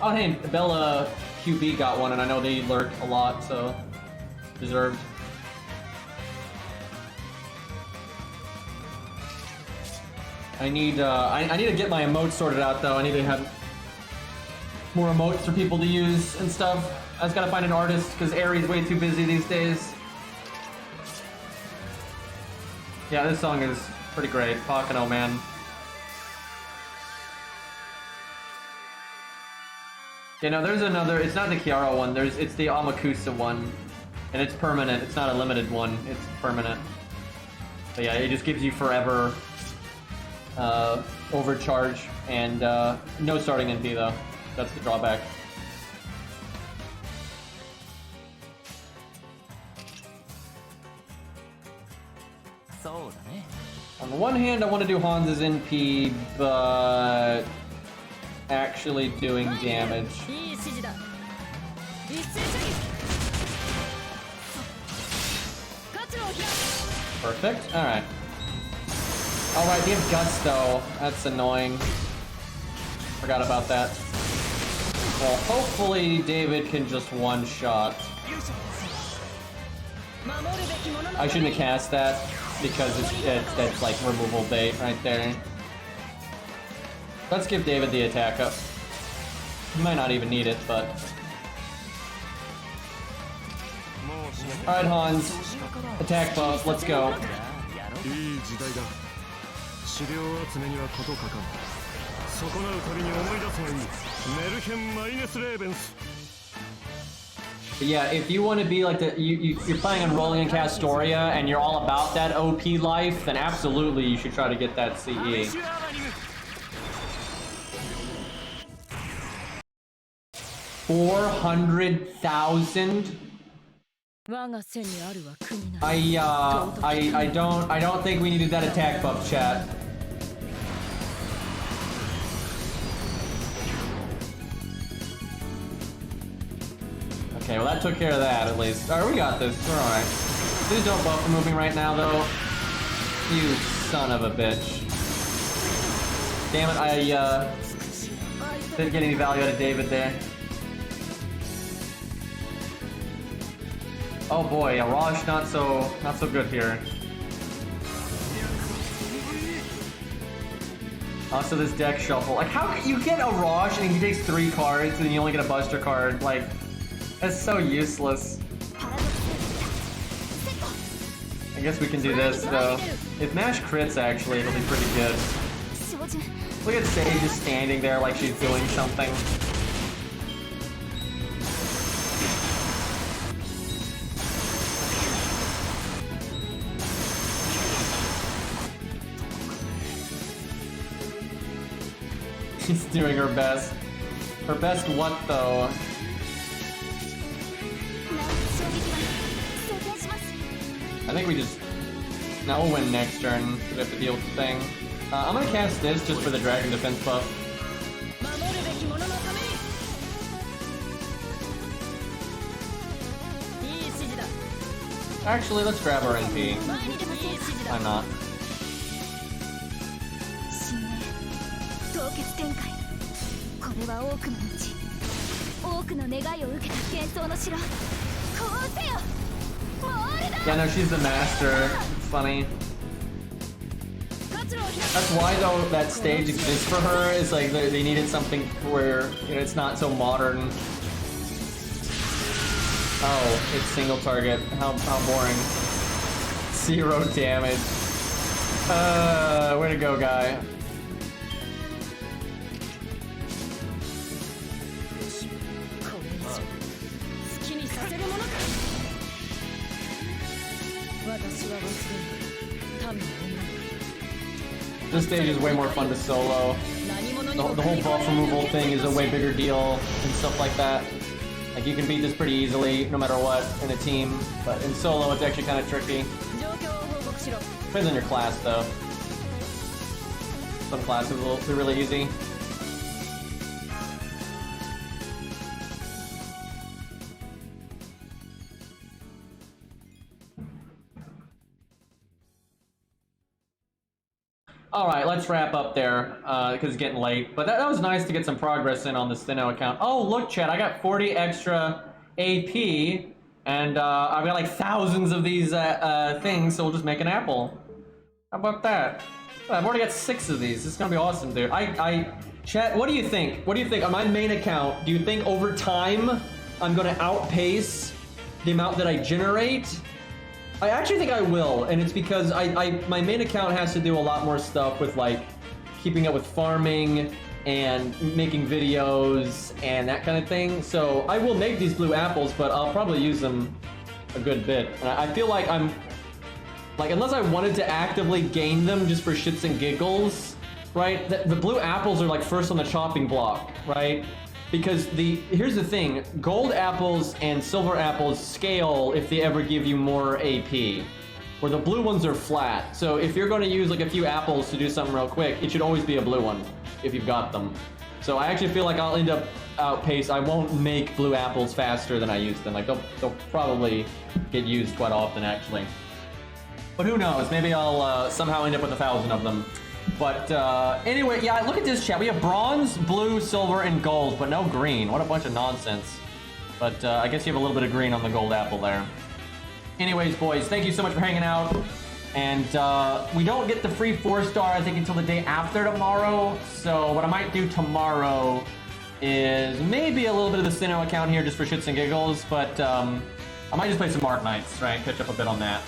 S1: Oh, hey, Bella QB got one, and I know they lurk a lot, so deserved. I need to get my emotes sorted out, though. I need to have more emotes for people to use and stuff. I just gotta find an artist, because Ari's way too busy these days. Yeah, this song is pretty great. Pakano, man. You know, there's another, it's not the Kiara one, it's the Amakusa one. And it's permanent, it's not a limited one, it's permanent. But yeah, it just gives you forever overcharge and no starting NP though. That's the drawback. On the one hand, I want to do Hans's NP, but actually doing damage. Perfect. Alright. Alright, they have guts though. That's annoying. Forgot about that. Well, hopefully David can just one-shot. I shouldn't have cast that because it's like removal bait right there. Let's give David the attack up. He might not even need it, but... Alright, Hans. Attack buff, let's go. But yeah, if you want to be like you're planning on rolling in Castoria and you're all about that OP life, then absolutely you should try to get that CE. $400,000. I don't think we needed that attack buff, chat. Okay, well that took care of that at least. Alright, we got this. We're alright. Please don't buff for moving right now though. You son of a bitch. Damn it, I didn't get any value out of David there. Oh boy, yeah, Raj not so good here. Also this deck shuffle. Like how you get a Raj and he takes 3 cards and you only get a Buster card, like that's so useless. I guess we can do this though. If Mash crits actually, it'll be pretty good. Look at Sage just standing there like she's doing something. She's doing her best. Her best what though? I think we just... Now we'll win next turn. We have to deal with the thing. I'm gonna cast this just for the dragon defense buff. Actually, let's grab our NP. Why not? Yeah, no, she's the master. It's funny. That's why, though, that stage exists for her. Is like they needed something where, you know, it's not so modern. Oh, it's single target. How boring. 0 damage. Way to go, guy. This stage is way more fun to solo. The whole buff removal thing is a way bigger deal and stuff like that. Like, you can beat this pretty easily, no matter what, in a team. But in solo, it's actually kind of tricky. Depends on your class, though. Some classes will be really easy. Alright, let's wrap up there, because it's getting late. But that was nice to get some progress in on the Steno account. Oh, look, chat, I got 40 extra AP, and I've got like thousands of these things, so we'll just make an apple. How about that? I've already got 6 of these. This is gonna be awesome, dude. Chat, what do you think? What do you think on my main account? Do you think over time I'm gonna outpace the amount that I generate? I actually think I will, and it's because my main account has to do a lot more stuff with, like, keeping up with farming and making videos and that kind of thing. So I will make these blue apples, but I'll probably use them a good bit. And I feel like I'm, like, unless I wanted to actively gain them just for shits and giggles, right? The blue apples are, like, first on the chopping block, right? Because here's the thing, gold apples and silver apples scale if they ever give you more AP, where the blue ones are flat. So if you're going to use like a few apples to do something real quick, it should always be a blue one if you've got them. So I actually feel like I'll end up I won't make blue apples faster than I use them. Like they'll probably get used quite often actually. But who knows, maybe I'll somehow end up with 1,000 of them. But anyway, yeah, look at this chat. We have bronze, blue, silver, and gold, but no green. What a bunch of nonsense. But I guess you have a little bit of green on the gold apple there. Anyways, boys, thank you so much for hanging out. And we don't get the free 4-star, I think, until the day after tomorrow. So what I might do tomorrow is maybe a little bit of the Sinnoh account here just for shits and giggles. But I might just play some Mark Knights, right? Catch up a bit on that.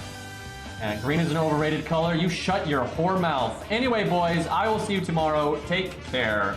S1: And green is an overrated color. You shut your whore mouth. Anyway, boys, I will see you tomorrow. Take care.